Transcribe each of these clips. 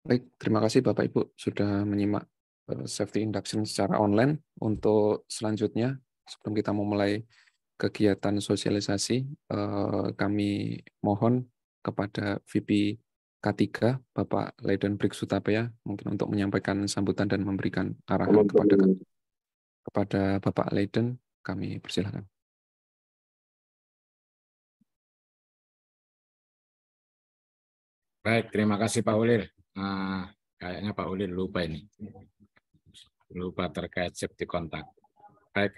Baik, terima kasih Bapak Ibu sudah menyimak safety induction secara online. Untuk selanjutnya, sebelum kita memulai kegiatan sosialisasi, kami mohon kepada VP K3, Bapak Leiden Brik Sutapea, mungkin untuk menyampaikan sambutan dan memberikan arahan kepada Bapak Leiden, kami persilakan. Baik, terima kasih Pak Ulil. Kayaknya Pak Ulil lupa ini. Lupa terkait safety kontak. Baik,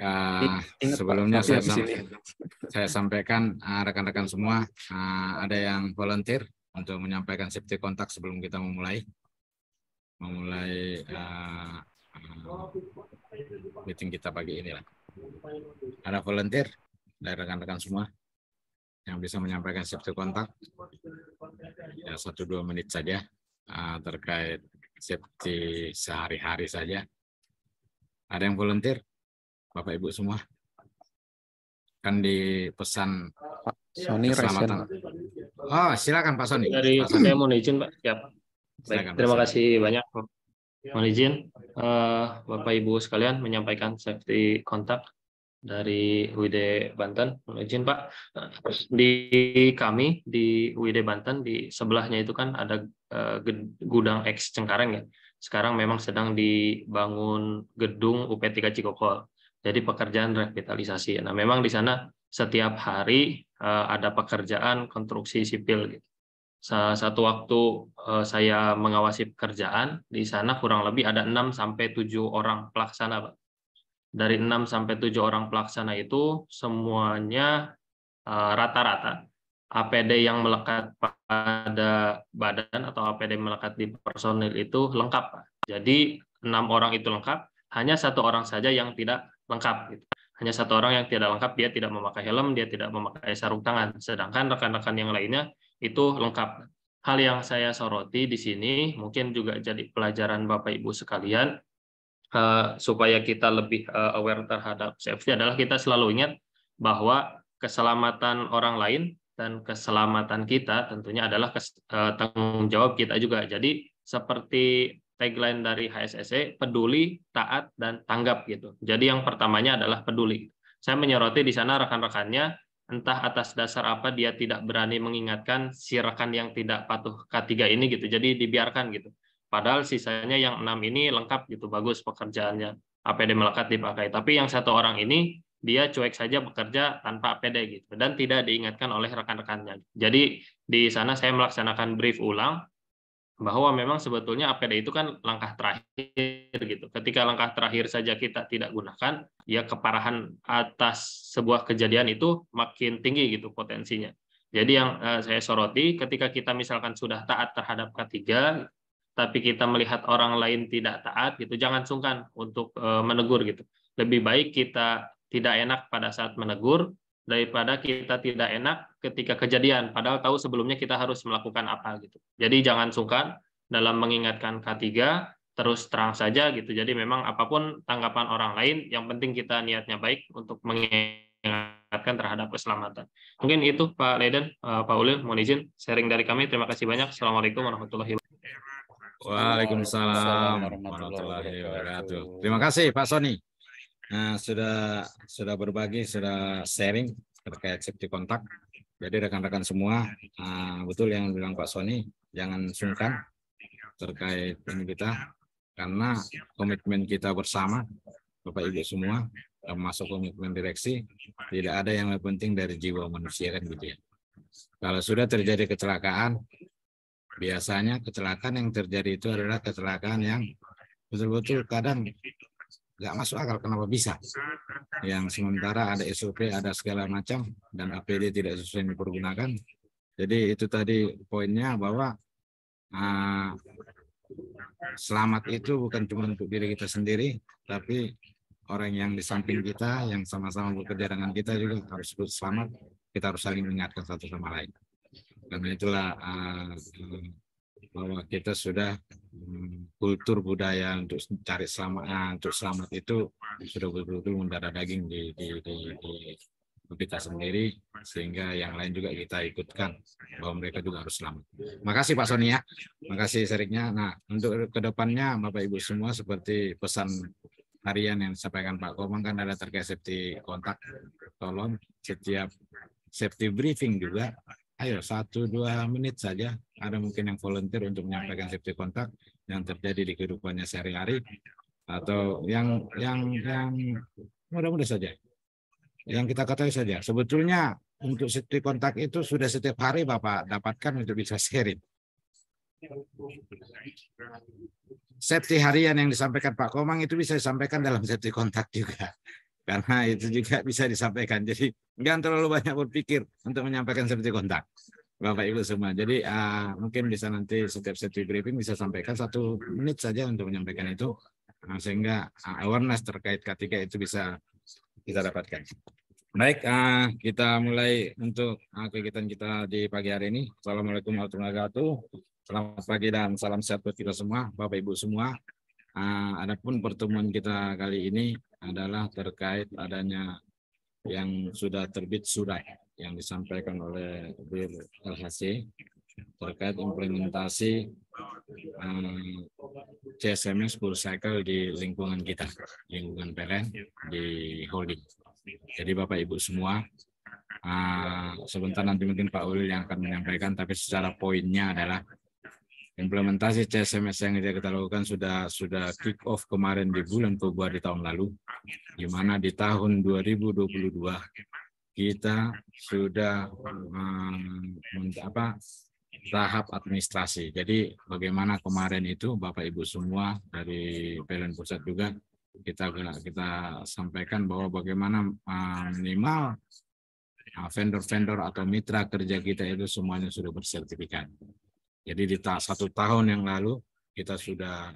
sebelumnya saya sampaikan rekan-rekan semua, ada yang volunteer untuk menyampaikan safety kontak sebelum kita memulai meeting kita pagi ini lah. Ada volunteer dari rekan-rekan semua yang bisa menyampaikan safety kontak ya 1-2 menit saja terkait safety sehari-hari saja. Ada yang volunteer, Bapak Ibu semua? Kan di pesan Pak Sony keselamatan. Oh, silakan Pak Sony. Dari saya mohon izin Pak. Siap. Baik, Silakan, terima Pak Sony. kasih banyak. Mohon izin Bapak Ibu sekalian menyampaikan safety kontak dari UID Banten. Mohon izin Pak. Di kami di UID Banten di sebelahnya itu kan ada gudang X Cengkareng ya. Sekarang memang sedang dibangun gedung UP3 Cikokol. Jadi pekerjaan revitalisasi. Nah, memang di sana setiap hari ada pekerjaan konstruksi sipil gitu. Satu waktu saya mengawasi pekerjaan, di sana kurang lebih ada 6-7 orang pelaksana, Pak. Dari 6-7 orang pelaksana itu semuanya rata-rata APD yang melekat pada badan atau APD melekat di personil itu lengkap, Pak. Jadi 6 orang itu lengkap, hanya 1 orang saja yang tidak lengkap. Gitu. Hanya 1 orang yang tidak lengkap, dia tidak memakai helm, dia tidak memakai sarung tangan. Sedangkan rekan-rekan yang lainnya itu lengkap. Hal yang saya soroti di sini mungkin juga jadi pelajaran Bapak Ibu sekalian supaya kita lebih aware terhadap safety adalah kita selalu ingat bahwa keselamatan orang lain dan keselamatan kita tentunya adalah tanggung jawab kita juga. Jadi seperti tagline dari HSSC, peduli, taat, dan tanggap gitu. Jadi yang pertamanya adalah peduli. Saya menyoroti di sana rekan-rekannya, entah atas dasar apa dia tidak berani mengingatkan si rekan yang tidak patuh K3 ini gitu. Jadi dibiarkan gitu. Padahal sisanya yang 6 ini lengkap gitu, bagus pekerjaannya. APD melekat dipakai. Tapi yang 1 orang ini dia cuek saja bekerja tanpa APD gitu dan tidak diingatkan oleh rekan-rekannya. Jadi di sana saya melaksanakan brief ulang bahwa memang sebetulnya APD itu kan langkah terakhir gitu. Ketika langkah terakhir saja kita tidak gunakan, ya keparahan atas sebuah kejadian itu makin tinggi gitu potensinya. Jadi yang saya soroti ketika kita misalkan sudah taat terhadap K3, tapi kita melihat orang lain tidak taat gitu, jangan sungkan untuk menegur gitu. Lebih baik kita tidak enak pada saat menegur daripada kita tidak enak ketika kejadian, padahal tahu sebelumnya kita harus melakukan apa gitu. Jadi jangan sungkan dalam mengingatkan K3, terus terang saja gitu. Jadi memang apapun tanggapan orang lain, yang penting kita niatnya baik untuk mengingatkan terhadap keselamatan. Mungkin itu Pak Leiden, Pak Ulil, mohon izin sharing dari kami. Terima kasih banyak. Assalamualaikum warahmatullahi wabarakatuh. Waalaikumsalam warahmatullahi wabarakatuh. Terima kasih Pak Sony. Nah, sudah berbagi, sudah sharing terkait safety kontak. Jadi rekan-rekan semua, betul yang bilang Pak Sony, jangan sungkan terkait ini kita, karena komitmen kita bersama, Bapak Ibu semua, termasuk komitmen direksi, tidak ada yang lebih penting dari jiwa manusia kan gitu ya. Kalau sudah terjadi kecelakaan, biasanya kecelakaan yang terjadi itu adalah kecelakaan yang betul-betul kadang nggak masuk akal kenapa bisa. Yang sementara ada SOP, ada segala macam, dan APD tidak sesuai dipergunakan. Jadi itu tadi poinnya bahwa selamat itu bukan cuma untuk diri kita sendiri, tapi orang yang di samping kita, yang sama-sama bekerja dengan kita juga harus selamat. Kita harus saling mengingatkan satu sama lain. Karena itulah bahwa kita sudah kultur budaya untuk cari selamat, untuk selamat itu sudah betul-betul mendarah daging di kita sendiri. sehingga yang lain juga kita ikutkan bahwa mereka juga harus selamat. Makasih Pak Sony ya, makasih sharingnya. Nah, untuk kedepannya Bapak Ibu semua, seperti pesan harian yang disampaikan Pak Komang kan ada terkait safety kontak, tolong setiap safety briefing juga, ayo 1-2 menit saja, ada mungkin yang volunteer untuk menyampaikan safety kontak yang terjadi di kehidupannya sehari-hari, atau yang mudah-mudah saja, yang kita ketahui saja. Sebetulnya untuk safety kontak itu sudah setiap hari Bapak dapatkan untuk bisa sharing. Safety harian yang disampaikan Pak Komang itu bisa disampaikan dalam safety kontak juga. Karena itu juga bisa disampaikan. Jadi jangan terlalu banyak berpikir untuk menyampaikan safety kontak, Bapak Ibu semua. Jadi mungkin bisa nanti setiap safety briefing bisa sampaikan 1 menit saja untuk menyampaikan itu, sehingga awareness terkait K3 itu bisa kita dapatkan. Baik, kita mulai untuk kegiatan kita di pagi hari ini. Assalamualaikum warahmatullahi wabarakatuh. Selamat pagi dan salam sehat buat kita semua, Bapak Ibu semua. Adapun pertemuan kita kali ini adalah terkait adanya yang sudah terbit surat yang disampaikan oleh Bir LHC terkait implementasi CSMS full cycle di lingkungan kita, lingkungan PLN di holding. Jadi Bapak Ibu semua, sebentar nanti mungkin Pak Ulil yang akan menyampaikan, tapi secara poinnya adalah implementasi CSMS yang kita lakukan sudah kick off kemarin di bulan Februari tahun lalu, di mana di tahun 2022 kita sudah tahap administrasi. Jadi bagaimana kemarin itu Bapak Ibu semua dari PLN Pusat juga kita sampaikan bahwa bagaimana minimal vendor-vendor atau mitra kerja kita itu semuanya sudah bersertifikat. Jadi di 1 tahun yang lalu kita sudah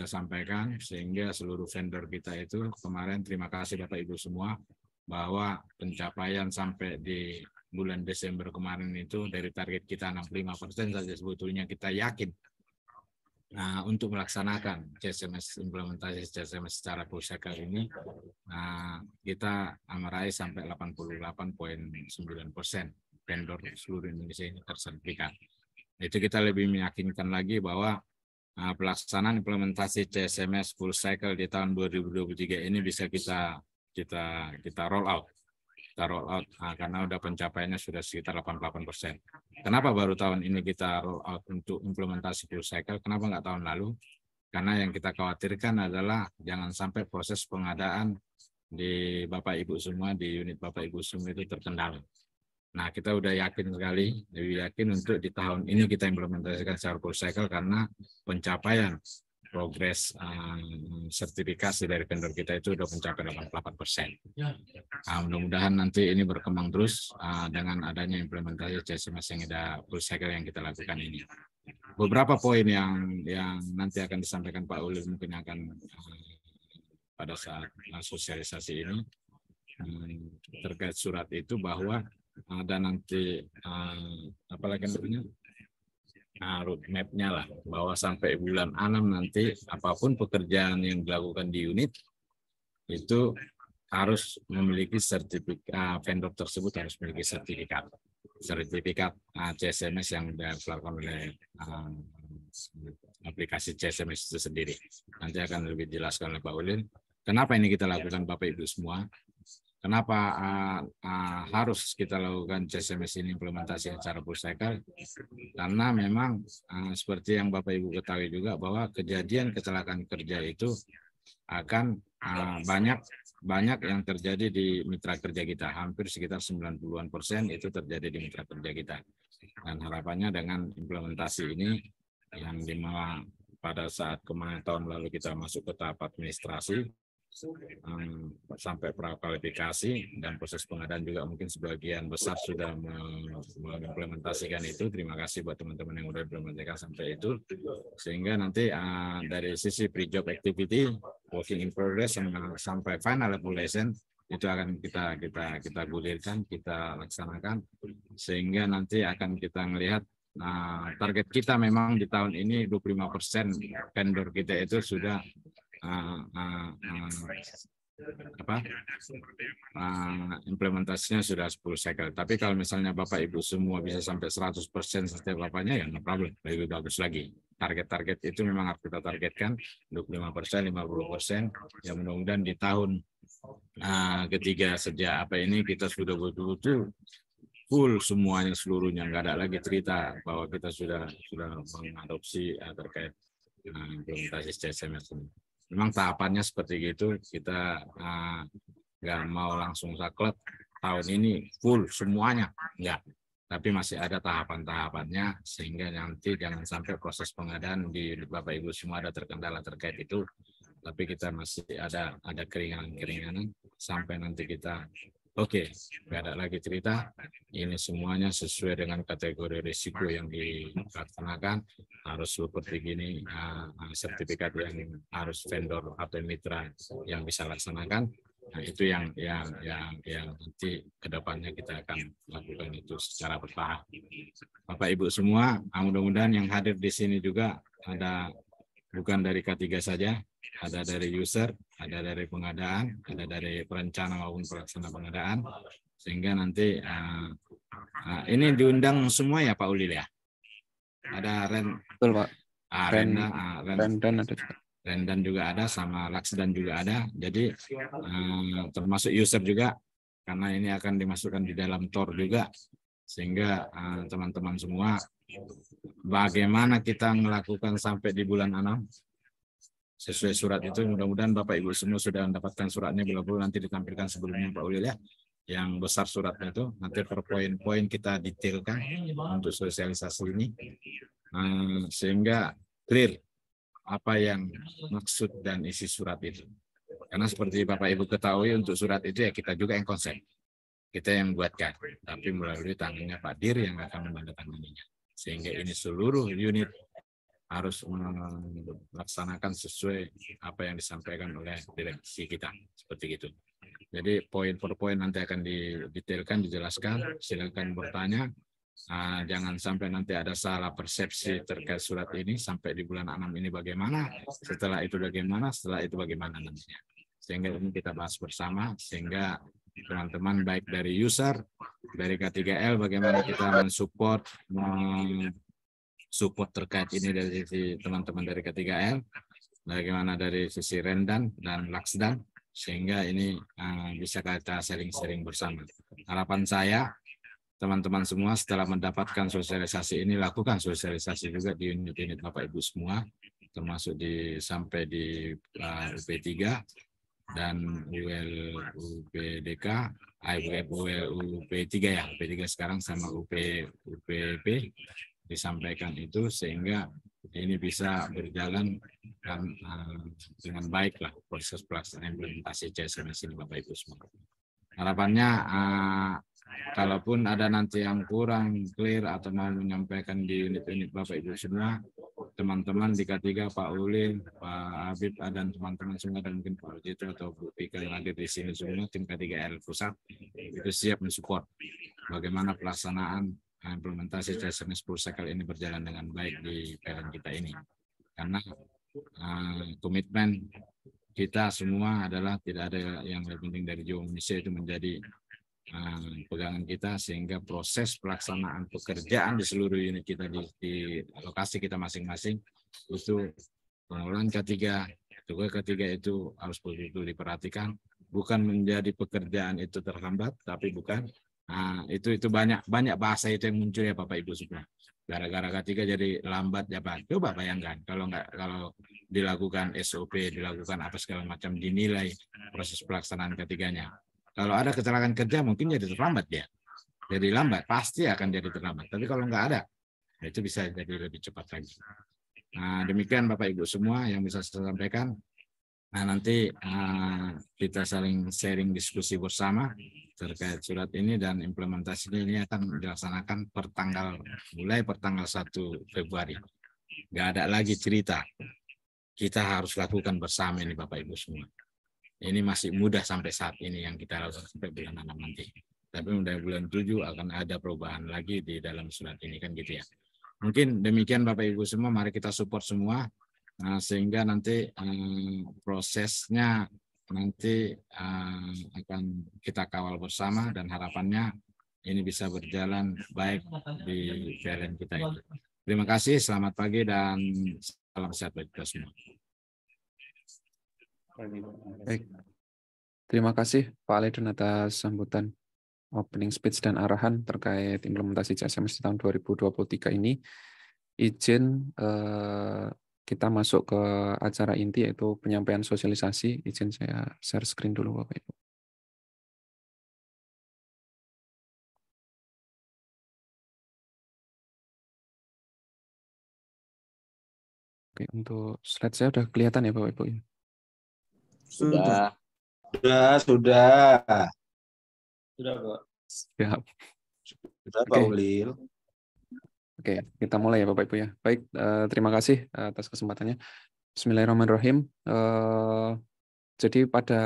sampaikan, sehingga seluruh vendor kita itu kemarin, terima kasih Bapak Ibu semua, bahwa pencapaian sampai di bulan Desember kemarin itu dari target kita 65% saja sebetulnya kita yakin untuk melaksanakan CSMS, implementasi CSMS secara full cycle ini, kita meraih sampai 88,9%. vendor seluruh Indonesia ini tersertifikat. Itu kita lebih meyakinkan lagi bahwa pelaksanaan implementasi CSMS full cycle di tahun 2023 ini bisa kita roll out. Kita roll out karena udah pencapaiannya sudah sekitar 88%. Kenapa baru tahun ini kita roll out untuk implementasi full cycle? Kenapa nggak tahun lalu? Karena yang kita khawatirkan adalah jangan sampai proses pengadaan di Bapak Ibu semua, di unit Bapak Ibu semua itu terkendala. Nah, kita udah yakin sekali, lebih yakin untuk di tahun ini kita implementasikan secara full cycle karena pencapaian progres sertifikasi dari vendor kita itu sudah mencapai 88%. Mudah-mudahan nanti ini berkembang terus dengan adanya implementasi CSMS yang ada full cycle yang kita lakukan ini. Beberapa poin yang nanti akan disampaikan Pak Ulil mungkin akan pada saat sosialisasi ini terkait surat itu, bahwa ada nanti apalagi namanya roadmap-nya lah, bahwa sampai bulan 6 nanti apapun pekerjaan yang dilakukan di unit itu harus memiliki sertifikat, vendor tersebut harus memiliki sertifikat CSMS yang dilakukan oleh aplikasi CSMS itu sendiri. Nanti akan lebih dijelaskan oleh Pak Ulil. Kenapa ini kita lakukan Bapak Ibu semua? Kenapa harus kita lakukan CSMS ini implementasi secara full cycle? Karena memang seperti yang Bapak Ibu ketahui juga bahwa kejadian kecelakaan kerja itu akan banyak yang terjadi di mitra kerja kita. Hampir sekitar 90-an% itu terjadi di mitra kerja kita. Dan harapannya dengan implementasi ini yang dimana pada saat kemarin tahun lalu kita masuk ke tahap administrasi, sampai prakualifikasi dan proses pengadaan juga mungkin sebagian besar sudah mengimplementasikan itu. Terima kasih buat teman-teman yang sudah implementasikan sampai itu, sehingga nanti dari sisi pre-job activity, working in progress sampai final evaluation itu akan kita gulirkan, kita laksanakan, sehingga nanti akan kita melihat target kita memang di tahun ini 25% vendor kita itu sudah implementasinya sudah 10 cycle. Tapi kalau misalnya Bapak Ibu semua bisa sampai 100% setiap bapaknya, ya no problem, lebih bagus lagi. Target-target itu memang harus kita targetkan 25%, 50%. Ya mudah-mudahan di tahun ketiga sejak ini kita sudah betul-betul full semuanya seluruhnya, nggak ada lagi cerita bahwa kita sudah mengadopsi terkait implementasi CSMS ini. Memang tahapannya seperti itu, kita nggak mau langsung saklek tahun ini full semuanya, enggak. Tapi masih ada tahapan-tahapannya, sehingga nanti jangan sampai proses pengadaan di Bapak Ibu semua ada terkendala terkait itu, tapi kita masih ada keringanan-keringanan sampai nanti kita oke, nggak ada lagi cerita. Ini semuanya sesuai dengan kategori risiko yang dilaksanakan. Harus seperti gini, sertifikat yang harus vendor atau mitra yang bisa laksanakan. Nah, itu yang nanti kedepannya kita akan lakukan itu secara bertahap. Bapak Ibu semua, mudah-mudahan yang hadir di sini juga ada bukan dari K3 saja, ada dari user, ada dari pengadaan, ada dari perencana maupun pelaksana pengadaan, sehingga nanti ini diundang semua ya Pak Ulil ya. Ada Betul Pak. Rendan ada juga. Rendan juga ada, sama Laksdan juga ada. Jadi termasuk user juga, karena ini akan dimasukkan di dalam TOR juga, sehingga teman-teman semua, bagaimana kita melakukan sampai di bulan 6 sesuai surat itu. Mudah-mudahan Bapak Ibu semua sudah mendapatkan suratnya, bila nanti ditampilkan sebelumnya Pak Ulil ya, yang besar suratnya itu, nanti per poin-poin kita detailkan untuk sosialisasi ini, sehingga clear apa yang maksud dan isi surat itu. Karena seperti Bapak Ibu ketahui, untuk surat itu ya kita juga yang konsep, kita yang buatkan, tapi melalui tangannya Pak Dir yang akan menandatanganinya, sehingga ini seluruh unit harus melaksanakan sesuai apa yang disampaikan oleh direksi kita, seperti itu. Jadi poin per poin nanti akan didetailkan, dijelaskan. Silakan bertanya. Jangan sampai nanti ada salah persepsi terkait surat ini, sampai di bulan 6 ini bagaimana, setelah itu bagaimana, setelah itu bagaimana nantinya. Sehingga ini kita bahas bersama, sehingga teman-teman baik dari user, dari K3L, bagaimana kita mensupport terkait ini dari sisi teman-teman dari K3L, bagaimana dari sisi Rendan dan Laksdan, sehingga ini bisa kita sharing-sharing bersama. Harapan saya, teman-teman semua setelah mendapatkan sosialisasi ini, lakukan sosialisasi juga di unit-unit Bapak Ibu semua, termasuk sampai di UP3 dan UPDK, UP3 ya, UP3 sekarang sama UPP, disampaikan itu, sehingga ini bisa berjalan dengan baik lah proses pelaksanaan implementasi CSMS ini Bapak Ibu semua. Harapannya kalaupun ada nanti yang kurang clear atau mau menyampaikan di unit-unit Bapak Ibu semua, teman-teman di K3, Pak Ulil, Pak Habib, dan teman-teman semua, dan mungkin Pak Ujito atau Bu Pika yang hadir di sini semua, tim K3L Pusat itu siap mensupport bagaimana pelaksanaan implementasi CSMS full cycle ini berjalan dengan baik di PLN kita ini. Karena komitmen kita semua adalah tidak ada yang lebih penting dari jiwa manusia, itu menjadi pegangan kita, sehingga proses pelaksanaan pekerjaan di seluruh unit kita di lokasi kita masing-masing itu pengelolaan K3 itu harus betul-betul diperhatikan, bukan menjadi pekerjaan itu terhambat, tapi bukan itu banyak bahasa itu yang muncul ya Bapak Ibu semua. Gara-gara K3 jadi lambat ya Pak. Coba bayangkan kalau dilakukan SOP, dilakukan apa segala macam, dinilai proses pelaksanaan K3-nya. Kalau ada kecelakaan kerja mungkin jadi terlambat dia. Jadi lambat, pasti akan jadi terlambat. Tapi kalau nggak ada, itu bisa jadi lebih cepat lagi. Nah, demikian Bapak Ibu semua yang bisa saya sampaikan. Nah, nanti kita saling sharing diskusi bersama terkait surat ini, dan implementasinya ini akan dilaksanakan mulai per tanggal 1 Februari. Nggak ada lagi cerita. Kita harus lakukan bersama ini Bapak Ibu semua. Ini masih mudah sampai saat ini yang kita lakukan sampai bulan 6 nanti. Tapi mulai bulan 7 akan ada perubahan lagi di dalam surat ini, kan gitu ya. Mungkin demikian Bapak Ibu semua, mari kita support semua. Sehingga nanti prosesnya nanti akan kita kawal bersama dan harapannya ini bisa berjalan baik di PLN kita ini. Terima kasih, selamat pagi dan salam sehat bagi kita semua. Baik. Terima kasih Pak Aledun atas sambutan opening speech dan arahan terkait implementasi CSMS di tahun 2023 ini. Izin kita masuk ke acara inti yaitu penyampaian sosialisasi. Izin saya share screen dulu Bapak Ibu. Oke, untuk slide saya sudah kelihatan ya Bapak Ibu? Sudah. Sudah, Pak. Siap. Sudah, Pak Ulil. Oke, kita mulai ya Bapak Ibu ya. Baik, terima kasih atas kesempatannya. Bismillahirrahmanirrahim. Jadi pada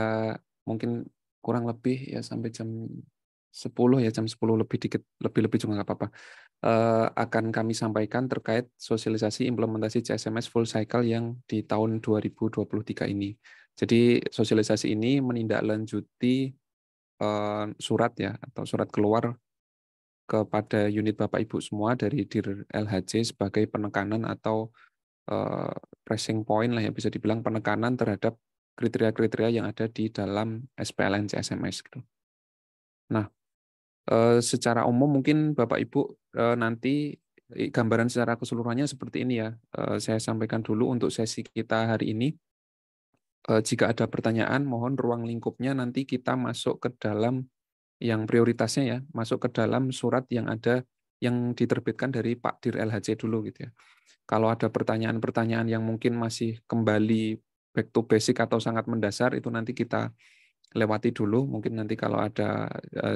mungkin kurang lebih ya sampai jam 10 ya, jam 10 lebih dikit, lebih juga nggak apa-apa. Akan kami sampaikan terkait sosialisasi implementasi CSMS full cycle yang di tahun 2023 ini. Jadi sosialisasi ini menindaklanjuti surat ya atau surat keluar kepada unit Bapak Ibu semua dari Dir LHC sebagai penekanan atau pressing point lah ya, bisa dibilang penekanan terhadap kriteria-kriteria yang ada di dalam SPLN CSMS gitu. Nah, secara umum mungkin Bapak Ibu nanti gambaran secara keseluruhannya seperti ini ya. Saya sampaikan dulu untuk sesi kita hari ini. Jika ada pertanyaan, mohon ruang lingkupnya nanti kita masuk ke dalam yang prioritasnya ya, masuk ke dalam surat yang ada yang diterbitkan dari Pak Dir LHC dulu gitu ya. Kalau ada pertanyaan-pertanyaan yang mungkin masih kembali back to basic atau sangat mendasar, itu nanti kita lewati dulu. Mungkin nanti kalau ada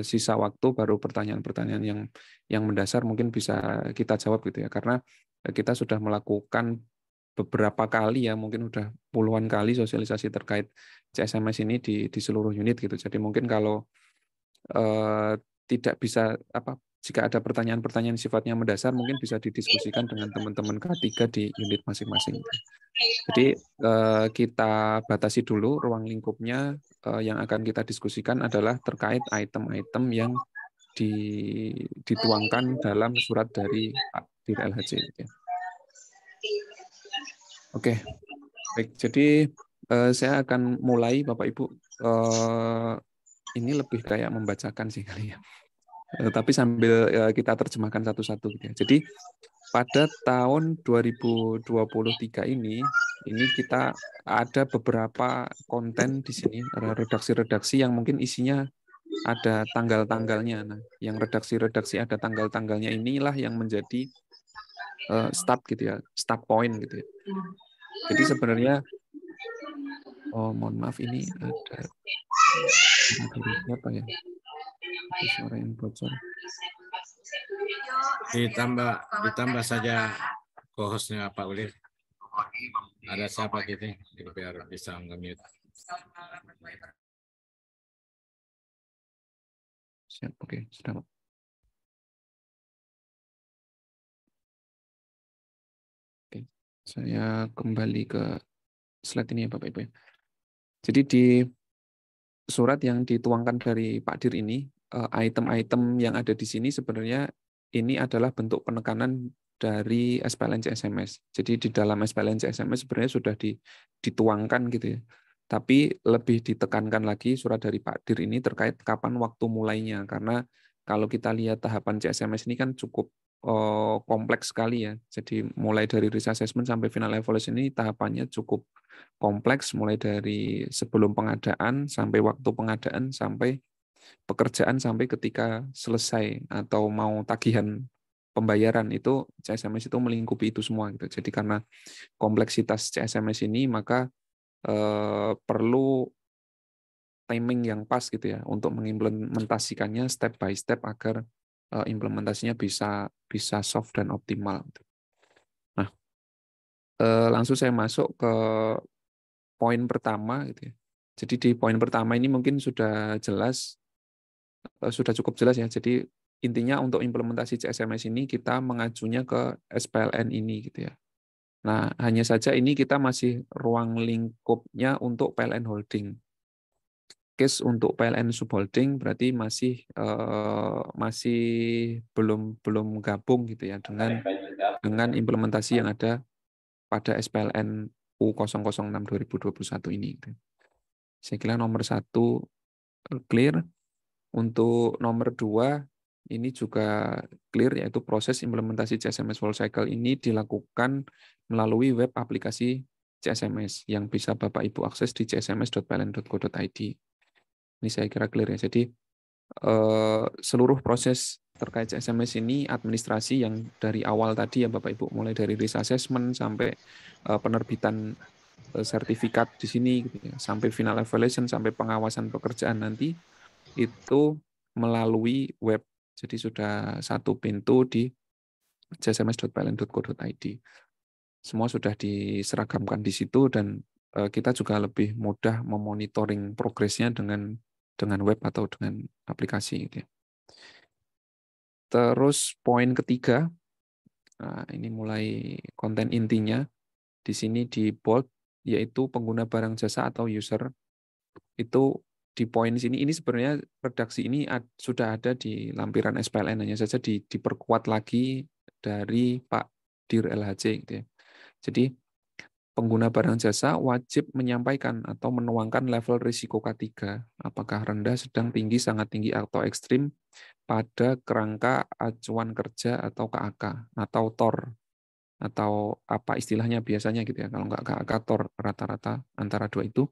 sisa waktu baru pertanyaan-pertanyaan yang mendasar mungkin bisa kita jawab gitu ya. Karena kita sudah melakukan beberapa kali ya, mungkin udah puluhan kali sosialisasi terkait CSMS ini di seluruh unit gitu. Jadi mungkin kalau tidak bisa jika ada pertanyaan-pertanyaan sifatnya mendasar mungkin bisa didiskusikan dengan teman-teman K3 di unit masing-masing. Jadi kita batasi dulu ruang lingkupnya. Yang akan kita diskusikan adalah terkait item-item yang dituangkan dalam surat dari Pak Dir LHC. Oke, baik. Jadi saya akan mulai, Bapak Ibu. Ini lebih kayak membacakan sih kali ya. Tapi sambil kita terjemahkan satu-satu gitu ya. Jadi pada tahun 2023 ini kita ada beberapa konten di sini, redaksi-redaksi yang mungkin isinya ada tanggal-tanggalnya. Nah, yang redaksi-redaksi ada tanggal-tanggalnya inilah yang menjadi start gitu ya, start point gitu ya. Jadi sebenarnya, mohon maaf ini ada siapa ya? Ada suara yang bocor. Ditambah saja co-hostnya Pak Ulil. Ada siapa gitu biar bisa nge-mute. Siap, oke, sudah. Oke, saya kembali ke slide ini ya Bapak Ibu ya. Jadi di surat yang dituangkan dari Pak Dir ini, item-item yang ada di sini sebenarnya ini adalah bentuk penekanan dari SPLN CSMS. Jadi di dalam SPLN CSMS sebenarnya sudah dituangkan gitu ya. Tapi lebih ditekankan lagi surat dari Pak Dir ini terkait kapan waktu mulainya. Karena kalau kita lihat tahapan CSMS ini kan cukup kompleks sekali ya. Jadi mulai dari risk assessment sampai final evaluation ini tahapannya cukup kompleks, mulai dari sebelum pengadaan sampai waktu pengadaan sampai pekerjaan sampai ketika selesai atau mau tagihan pembayaran, itu CSMS itu melingkupi itu semua gitu. Jadi karena kompleksitas CSMS ini maka perlu timing yang pas gitu ya untuk mengimplementasikannya step by step agar implementasinya bisa soft dan optimal. Nah, langsung saya masuk ke poin pertama gitu ya. Jadi di poin pertama ini mungkin sudah cukup jelas ya. Jadi intinya untuk implementasi CSMS ini kita mengajunya ke SPLN ini gitu ya. Nah, hanya saja ini kita masih ruang lingkupnya untuk PLN Holding. case untuk PLN subholding berarti masih belum gabung gitu ya dengan implementasi yang ada pada SPLN U006 2021 ini. Saya kira nomor 1 clear. Untuk nomor 2 ini juga clear, yaitu proses implementasi CSMS Full Cycle ini dilakukan melalui web aplikasi CSMS yang bisa Bapak Ibu akses di csms.pln.go.id. Ini saya kira clear ya. Jadi seluruh proses terkait CSMS ini administrasi yang dari awal tadi ya Bapak Ibu, mulai dari risk assessment sampai penerbitan sertifikat di sini gitu ya, sampai final evaluation, sampai pengawasan pekerjaan nanti itu melalui web. Jadi sudah satu pintu di csms.pln.go.id. Semua sudah diseragamkan di situ dan kita juga lebih mudah memonitoring progresnya dengan web atau dengan aplikasi. Gitu ya. Terus poin ketiga, nah ini mulai konten intinya di sini di bold, yaitu pengguna barang jasa atau user. Itu di poin sini, ini sebenarnya redaksi ini sudah ada di lampiran SPLN, hanya saja diperkuat lagi dari Pak Dir LHC gitu ya. Jadi pengguna barang jasa wajib menyampaikan atau menuangkan level risiko K3, apakah rendah, sedang, tinggi, sangat tinggi, atau ekstrim pada kerangka acuan kerja atau KAK atau TOR, atau apa istilahnya biasanya gitu ya, kalau nggak KAK TOR, rata-rata antara dua itu,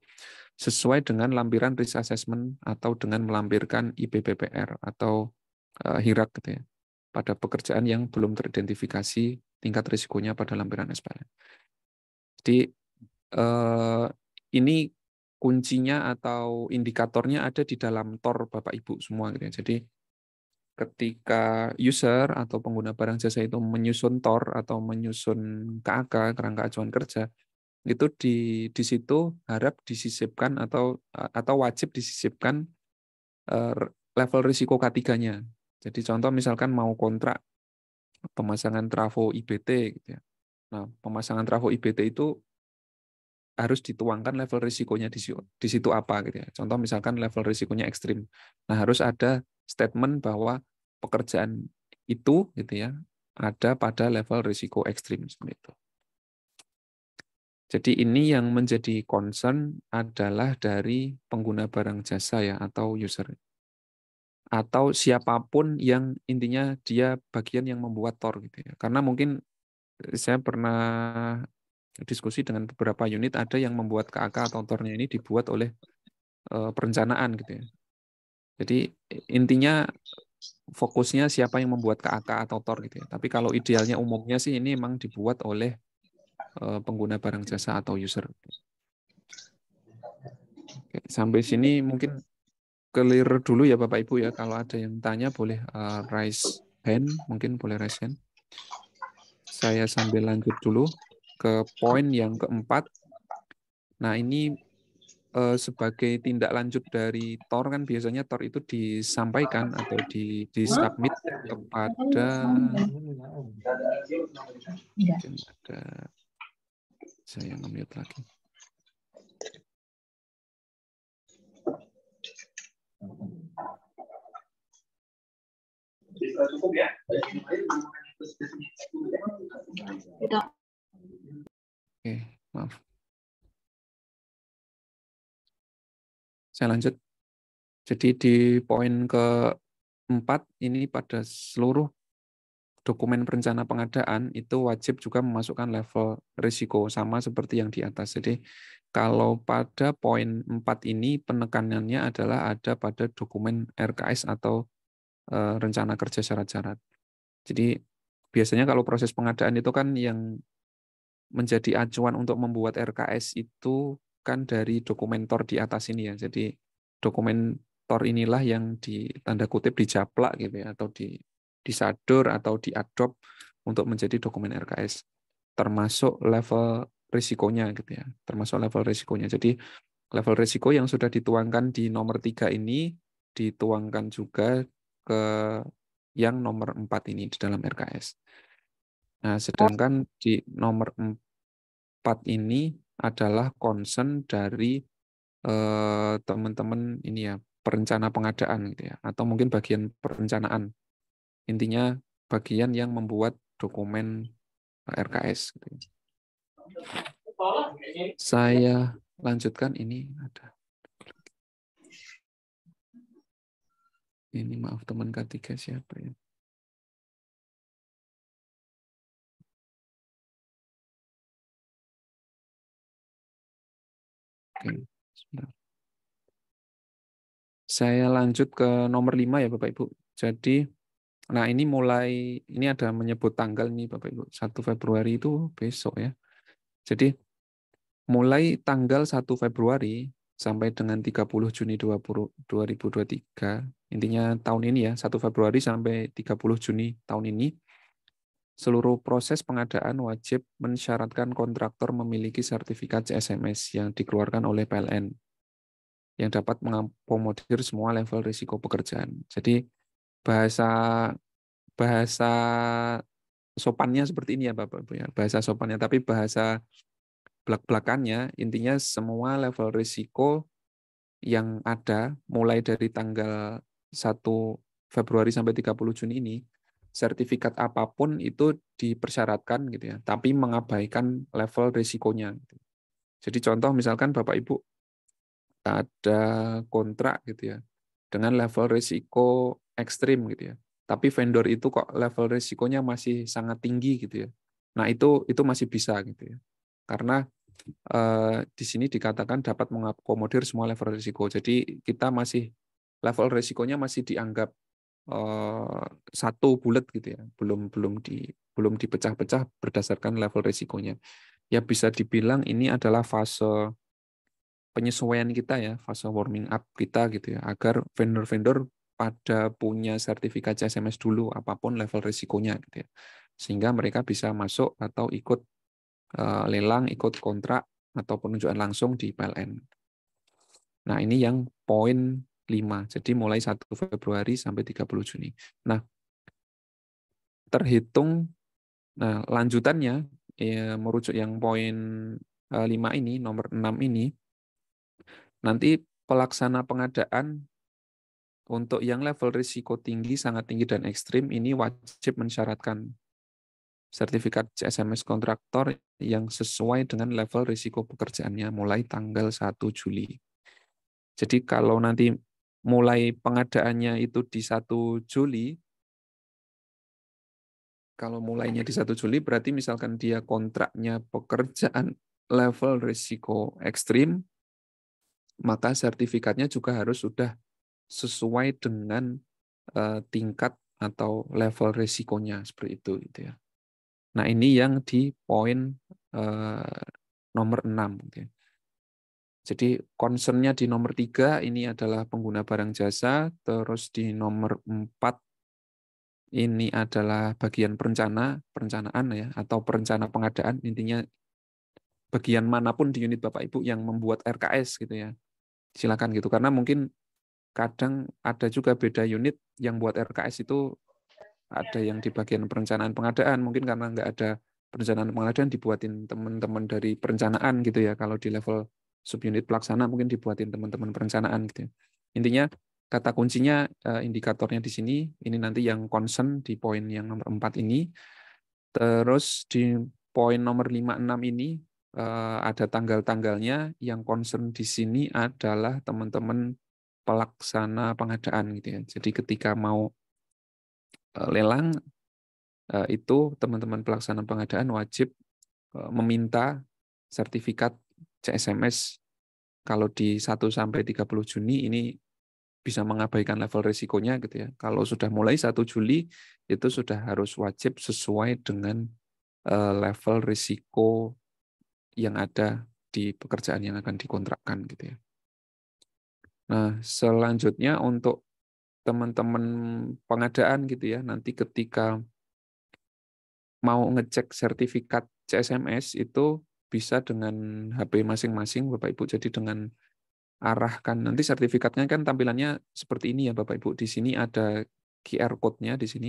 sesuai dengan lampiran risk assessment atau dengan melampirkan IBPPR atau HIRAK gitu ya, pada pekerjaan yang belum teridentifikasi tingkat risikonya pada lampiran SPLN. Jadi ini kuncinya atau indikatornya ada di dalam TOR Bapak Ibu semua gitu ya. Jadi ketika user atau pengguna barang jasa itu menyusun TOR atau menyusun KAK, kerangka acuan kerja, itu di situ harap disisipkan atau wajib disisipkan level risiko K3-nya. Jadi contoh misalkan mau kontrak pemasangan trafo IBT gitu ya. Nah, pemasangan trafo IBT itu harus dituangkan level risikonya di situ apa gitu ya. Contoh misalkan level risikonya ekstrim. Nah, harus ada statement bahwa pekerjaan itu gitu ya ada pada level risiko ekstrim seperti itu. Jadi ini yang menjadi concern adalah dari pengguna barang jasa ya atau user. Atau siapapun yang intinya dia bagian yang membuat TOR gitu ya. Karena mungkin saya pernah diskusi dengan beberapa unit, ada yang membuat KAK atau TOR-nya ini dibuat oleh perencanaan gitu ya. Jadi intinya fokusnya siapa yang membuat KAK atau TOR gitu ya. Tapi kalau idealnya umumnya sih ini memang dibuat oleh pengguna barang jasa atau user. Oke, sampai sini mungkin clear dulu ya Bapak Ibu ya. Kalau ada yang tanya boleh raise hand, mungkin boleh raise hand. Saya sambil lanjut dulu ke poin yang keempat. Nah ini sebagai tindak lanjut dari TOR kan biasanya TOR itu disampaikan atau disubmit kepada mungkin ada saya nge-mute lagi. Cukup ya. Oke, maaf. Saya lanjut. Jadi di poin keempat ini pada seluruh dokumen perencana pengadaan itu wajib juga memasukkan level risiko sama seperti yang di atas. Jadi kalau pada poin 4 ini penekanannya adalah ada pada dokumen RKS atau rencana kerja syarat-syarat. Jadi biasanya kalau proses pengadaan itu kan yang menjadi acuan untuk membuat RKS itu kan dari dokumen TOR di atas ini ya. Jadi dokumen TOR inilah yang tanda kutip dijaplak gitu ya, atau disadur atau diadopt untuk menjadi dokumen RKS. Termasuk level risikonya gitu ya. Termasuk level risikonya. Jadi level risiko yang sudah dituangkan di nomor 3 ini dituangkan juga ke yang nomor 4 ini di dalam RKS. Nah, sedangkan di nomor 4 ini adalah concern dari teman-teman ini ya, perencana pengadaan gitu ya, atau mungkin bagian perencanaan. Intinya bagian yang membuat dokumen RKS gitu ya. Saya lanjutkan, ini ada. Ini maaf teman K3 siapa ya? Oke, sebentar. Saya lanjut ke nomor 5 ya Bapak Ibu. Jadi, nah ini mulai, ini ada menyebut tanggal nih Bapak Ibu. 1 Februari itu besok ya. Jadi, mulai tanggal 1 Februari sampai dengan 30 Juni 2023, intinya tahun ini ya, 1 Februari sampai 30 Juni tahun ini, seluruh proses pengadaan wajib mensyaratkan kontraktor memiliki sertifikat CSMS yang dikeluarkan oleh PLN yang dapat mengakomodir semua level risiko pekerjaan. Jadi bahasa bahasa sopannya seperti ini ya Bapak Ibu ya. Bahasa sopannya, tapi bahasa belak-belakannya intinya semua level risiko yang ada mulai dari tanggal 1 Februari sampai 30 Juni ini, sertifikat apapun itu dipersyaratkan gitu ya, tapi mengabaikan level risikonya. Jadi contoh misalkan Bapak Ibu ada kontrak gitu ya dengan level risiko ekstrim gitu ya. Tapi vendor itu kok level risikonya masih sangat tinggi gitu ya. Nah, itu masih bisa gitu ya. Karena di sini dikatakan dapat mengakomodir semua level risiko. Jadi kita masih level risikonya masih dianggap satu bulat gitu ya. Belum dipecah-pecah berdasarkan level risikonya. Ya bisa dibilang ini adalah fase penyesuaian kita ya, fase warming up kita gitu ya, agar vendor-vendor pada punya sertifikat CSMS dulu apapun level risikonya gitu ya. Sehingga mereka bisa masuk atau ikut lelang, ikut kontrak atau penunjukan langsung di PLN. Nah, ini yang poin 5. Jadi mulai 1 Februari sampai 30 Juni. Nah, terhitung lanjutannya ya, merujuk yang poin 5 ini, nomor 6 ini, nanti pelaksana pengadaan untuk yang level risiko tinggi, sangat tinggi, dan ekstrim ini wajib mensyaratkan sertifikat CSMS kontraktor yang sesuai dengan level risiko pekerjaannya mulai tanggal 1 Juli. Jadi kalau nanti mulai pengadaannya itu di 1 Juli, kalau mulainya di 1 Juli berarti misalkan dia kontraknya pekerjaan level risiko ekstrim, maka sertifikatnya juga harus sudah sesuai dengan tingkat atau level risikonya seperti itu gitu ya. Nah, ini yang di poin nomor 6 gitu ya. Jadi concern-nya di nomor 3 ini adalah pengguna barang jasa, terus di nomor 4 ini adalah bagian perencanaan ya, atau perencana pengadaan, intinya bagian manapun di unit Bapak Ibu yang membuat RKS gitu ya. Silakan gitu, karena mungkin kadang ada juga beda unit yang buat RKS itu, ada yang di bagian perencanaan pengadaan, mungkin karena nggak ada perencanaan pengadaan dibuatin teman-teman dari perencanaan gitu ya. Kalau di level subunit pelaksana mungkin dibuatin teman-teman perencanaan gitu ya. Intinya kata kuncinya indikatornya di sini, ini nanti yang concern di poin yang nomor 4 ini. Terus di poin nomor 5, 6 ini ada tanggal-tanggalnya. Yang concern di sini adalah teman-teman pelaksana pengadaan gitu ya. Jadi ketika mau lelang itu teman-teman pelaksana pengadaan wajib meminta sertifikat CSMS. Kalau di 1 sampai 30 Juni ini bisa mengabaikan level risikonya gitu ya. Kalau sudah mulai 1 Juli itu sudah harus wajib sesuai dengan level risiko yang ada di pekerjaan yang akan dikontrakkan gitu ya. Nah, selanjutnya untuk teman-teman pengadaan gitu ya, nanti ketika mau ngecek sertifikat CSMS itu bisa dengan HP masing-masing Bapak Ibu. Jadi dengan arahkan nanti sertifikatnya kan tampilannya seperti ini ya Bapak Ibu. Di sini ada QR code-nya di sini.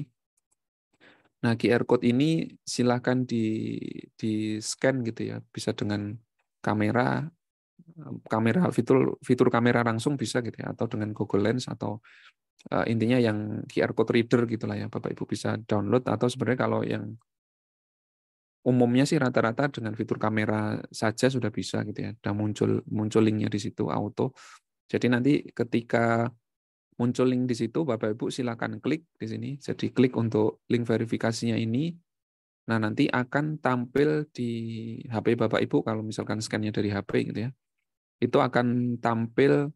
Nah, QR code ini silakan di scan gitu ya. Bisa dengan kamera kamera fitur kamera langsung bisa gitu ya, atau dengan Google Lens, atau intinya yang QR code reader gitulah ya, Bapak Ibu bisa download. Atau sebenarnya kalau yang umumnya sih rata-rata dengan fitur kamera saja sudah bisa gitu ya, udah muncul linknya di situ auto. Jadi nanti ketika muncul link di situ, Bapak Ibu silakan klik di sini. Jadi klik untuk link verifikasinya ini. Nah, nanti akan tampil di HP Bapak Ibu, kalau misalkan scan-nya dari HP gitu ya, itu akan tampil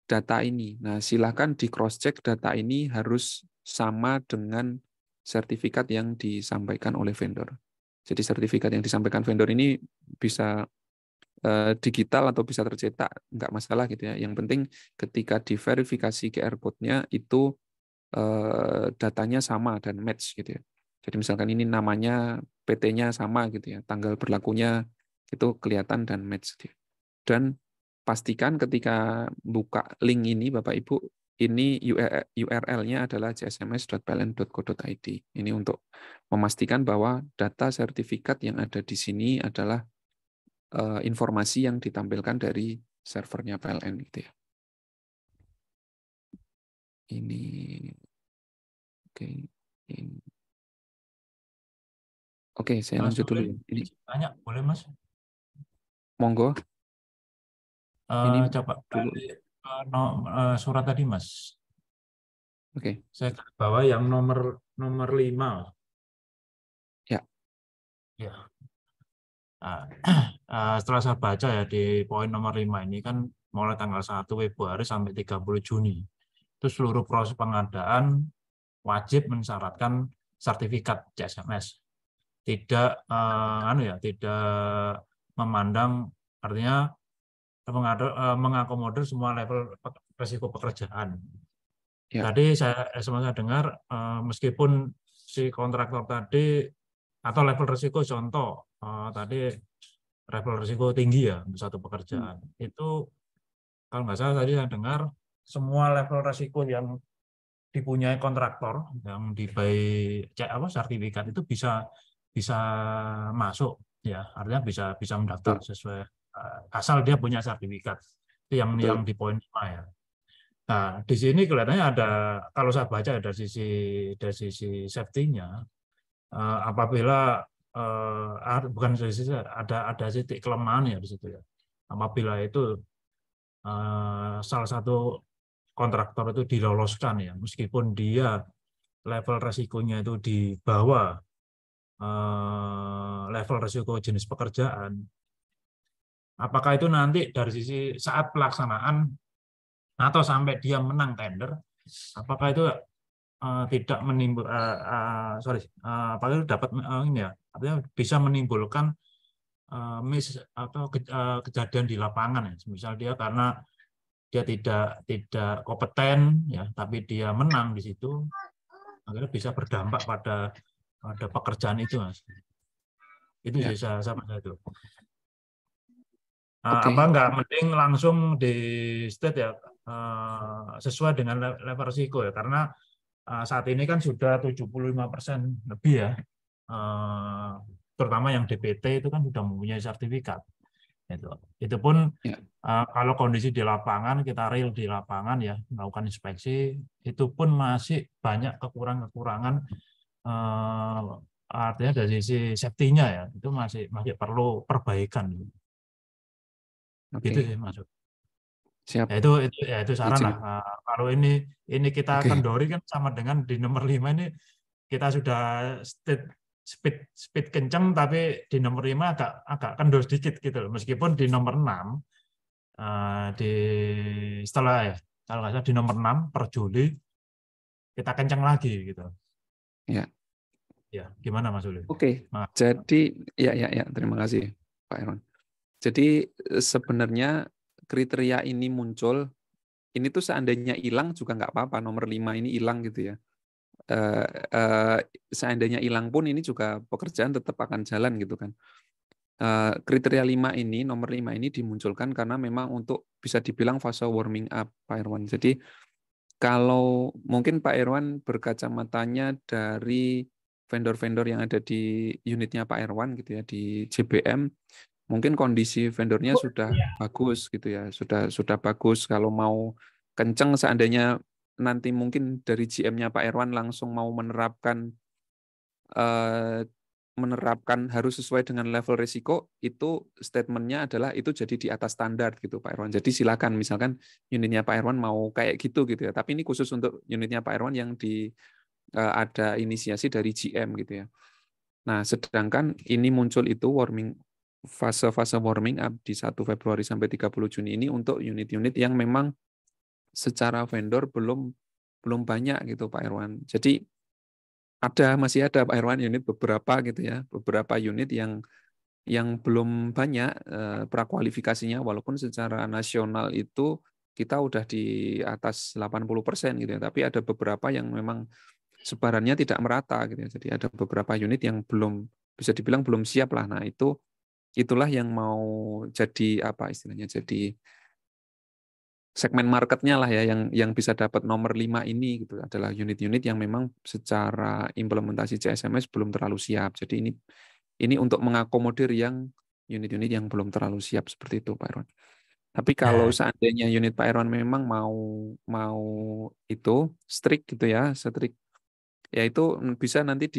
data ini. Nah, silakan di cross-check data ini harus sama dengan sertifikat yang disampaikan oleh vendor. Jadi sertifikat yang disampaikan vendor ini bisa digital atau bisa tercetak, nggak masalah gitu ya. Yang penting ketika diverifikasi QR code-nya itu datanya sama dan match gitu ya. Jadi misalkan ini namanya, PT-nya sama gitu ya, tanggal berlakunya itu kelihatan dan match gitu ya. Dan pastikan ketika buka link ini Bapak Ibu, ini URL-nya adalah csms.pln.co.id. Ini untuk memastikan bahwa data sertifikat yang ada di sini adalah informasi yang ditampilkan dari servernya PLN gitu ya. Ini oke. Oke, saya lanjut dulu. Ini Tanya, boleh Mas? monggo. Ini Coba dulu. surat tadi Mas. Oke. Saya bawa yang nomor 5. Ya. Ya. Setelah saya baca ya di poin nomor 5 ini kan mulai tanggal 1 Februari sampai 30 Juni. Itu seluruh proses pengadaan wajib mensyaratkan sertifikat CSMS. Tidak tidak memandang, artinya mengakomodir semua level risiko pekerjaan. Ya. Tadi saya dengar meskipun si kontraktor tadi atau level risiko contoh tadi level risiko tinggi ya untuk satu pekerjaan, itu kalau nggak salah tadi saya dengar semua level risiko yang dipunyai kontraktor yang sertifikat itu bisa masuk ya, artinya bisa mendaftar sesuai asal dia punya sertifikat. Itu yang di poin 5 ya. Nah, di sini kelihatannya ada, kalau saya baca dari sisi safety-nya, apabila bukan dari sisi ada titik kelemahan ya di situ ya. Apabila itu salah satu kontraktor itu diloloskan ya, meskipun dia level resikonya itu di bawah level risiko jenis pekerjaan, apakah itu nanti dari sisi saat pelaksanaan atau sampai dia menang tender, apakah itu tidak menimbul apakah itu dapat ini ya, artinya bisa menimbulkan kejadian di lapangan ya, misal dia karena dia tidak kompeten ya, tapi dia menang di situ, akhirnya bisa berdampak pada pekerjaan itu, Mas. Itu sih saya baca itu. Apa nggak mending langsung di state ya sesuai dengan level risiko ya, karena saat ini kan sudah 75% lebih ya, terutama yang DPT itu kan sudah mempunyai sertifikat. Itu pun kalau kondisi di lapangan, kita real di lapangan ya, melakukan inspeksi, itu pun masih banyak kekurangan-kekurangan, artinya dari sisi safety-nya ya, itu masih perlu perbaikan. Gitu sih maksud. Siap. Ya, itu saran lah. Kalau ini kita kendori kan sama dengan di nomor 5 ini kita sudah speed kenceng, tapi di nomor 5 agak kendor sedikit gitu loh. Meskipun di nomor 6 kalau nggak salah di nomor 6 per Juli kita kenceng lagi gitu. Ya, gimana Mas Uli? Oke. Jadi ya terima kasih Pak Erwan. Jadi sebenarnya kriteria ini muncul, ini tuh seandainya hilang juga nggak apa-apa, nomor 5 ini hilang gitu ya. Seandainya hilang pun ini juga pekerjaan tetap akan jalan gitu kan. Kriteria 5 ini, nomor 5 ini dimunculkan karena memang untuk bisa dibilang fase warming up Pak Irwan. Jadi kalau mungkin Pak Irwan berkacamatanya dari vendor-vendor yang ada di unitnya Pak Irwan gitu ya, di JBM, mungkin kondisi vendornya sudah bagus gitu ya, sudah bagus. Kalau mau kenceng seandainya nanti mungkin dari GM-nya Pak Erwan langsung mau menerapkan harus sesuai dengan level risiko, itu statementnya adalah itu jadi di atas standar gitu Pak Erwan. Jadi silakan misalkan unitnya Pak Erwan mau kayak gitu ya. Tapi ini khusus untuk unitnya Pak Erwan yang ada inisiasi dari GM gitu ya. Nah, sedangkan ini muncul itu fase-fase warming up di 1 Februari sampai 30 Juni ini untuk unit-unit yang memang secara vendor belum banyak gitu Pak Erwan. Jadi masih ada Pak Erwan unit beberapa gitu ya, beberapa unit yang belum banyak prakualifikasinya, walaupun secara nasional itu kita udah di atas 80% gitu ya, tapi ada beberapa yang memang sebarannya tidak merata gitu ya. Jadi ada beberapa unit yang bisa dibilang belum siap lah. Nah, itulah yang mau jadi apa istilahnya, jadi segmen marketnya lah ya, yang bisa dapat nomor 5 ini gitu adalah unit-unit yang memang secara implementasi CSMS belum terlalu siap. Jadi ini untuk mengakomodir yang unit-unit yang belum terlalu siap seperti itu Pak Erwan. Tapi kalau seandainya unit Pak Erwan memang mau itu strict gitu ya, ya itu bisa nanti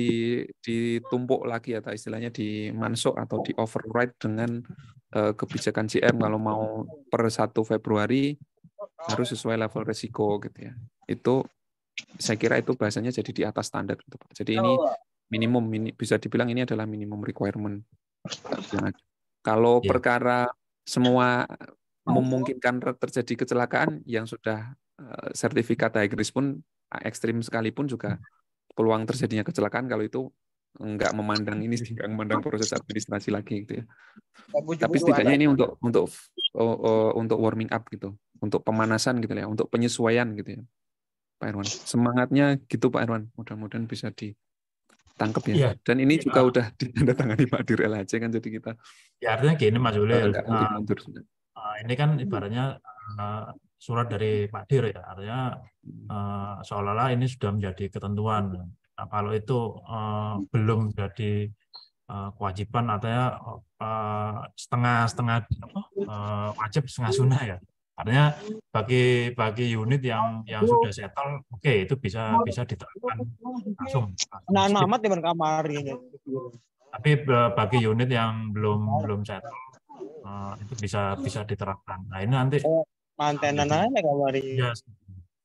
ditumpuk lagi atau istilahnya dimansuk atau di override dengan kebijakan GM kalau mau per 1 Februari harus sesuai level risiko gitu ya. Itu saya kira itu bahasanya jadi di atas standar gitu Pak. Jadi ini minimum, bisa dibilang ini adalah minimum requirement yang ada. Kalau perkara semua memungkinkan terjadi kecelakaan yang sudah sertifikat high risk pun ekstrim sekalipun juga peluang terjadinya kecelakaan kalau itu nggak memandang proses administrasi lagi gitu ya. Tapi setidaknya ini untuk warming up gitu, untuk pemanasan gitu ya, untuk penyesuaian gitu ya, Pak Erwan. Semangatnya gitu Pak Erwan. Mudah-mudahan bisa ditangkap ya. Dan ini juga udah ditandatangani Pak Dir LHC kan, jadi kita. Ya artinya gini Mas Ulil. Ini kan ibaratnya surat dari Pak Dir ya, artinya seolah-olah ini sudah menjadi ketentuan. Nah, kalau itu belum jadi kewajiban, artinya setengah wajib setengah sunnah ya. Artinya bagi unit yang sudah settle, oke, itu bisa diterapkan langsung. Tapi bagi unit yang belum settle, itu bisa diterapkan. Nah ini nanti ya,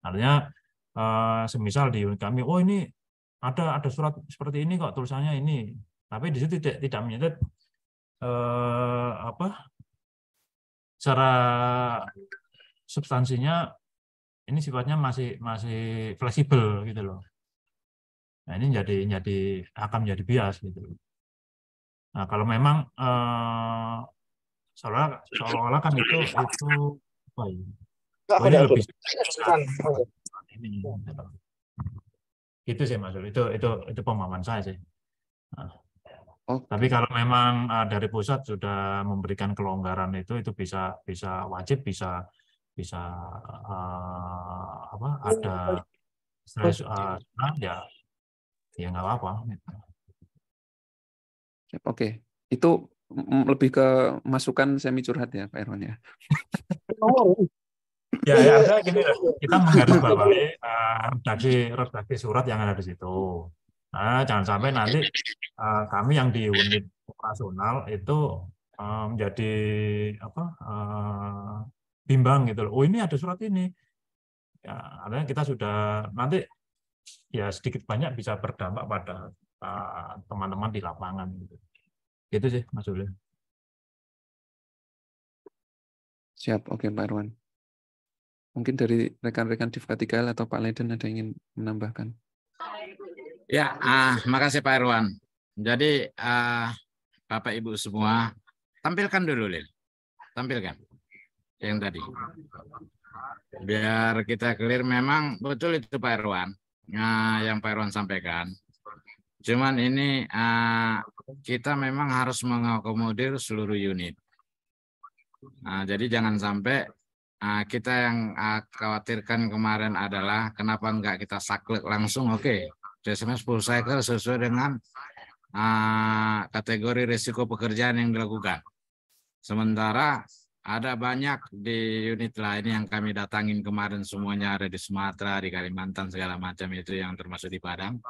artinya semisal di unit kami, oh ini ada surat seperti ini kok, tulisannya ini, tapi di situ tidak menyebut secara substansinya ini sifatnya masih fleksibel gitu loh. Nah ini akan menjadi bias gitu. Nah kalau memang seolah-olah kan itu ini lebih ini itu sih Mas, itu pemahaman saya sih. Nah, tapi kalau memang dari pusat sudah memberikan kelonggaran itu bisa wajib, bisa ada ya nggak apa-apa. Oke, itu lebih ke masukan semi curhat ya Pak Erwan ya. Ya artinya gini, kita menggarisbawahi redaksi surat yang ada di situ. Nah, jangan sampai nanti kami yang di unit operasional itu menjadi bimbang gitu loh. Oh ini ada surat ini. Ya, artinya kita sudah nanti ya sedikit banyak bisa berdampak pada teman-teman di lapangan gitu. Gitu sih Mas Ulil. Siap, oke Pak Erwan. Mungkin dari rekan-rekan di Vertikal atau Pak Leden ada yang ingin menambahkan? Ya, makasih Pak Erwan. Jadi Bapak Ibu semua, tampilkan dulu Lil. Tampilkan yang tadi. Biar kita clear, memang betul itu Pak Erwan. Yang Pak Erwan sampaikan. Cuman ini kita memang harus mengakomodir seluruh unit. Jadi jangan sampai kita yang khawatirkan kemarin adalah kenapa enggak kita saklek langsung, oke, CSMS full cycle sesuai dengan kategori risiko pekerjaan yang dilakukan. Sementara ada banyak di unit lain yang kami datangin kemarin, semuanya ada di Sumatera, di Kalimantan, segala macam itu yang termasuk di Padang.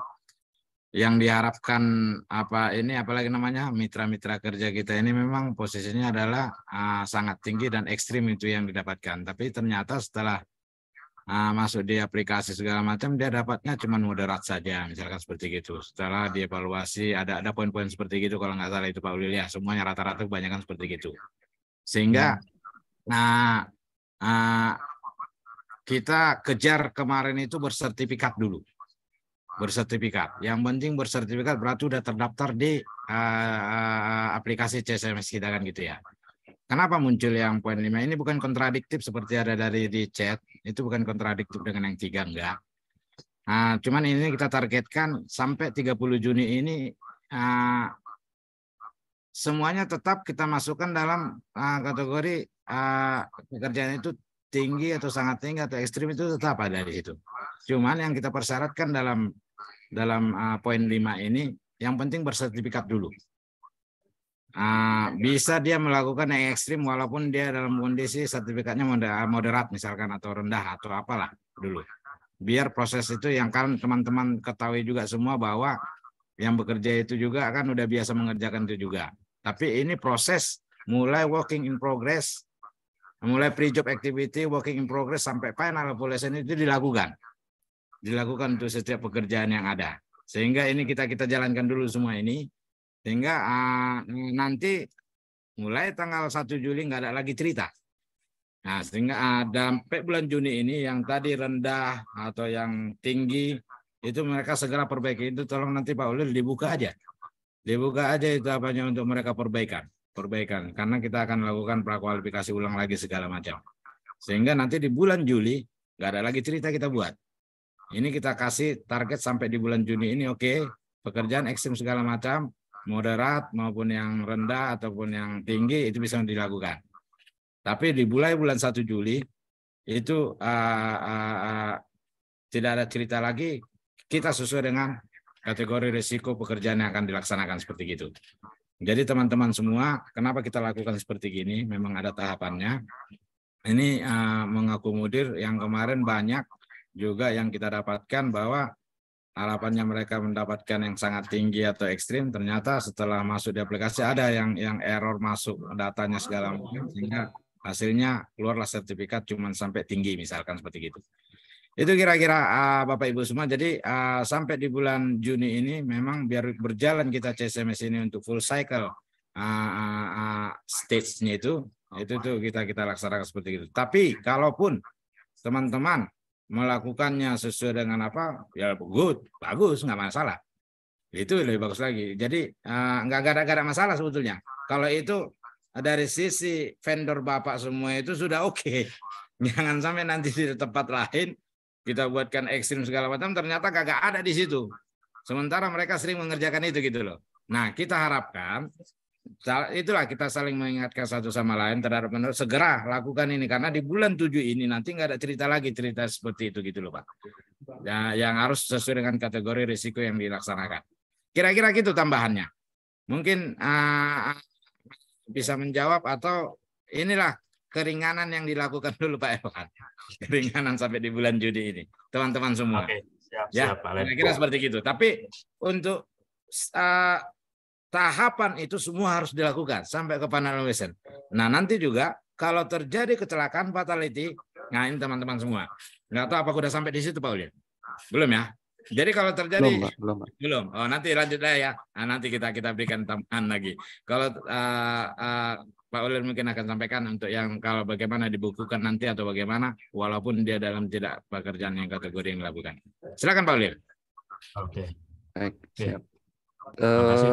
Yang diharapkan apalagi namanya mitra-mitra kerja kita ini memang posisinya adalah sangat tinggi dan ekstrim itu yang didapatkan. Tapi ternyata setelah masuk di aplikasi segala macam, dia dapatnya cuma moderat saja, misalkan seperti gitu. Setelah dievaluasi ada poin-poin seperti gitu, kalau nggak salah itu Pak Ulil ya, semuanya rata-rata kebanyakan seperti gitu. Sehingga kita kejar kemarin itu bersertifikat dulu. Bersertifikat. Yang penting bersertifikat berarti udah terdaftar di aplikasi CSMS kita kan gitu ya. Kenapa muncul yang poin 5 ini bukan kontradiktif seperti ada dari di chat, itu bukan kontradiktif dengan yang 3, enggak. Cuman ini kita targetkan sampai 30 Juni ini semuanya tetap kita masukkan dalam kategori pekerjaan itu tinggi atau sangat tinggi atau ekstrim, itu tetap ada di situ. Cuman yang kita persyaratkan dalam poin 5 ini, yang penting bersertifikat dulu. Bisa dia melakukan yang ekstrim walaupun dia dalam kondisi sertifikatnya moderat misalkan atau rendah atau apalah dulu. Biar proses itu yang kan teman-teman ketahui juga semua bahwa yang bekerja itu juga kan udah biasa mengerjakan itu juga. Tapi ini proses mulai working in progress, mulai pre-job activity, working in progress sampai final evaluation itu dilakukan untuk setiap pekerjaan yang ada. Sehingga ini kita jalankan dulu semua ini, sehingga nanti mulai tanggal 1 Juli nggak ada lagi cerita. Nah, sehingga sampai bulan Juni ini yang tadi rendah atau yang tinggi itu mereka segera perbaiki. Itu tolong nanti Pak Ulil dibuka aja itu apanya untuk mereka perbaikan, karena kita akan melakukan prakualifikasi ulang lagi segala macam. Sehingga nanti di bulan Juli nggak ada lagi cerita kita buat. Ini kita kasih target sampai di bulan Juni ini, oke, pekerjaan ekstrim segala macam, moderat maupun yang rendah ataupun yang tinggi itu bisa dilakukan. Tapi di bulan 1 Juli itu tidak ada cerita lagi, kita sesuai dengan kategori risiko pekerjaan yang akan dilaksanakan seperti itu. Jadi teman-teman semua, kenapa kita lakukan seperti gini? Memang ada tahapannya. Ini mengakomodir yang kemarin banyak juga yang kita dapatkan bahwa harapannya mereka mendapatkan yang sangat tinggi atau ekstrim, ternyata setelah masuk di aplikasi ada yang error masuk datanya segala macam, sehingga hasilnya keluarlah sertifikat cuma sampai tinggi misalkan seperti gitu. Itu kira-kira Bapak Ibu semua. Jadi sampai di bulan Juni ini memang biar berjalan kita CSMS ini untuk full cycle stage-nya itu tuh kita laksanakan seperti itu. Tapi kalaupun teman-teman melakukannya sesuai dengan apa, ya good, bagus, nggak masalah. Itu lebih bagus lagi. Jadi nggak ada masalah sebetulnya. Kalau itu dari sisi vendor Bapak semua itu sudah oke. Jangan sampai nanti di tempat lain kita buatkan ekstrim segala macam, ternyata kagak ada di situ. Sementara mereka sering mengerjakan itu gitu loh. Nah, kita harapkan itulah kita saling mengingatkan satu sama lain terhadap vendor, segera lakukan ini karena di bulan 7 ini nanti nggak ada cerita seperti itu gitu loh Pak. Ya, yang harus sesuai dengan kategori risiko yang dilaksanakan. Kira-kira gitu tambahannya. Mungkin bisa menjawab atau inilah keringanan yang dilakukan dulu Pak Evan. Keringanan sampai di bulan Juni ini. Teman-teman semua. Oke, siap, ya, kira-kira seperti itu. Tapi untuk tahapan itu semua harus dilakukan sampai ke final evaluation. Nah, nanti juga kalau terjadi kecelakaan fatality, nah ini teman-teman semua. Nggak tahu apa udah sampai di situ Pak Ulil? Belum ya? Jadi kalau terjadi belum. Oh, nanti lanjut ya. Nah, nanti kita berikan tambahan lagi. Kalau Pak Ulil mungkin akan sampaikan untuk yang kalau bagaimana dibukukan nanti atau bagaimana, walaupun dia dalam tidak pekerjaan yang kategori yang dilakukan. Silakan Pak Ulil. Oke. Baik, siap. Terima kasih.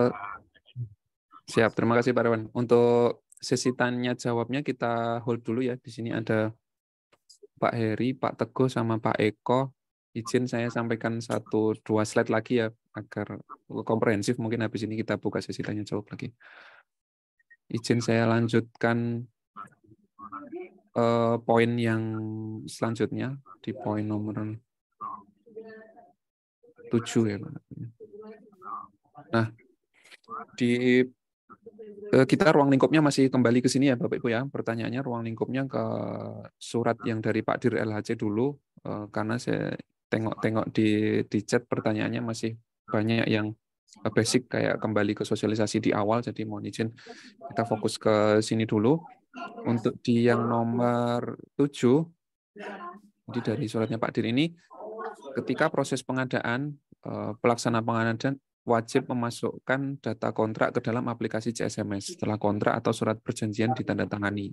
Siap, terima kasih Pak Rewan. Untuk sesi tanya jawabnya kita hold dulu ya. Di sini ada Pak Heri, Pak Teguh, sama Pak Eko. Izin saya sampaikan 1-2 slide lagi ya, agar komprehensif. Mungkin habis ini kita buka sesi tanya jawab lagi. Izin saya lanjutkan poin yang selanjutnya di poin nomor 7 ya Pak. Nah, di Kita ruang lingkupnya masih kembali ke sini ya Bapak Ibu ya. Pertanyaannya ruang lingkupnya ke surat yang dari Pak Dir LHC dulu, karena saya tengok-tengok di chat pertanyaannya masih banyak yang basic kayak kembali ke sosialisasi di awal, jadi mohon izin kita fokus ke sini dulu. Untuk di yang nomor 7, jadi dari suratnya Pak Dir ini, ketika proses pengadaan, pelaksana pengadaan wajib memasukkan data kontrak ke dalam aplikasi CSMS setelah kontrak atau surat perjanjian ditandatangani.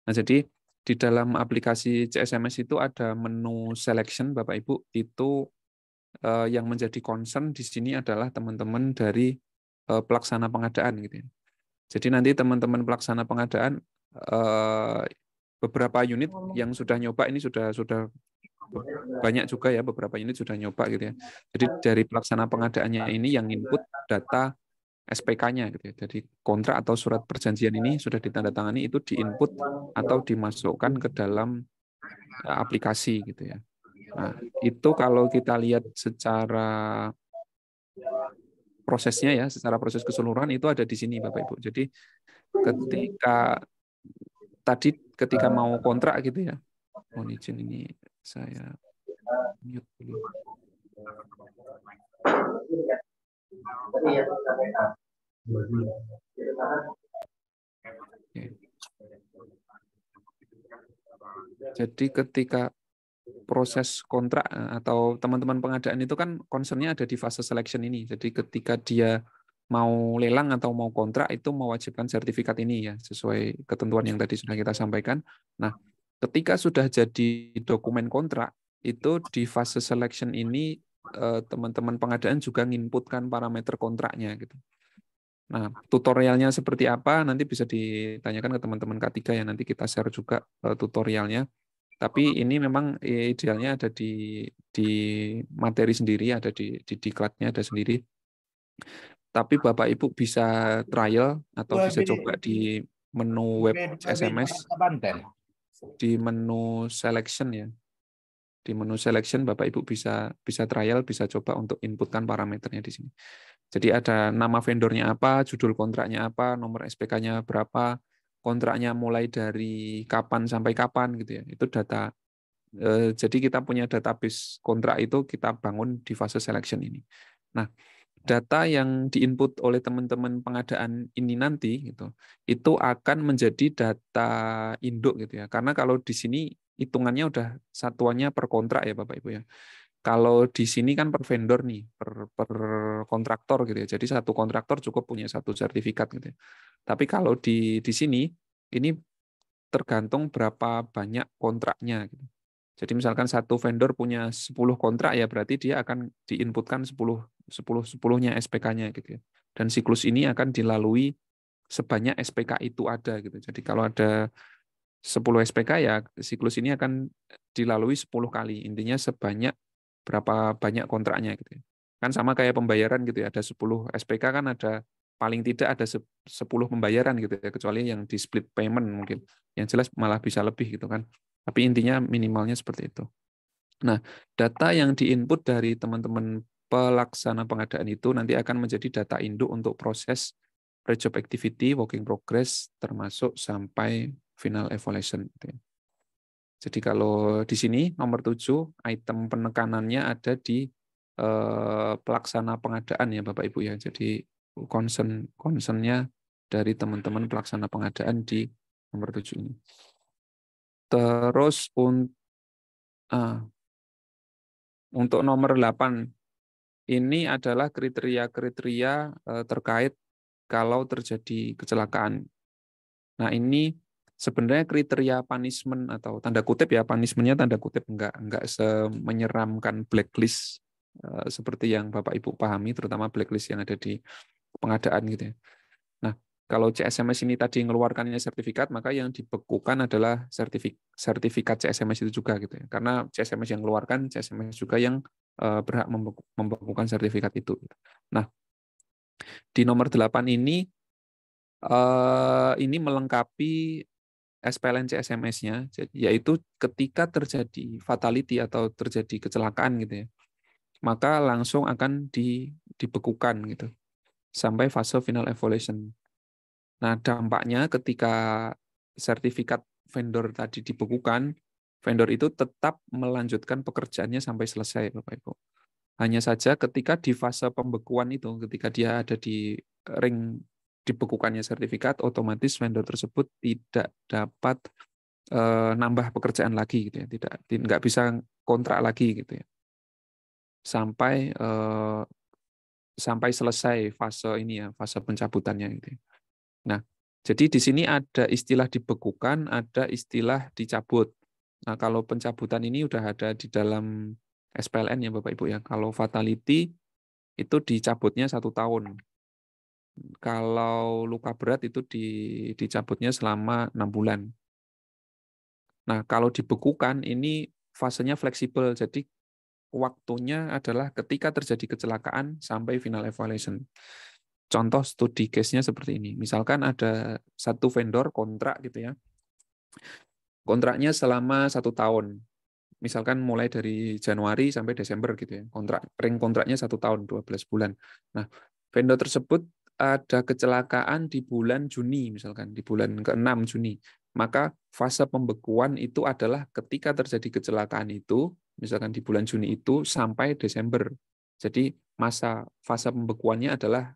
Nah, jadi di dalam aplikasi CSMS itu ada menu selection, Bapak Ibu, itu yang menjadi concern di sini adalah teman-teman dari pelaksana pengadaan gitu ya. Jadi nanti teman-teman pelaksana pengadaan beberapa unit yang sudah nyoba ini sudah banyak juga ya, beberapa unit sudah nyoba gitu ya. Jadi dari pelaksana pengadaannya ini yang input data SPK-nya gitu ya. Jadi kontrak atau surat perjanjian ini sudah ditandatangani itu diinput atau dimasukkan ke dalam aplikasi gitu ya. Nah, itu kalau kita lihat secara prosesnya ya, secara proses keseluruhan itu ada di sini Bapak Ibu. Jadi ketika mau kontrak gitu ya. Mohon izin ini saya mute dulu. Jadi ketika proses kontrak atau teman-teman pengadaan itu kan concernnya ada di fase selection ini. Jadi ketika dia mau lelang atau mau kontrak itu mewajibkan sertifikat ini ya, sesuai ketentuan yang tadi sudah kita sampaikan. Nah, ketika sudah jadi dokumen kontrak, itu di fase selection ini teman-teman pengadaan juga nginputkan parameter kontraknya gitu. Nah, tutorialnya seperti apa nanti bisa ditanyakan ke teman-teman K3 ya, nanti kita share juga tutorialnya. Tapi ini memang idealnya ada di materi sendiri, ada di diklatnya ada sendiri. Tapi Bapak Ibu bisa trial atau bisa coba di menu web SMS, di menu selection ya. Di menu selection Bapak Ibu bisa trial, bisa coba untuk inputkan parameternya di sini. Jadi ada nama vendornya apa, judul kontraknya apa, nomor SPK-nya berapa, kontraknya mulai dari kapan sampai kapan gitu ya. Itu data. Jadi kita punya database kontrak itu kita bangun di fase selection ini. Nah, data yang diinput oleh teman-teman pengadaan ini nanti gitu, itu akan menjadi data induk gitu ya. Karena kalau di sini hitungannya udah satuannya per kontrak ya Bapak Ibu ya. Kalau di sini kan per vendor nih, per kontraktor gitu ya. Jadi satu kontraktor cukup punya satu sertifikat gitu ya. Tapi kalau di sini ini tergantung berapa banyak kontraknya gitu. Jadi misalkan satu vendor punya 10 kontrak ya berarti dia akan diinputkan 10-10-10-nya SPK-nya gitu ya. Dan siklus ini akan dilalui sebanyak SPK itu ada gitu. Jadi kalau ada 10 SPK ya siklus ini akan dilalui 10 kali. Intinya sebanyak berapa banyak kontraknya gitu ya. Kan sama kayak pembayaran gitu ya. Ada 10 SPK kan ada paling tidak ada 10 pembayaran gitu ya, kecuali yang di split payment mungkin. Yang jelas malah bisa lebih gitu kan. Tapi intinya minimalnya seperti itu. Nah, data yang diinput dari teman-teman pelaksana pengadaan itu nanti akan menjadi data induk untuk proses pre-job activity, working progress, termasuk sampai final evaluation. Jadi kalau di sini nomor 7, item penekanannya ada di pelaksana pengadaan ya Bapak Ibu ya. Jadi concern-nya dari teman-teman pelaksana pengadaan di nomor 7 ini. Terus untuk nomor 8, ini adalah kriteria-kriteria terkait kalau terjadi kecelakaan. Nah ini sebenarnya kriteria punishment atau tanda kutip ya, punishment-nya tanda kutip enggak semenyeramkan blacklist seperti yang Bapak Ibu pahami, terutama blacklist yang ada di pengadaan gitu ya. Nah, kalau CSMS ini tadi mengeluarkannya sertifikat, maka yang dibekukan adalah sertifikat CSMS itu juga gitu ya. Karena CSMS yang mengeluarkan, CSMS juga yang berhak membekukan sertifikat itu. Nah, di nomor 8 ini melengkapi SPLN CSMS-nya, yaitu ketika terjadi fatality atau terjadi kecelakaan gitu ya, maka langsung akan dibekukan gitu sampai fase final evaluation. Nah, dampaknya ketika sertifikat vendor tadi dibekukan, vendor itu tetap melanjutkan pekerjaannya sampai selesai, Bapak Ibu. Hanya saja ketika di fase pembekuan itu, ketika dia ada di ring dibekukannya sertifikat, otomatis vendor tersebut tidak dapat nambah pekerjaan lagi gitu ya, nggak bisa kontrak lagi gitu ya, sampai selesai fase ini ya, fase pencabutannya gitu ya. Nah, jadi di sini ada istilah dibekukan, ada istilah dicabut. Nah, kalau pencabutan ini udah ada di dalam SPLN ya Bapak Ibu ya. Kalau fatality itu dicabutnya 1 tahun. Kalau luka berat itu dicabutnya selama 6 bulan. Nah, kalau dibekukan ini fasenya fleksibel. Jadi waktunya adalah ketika terjadi kecelakaan sampai final evaluation. Contoh studi case-nya seperti ini. Misalkan ada satu vendor kontrak gitu ya. Kontraknya selama 1 tahun. Misalkan mulai dari Januari sampai Desember gitu ya. Ring kontraknya 1 tahun, 12 bulan. Nah, vendor tersebut ada kecelakaan di bulan Juni misalkan, di bulan ke-6 Juni. Maka fase pembekuan itu adalah ketika terjadi kecelakaan itu, misalkan di bulan Juni itu sampai Desember. Jadi fase pembekuannya adalah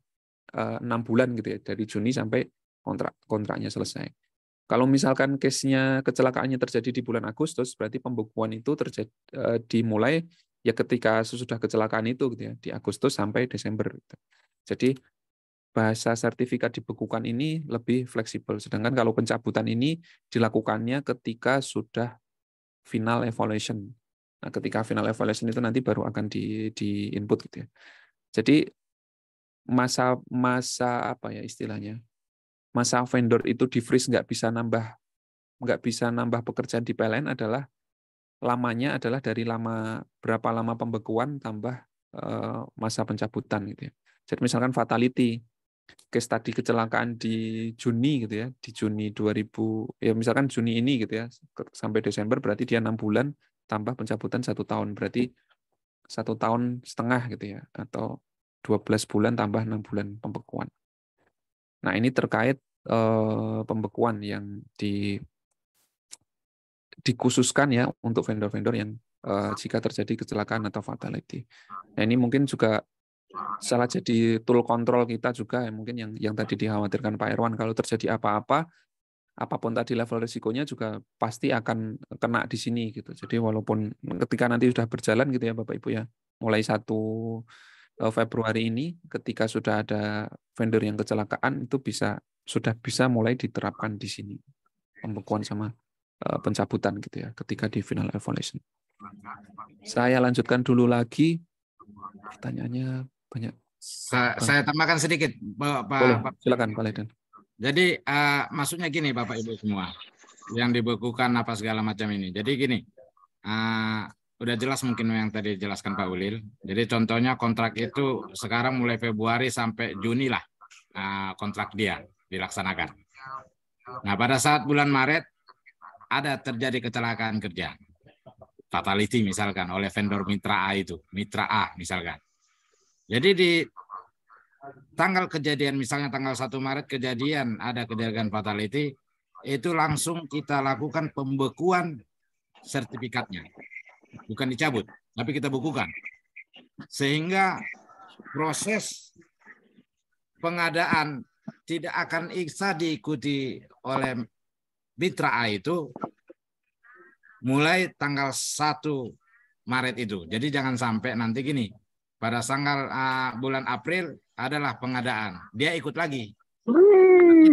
6 bulan gitu ya, dari Juni sampai kontraknya selesai. Kalau misalkan case-nya kecelakaannya terjadi di bulan Agustus, berarti pembekuan itu dimulai ya ketika sesudah kecelakaan itu gitu ya, di Agustus sampai Desember. Gitu. Jadi bahasa sertifikat dibekukan ini lebih fleksibel. Sedangkan kalau pencabutan ini dilakukannya ketika sudah final evaluation. Nah, ketika final evaluation itu nanti baru akan di input gitu ya. Jadi masa apa ya istilahnya? Masa vendor itu di freeze nggak bisa nambah pekerjaan di PLN adalah lamanya adalah dari berapa lama pembekuan tambah masa pencabutan gitu ya. Jadi misalkan fatality case tadi kecelakaan di Juni gitu ya, di Juni 2000 ya misalkan Juni ini gitu ya sampai Desember berarti dia 6 bulan tambah pencabutan 1 tahun berarti 1,5 tahun gitu ya, atau 12 bulan tambah 6 bulan pembekuan. Nah, ini terkait pembekuan yang dikhususkan ya untuk vendor-vendor yang jika terjadi kecelakaan atau fatality. Nah, ini mungkin juga salah jadi tool kontrol kita juga ya, mungkin yang tadi dikhawatirkan Pak Irwan, kalau terjadi apa-apa, apapun tadi level risikonya juga pasti akan kena di sini gitu. Jadi walaupun ketika nanti sudah berjalan gitu ya Bapak Ibu ya, mulai 1 Februari ini ketika sudah ada vendor yang kecelakaan itu sudah bisa mulai diterapkan di sini pembekuan sama pencabutan gitu ya ketika di final evaluation. Saya lanjutkan dulu lagi, pertanyaannya banyak. Saya tambahkan sedikit, Pak. Boleh, silakan Pak Ledan. Jadi maksudnya gini Bapak Ibu semua yang dibekukan apa segala macam ini. Jadi gini, udah jelas mungkin yang tadi dijelaskan Pak Ulil. Jadi contohnya kontrak itu sekarang mulai Februari sampai Juni lah kontrak dia dilaksanakan. Nah pada saat bulan Maret ada terjadi kecelakaan kerja, fatality misalkan oleh vendor mitra A itu, mitra A misalkan. Jadi di tanggal kejadian, misalnya tanggal 1 Maret kejadian ada kejadian fatality, itu langsung kita lakukan pembekuan sertifikatnya. Bukan dicabut, tapi kita bekukan. Sehingga proses pengadaan tidak akan bisa diikuti oleh mitra A itu mulai tanggal 1 Maret itu. Jadi jangan sampai nanti gini, pada tanggal bulan April adalah pengadaan. Dia ikut lagi.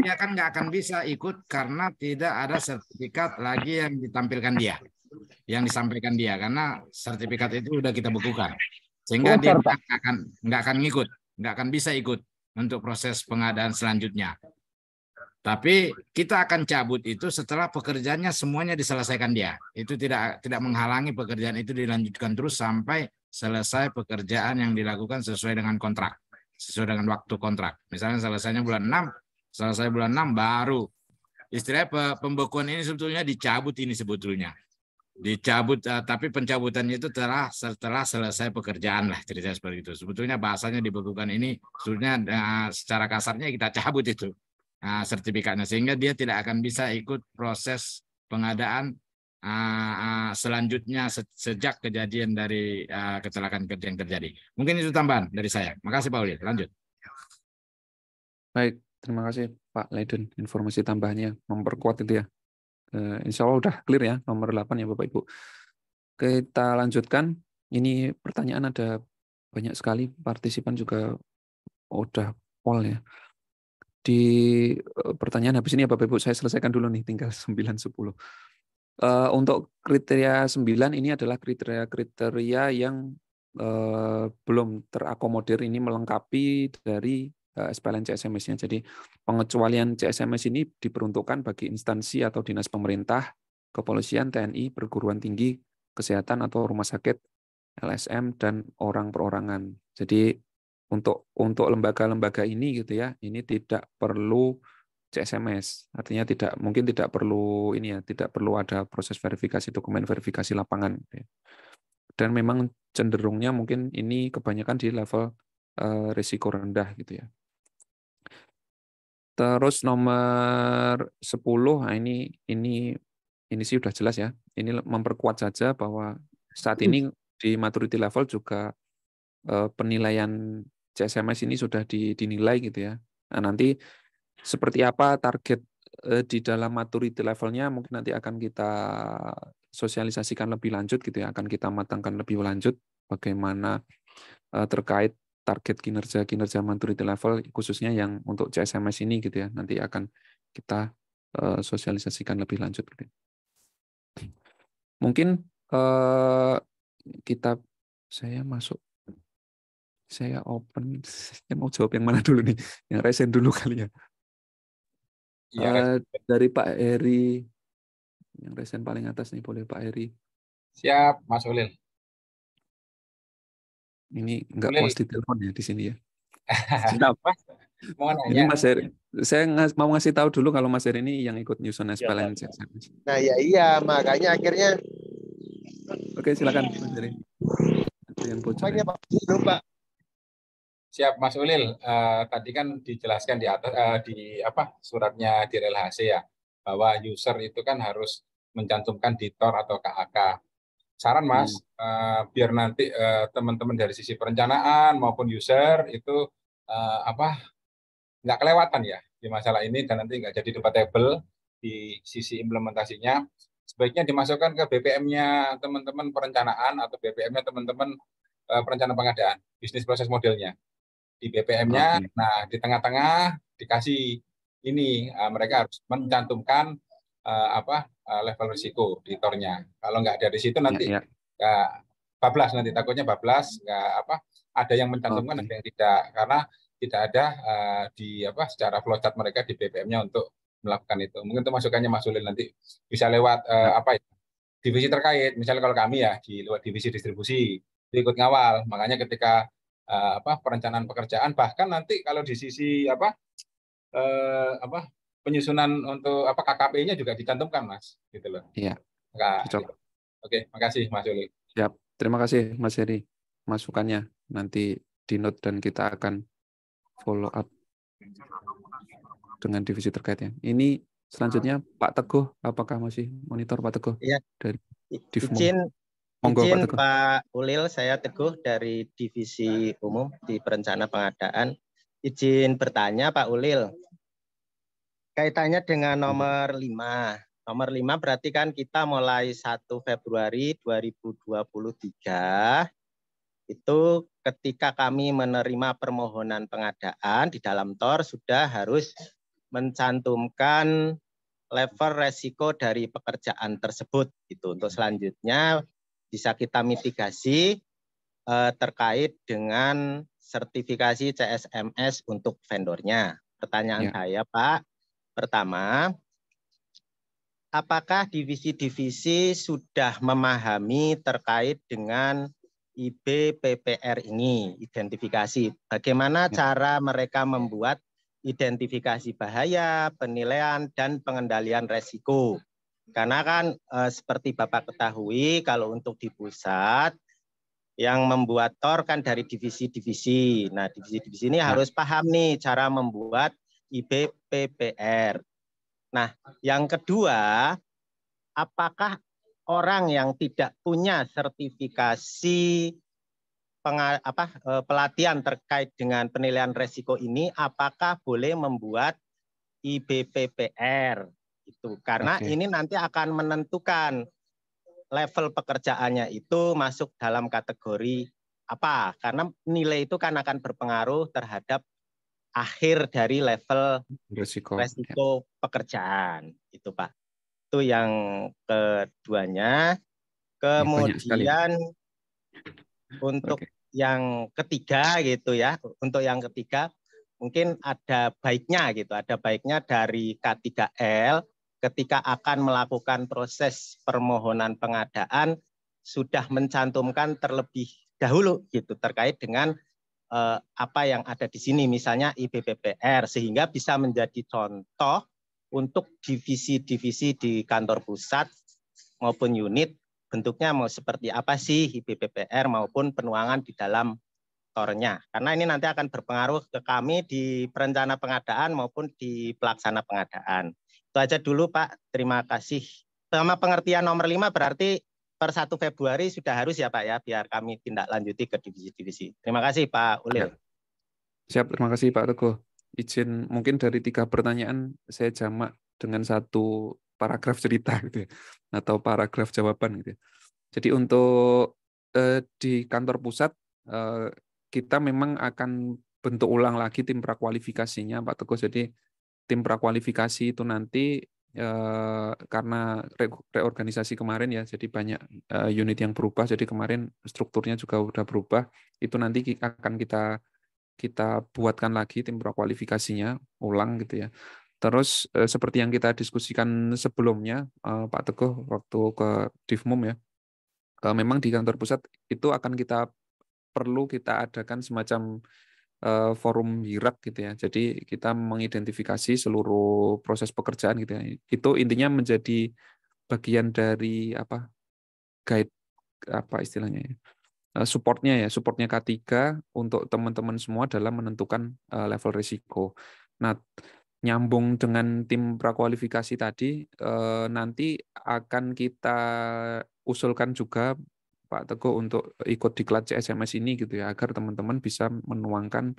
Dia kan nggak akan bisa ikut karena tidak ada sertifikat lagi yang ditampilkan dia, yang disampaikan dia, karena sertifikat itu udah kita bekukan. Sehingga dia nggak akan ngikut, nggak akan bisa ikut untuk proses pengadaan selanjutnya. Tapi kita akan cabut itu setelah pekerjaannya semuanya diselesaikan dia. Itu tidak menghalangi pekerjaan itu dilanjutkan terus sampai selesai pekerjaan yang dilakukan sesuai dengan kontrak, sesuai dengan waktu kontrak. Misalnya selesainya bulan 6, selesai bulan 6 baru istilahnya pembekuan ini sebetulnya dicabut ini sebetulnya. Dicabut, tapi pencabutannya itu setelah selesai pekerjaan lah, cerita seperti itu. Sebetulnya bahasanya dibekukan ini sebetulnya secara kasarnya kita cabut itu. sertifikatnya, sehingga dia tidak akan bisa ikut proses pengadaan selanjutnya sejak kejadian dari kecelakaan kerja yang terjadi. Mungkin itu tambahan dari saya. Makasih Pak Ulil. Lanjut. Baik, terima kasih Pak Leiden. Informasi tambahannya memperkuat itu ya. Insya Allah udah clear ya, nomor 8 ya Bapak Ibu. Kita lanjutkan. Ini pertanyaan ada banyak sekali, partisipan juga udah poll ya. Di pertanyaan habis ini ya Bapak Ibu, saya selesaikan dulu nih, tinggal 9-10. Untuk kriteria 9 ini adalah kriteria yang belum terakomodir, ini melengkapi dari SPLN CSMS-nya. Jadi pengecualian CSMS ini diperuntukkan bagi instansi atau dinas pemerintah, kepolisian, TNI, perguruan tinggi, kesehatan atau rumah sakit, LSM, dan orang perorangan. Jadi untuk lembaga-lembaga ini gitu ya, ini tidak perlu CSMS, artinya mungkin tidak perlu ini ya, tidak perlu ada proses verifikasi dokumen, verifikasi lapangan. Dan memang cenderungnya mungkin ini kebanyakan di level risiko rendah gitu ya. Terus nomor 10, nah ini sih sudah jelas ya. Ini memperkuat saja bahwa saat ini di maturity level juga penilaian CSMS ini sudah dinilai gitu ya. Nah, nanti seperti apa target di dalam maturity levelnya mungkin nanti akan kita sosialisasikan lebih lanjut gitu ya, akan kita matangkan lebih lanjut bagaimana terkait target kinerja maturity level khususnya yang untuk CSMS ini gitu ya, nanti akan kita sosialisasikan lebih lanjut gitu. Mungkin saya open, saya mau jawab yang mana dulu nih, yang resen dulu kali ya. Dari Pak Heri, yang resen paling atas nih, boleh Pak Heri. Siap, Mas Ulil. Ini nggak puas di telepon ya di sini ya. Mas, mau nanya. Ini Mas Heri, saya mau ngasih tahu dulu kalau Mas Heri ini yang ikut nyusun SPLN. Nah ya iya, makanya akhirnya. Oke, silakan Mas Heri. Yang bocor. Pak. Siap, Mas Ulil. Tadi kan dijelaskan di atas suratnya di RLHC ya, bahwa user itu kan harus mencantumkan di TOR atau KAK. Saran Mas, biar nanti teman-teman dari sisi perencanaan maupun user itu nggak kelewatan ya di masalah ini, dan nanti nggak jadi debatable di sisi implementasinya. Sebaiknya dimasukkan ke BPM-nya teman-teman perencanaan atau BPM-nya teman-teman perencanaan pengadaan, bisnis proses modelnya. Di BPM-nya, nah di tengah-tengah dikasih ini, mereka harus mencantumkan level risiko di TOR-nya. Kalau nggak ada di situ nanti bablas, nanti takutnya bablas, ada yang mencantumkan, ada yang tidak, karena tidak ada secara flowchart mereka di BPM-nya untuk melakukan itu. Mungkin itu masukannya Mas Ulil, nanti bisa lewat divisi terkait. Misalnya kalau kami ya di luar divisi distribusi itu ikut ngawal, makanya ketika perencanaan pekerjaan, bahkan nanti kalau di sisi penyusunan untuk KKP-nya juga dicantumkan, Mas, gitu loh. Iya. Oke, makasih Mas Ulil. Siap. Terima kasih Mas Heri masukannya. Nanti di note dan kita akan follow up dengan divisi terkaitnya. Ini selanjutnya Pak Teguh, apakah masih monitor Pak Teguh? Iya. Dari izin Pak Ulil, saya Teguh dari Divisi Umum di Perencanaan Pengadaan. Izin bertanya Pak Ulil. Kaitannya dengan nomor 5. Nomor 5 berarti kan kita mulai 1 Februari 2023 itu ketika kami menerima permohonan pengadaan di dalam TOR sudah harus mencantumkan level resiko dari pekerjaan tersebut. Itu untuk selanjutnya bisa kita mitigasi terkait dengan sertifikasi CSMS untuk vendornya. Pertanyaan saya Pak, pertama, apakah divisi-divisi sudah memahami terkait dengan IBPPR ini, identifikasi? Bagaimana cara mereka membuat identifikasi bahaya, penilaian, dan pengendalian resiko? Karena kan seperti Bapak ketahui, kalau untuk di pusat, yang membuat TOR kan dari divisi-divisi. Nah, divisi-divisi ini harus paham nih cara membuat IBPPR. Nah, yang kedua, apakah orang yang tidak punya sertifikasi pelatihan terkait dengan penilaian resiko ini, apakah boleh membuat IBPPR? Itu karena ini nanti akan menentukan level pekerjaannya itu masuk dalam kategori apa? Karena nilai itu kan akan berpengaruh terhadap akhir dari level resiko pekerjaan. Itu Pak. Itu yang keduanya. Kemudian untuk yang ketiga gitu ya. Untuk yang ketiga mungkin ada baiknya gitu. Ada baiknya dari K3L ketika akan melakukan proses permohonan pengadaan sudah mencantumkan terlebih dahulu gitu terkait dengan apa yang ada di sini, misalnya IBPPR, sehingga bisa menjadi contoh untuk divisi-divisi di kantor pusat maupun unit, bentuknya mau seperti apa sih IBPPR maupun penuangan di dalam tornya. Karena ini nanti akan berpengaruh ke kami di perencana pengadaan maupun di pelaksana pengadaan. Itu aja dulu Pak, terima kasih. Sama pengertian nomor 5 berarti per 1 Februari sudah harus ya Pak ya, biar kami tindak lanjuti ke divisi-divisi. Terima kasih Pak Ulil. Siap, terima kasih Pak Teguh. Izin mungkin dari 3 pertanyaan saya jamak dengan 1 paragraf cerita gitu ya, atau paragraf jawaban gitu ya. Jadi untuk di kantor pusat kita memang akan bentuk ulang lagi tim prakualifikasinya Pak Teguh. Jadi tim prakualifikasi itu nanti karena reorganisasi kemarin ya, jadi banyak unit yang berubah, jadi kemarin strukturnya juga udah berubah, itu nanti akan kita buatkan lagi tim prakualifikasinya ulang gitu ya. Terus seperti yang kita diskusikan sebelumnya Pak Teguh waktu ke Divmum ya, memang di kantor pusat itu akan perlu kita adakan semacam forum hirak gitu ya. Jadi kita mengidentifikasi seluruh proses pekerjaan gitu ya. Itu intinya menjadi bagian dari guide istilahnya ya. Supportnya K3 untuk teman-teman semua dalam menentukan level risiko. Nah, nyambung dengan tim prakualifikasi tadi, nanti akan kita usulkan juga Pak Teguh untuk ikut diklat CSMS ini gitu ya, agar teman-teman bisa menuangkan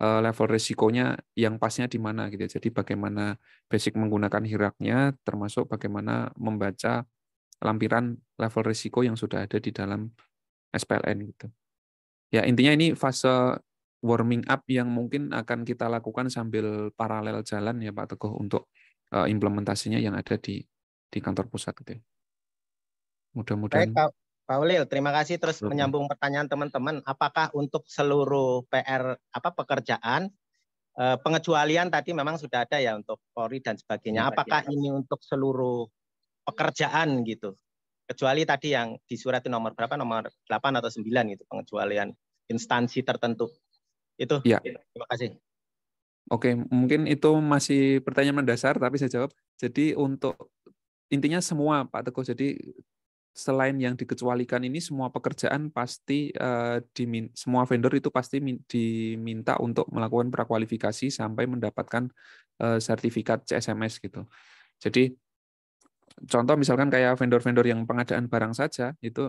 level risikonya yang pasnya di mana gitu ya. Jadi bagaimana basic menggunakan hiraknya, termasuk bagaimana membaca lampiran level risiko yang sudah ada di dalam SPLN gitu. Ya intinya ini fase warming up yang mungkin akan kita lakukan sambil paralel jalan ya Pak Teguh untuk implementasinya yang ada di kantor pusat gitu ya. Mudah-mudahan. Baik Pak Ulil, terima kasih. Terus menyambung pertanyaan teman-teman, apakah untuk seluruh PR pekerjaan pengecualian tadi memang sudah ada ya untuk Polri dan sebagainya. Apakah ini untuk seluruh pekerjaan gitu? Kecuali tadi yang di surat nomor berapa, nomor 8 atau 9 itu pengecualian instansi tertentu. Itu. Ya. Terima kasih. Oke, mungkin itu masih pertanyaan mendasar tapi saya jawab. Jadi untuk intinya semua Pak Teguh, jadi selain yang dikecualikan ini semua pekerjaan pasti semua vendor itu pasti diminta untuk melakukan prakualifikasi sampai mendapatkan sertifikat CSMS gitu. Jadi contoh misalkan kayak vendor-vendor yang pengadaan barang saja itu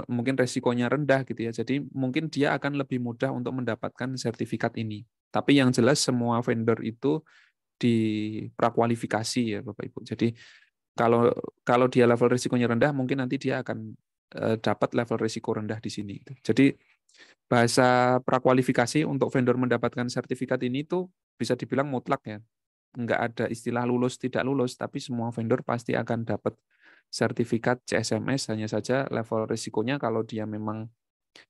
mungkin resikonya rendah gitu ya. Jadi mungkin dia akan lebih mudah untuk mendapatkan sertifikat ini. Tapi yang jelas semua vendor itu diprakualifikasi ya Bapak Ibu. Jadi kalau dia level risikonya rendah, mungkin nanti dia akan dapat level risiko rendah di sini. Jadi bahasa prakualifikasi untuk vendor mendapatkan sertifikat ini tuh bisa dibilang mutlak ya. Nggak ada istilah lulus tidak lulus, tapi semua vendor pasti akan dapat sertifikat CSMS. Hanya saja level risikonya kalau dia memang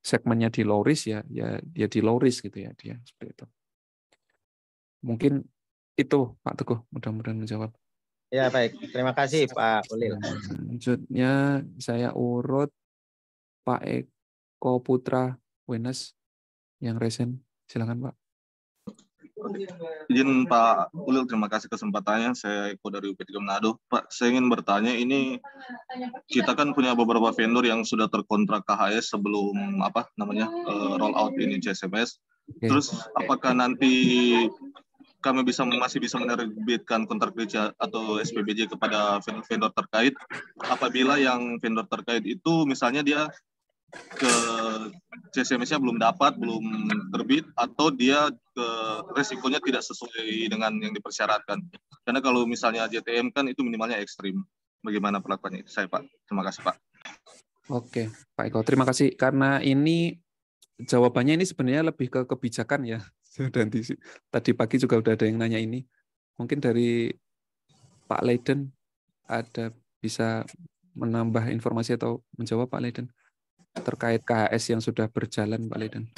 segmennya di low risk ya dia di low risk gitu ya dia seperti itu. Mungkin itu Pak Teguh, mudah-mudahan menjawab. Ya baik, terima kasih Pak Ulil. Selanjutnya saya urut Pak Eko Putra Wenas yang resen. Silakan Pak. Izin Pak Ulil, terima kasih kesempatannya. Saya Eko dari UP3 Manado. Pak, saya ingin bertanya, ini kita kan punya beberapa vendor yang sudah terkontrak KHS sebelum roll out ini CSMS. Terus apakah nanti kami masih bisa menerbitkan kontrak kerja atau SPBJ kepada vendor terkait apabila yang vendor terkait itu misalnya dia ke CSMS-nya belum terbit, atau dia resikonya tidak sesuai dengan yang dipersyaratkan. Karena kalau misalnya JTM kan itu minimalnya ekstrim. Bagaimana perlakuannya? Saya Pak. Terima kasih Pak. Oke, Pak Eko. Terima kasih. Karena ini jawabannya ini sebenarnya lebih ke kebijakan ya. Dan tadi pagi juga udah ada yang nanya ini. Mungkin dari Pak Leiden ada bisa menambah informasi atau menjawab Pak Leiden terkait KHS yang sudah berjalan, Pak Leiden.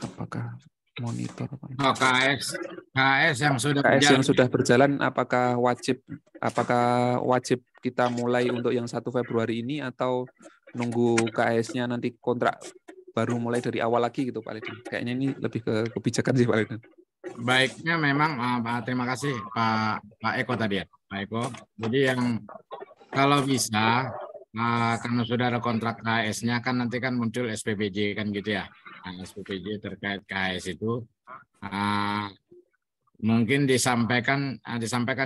Apakah monitor Pak? Oh, KHS yang sudah berjalan apakah wajib kita mulai untuk yang 1 Februari ini atau nunggu KHS-nya nanti kontrak baru mulai dari awal lagi gitu Pak Leiden? Kayaknya ini lebih ke kebijakan sih Pak Leiden. Baiknya memang terima kasih Pak Eko tadi ya, Pak Eko. Jadi yang kalau bisa karena sudah ada kontrak KHS-nya kan nanti kan muncul SPBJ kan gitu ya. SPBJ terkait KHS itu mungkin disampaikan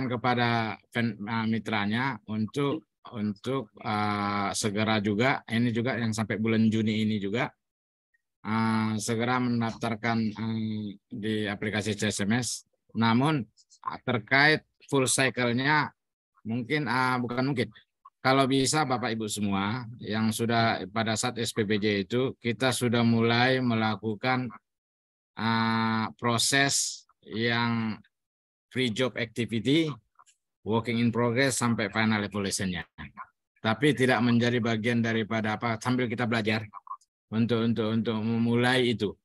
kepada mitranya untuk segera juga, ini juga yang sampai bulan Juni ini juga segera mendaftarkan di aplikasi CSMS. Namun terkait full cycle-nya mungkin kalau bisa Bapak Ibu semua yang sudah pada saat SPBJ itu kita sudah mulai melakukan proses yang pre-job activity, working in progress sampai final evaluation-nya. Tapi tidak menjadi bagian daripada sambil kita belajar untuk memulai itu.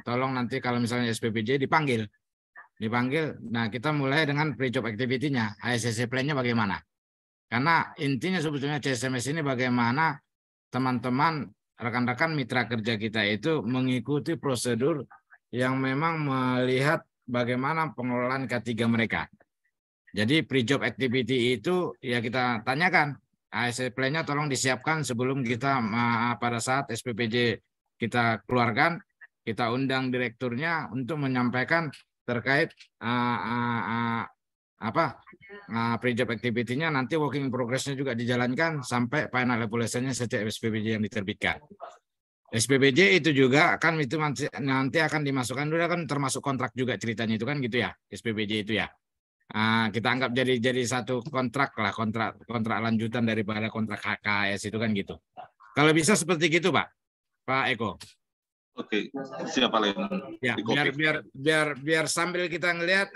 Tolong nanti kalau misalnya SPBJ dipanggil. Nah kita mulai dengan pre-job activity-nya, HSCC plan-nya bagaimana. Karena intinya sebetulnya CSMS ini bagaimana teman-teman, rekan-rekan mitra kerja kita itu mengikuti prosedur yang memang melihat bagaimana pengelolaan K3 mereka. Jadi pre-job activity itu ya kita tanyakan, ASC plan-nya tolong disiapkan sebelum kita pada saat SPPJ kita keluarkan, kita undang direkturnya untuk menyampaikan terkait pre-job activity-nya, nanti working progress-nya juga dijalankan sampai final evaluation-nya setiap SPBJ yang diterbitkan. SPBJ itu juga kan itu nanti akan dimasukkan dulu kan termasuk kontrak juga ceritanya itu kan gitu ya, SPBJ itu ya. Kita anggap jadi satu kontrak lah, kontrak lanjutan daripada kontrak HKS itu kan gitu. Kalau bisa seperti gitu Pak Eko. Oke, siap Pak Leiden. Ya, biar sambil kita ngelihat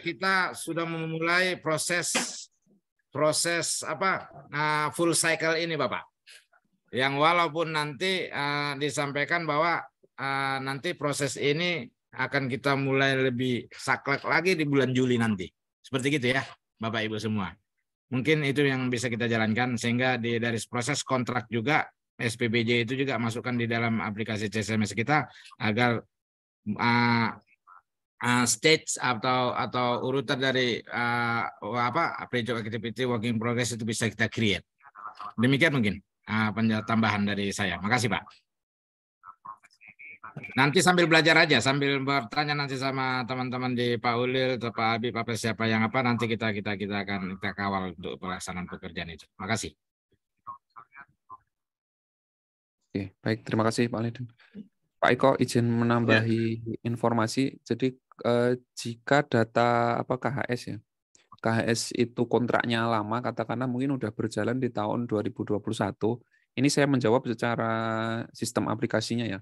kita sudah memulai proses full cycle ini Bapak. Yang walaupun nanti disampaikan bahwa nanti proses ini akan kita mulai lebih saklek lagi di bulan Juli nanti. Seperti gitu ya Bapak Ibu semua. Mungkin itu yang bisa kita jalankan sehingga dari proses kontrak juga SPBJ itu juga masukkan di dalam aplikasi CSMS kita agar stage atau urutan dari pre-job activity working progress itu bisa kita create. Demikian mungkin tambahan dari saya. Makasih Pak. Nanti sambil belajar aja, sambil bertanya nanti sama teman-teman di Pak Ulil atau Pak Habib siapa yang nanti kita akan kawal untuk pelaksanaan pekerjaan itu. Makasih. Oke, baik, terima kasih Pak Leiden. Pak Eko izin menambahi informasi. Jadi jika data KHS ya, KHS itu kontraknya lama, katakanlah mungkin udah berjalan di tahun 2021. Ini saya menjawab secara sistem aplikasinya ya.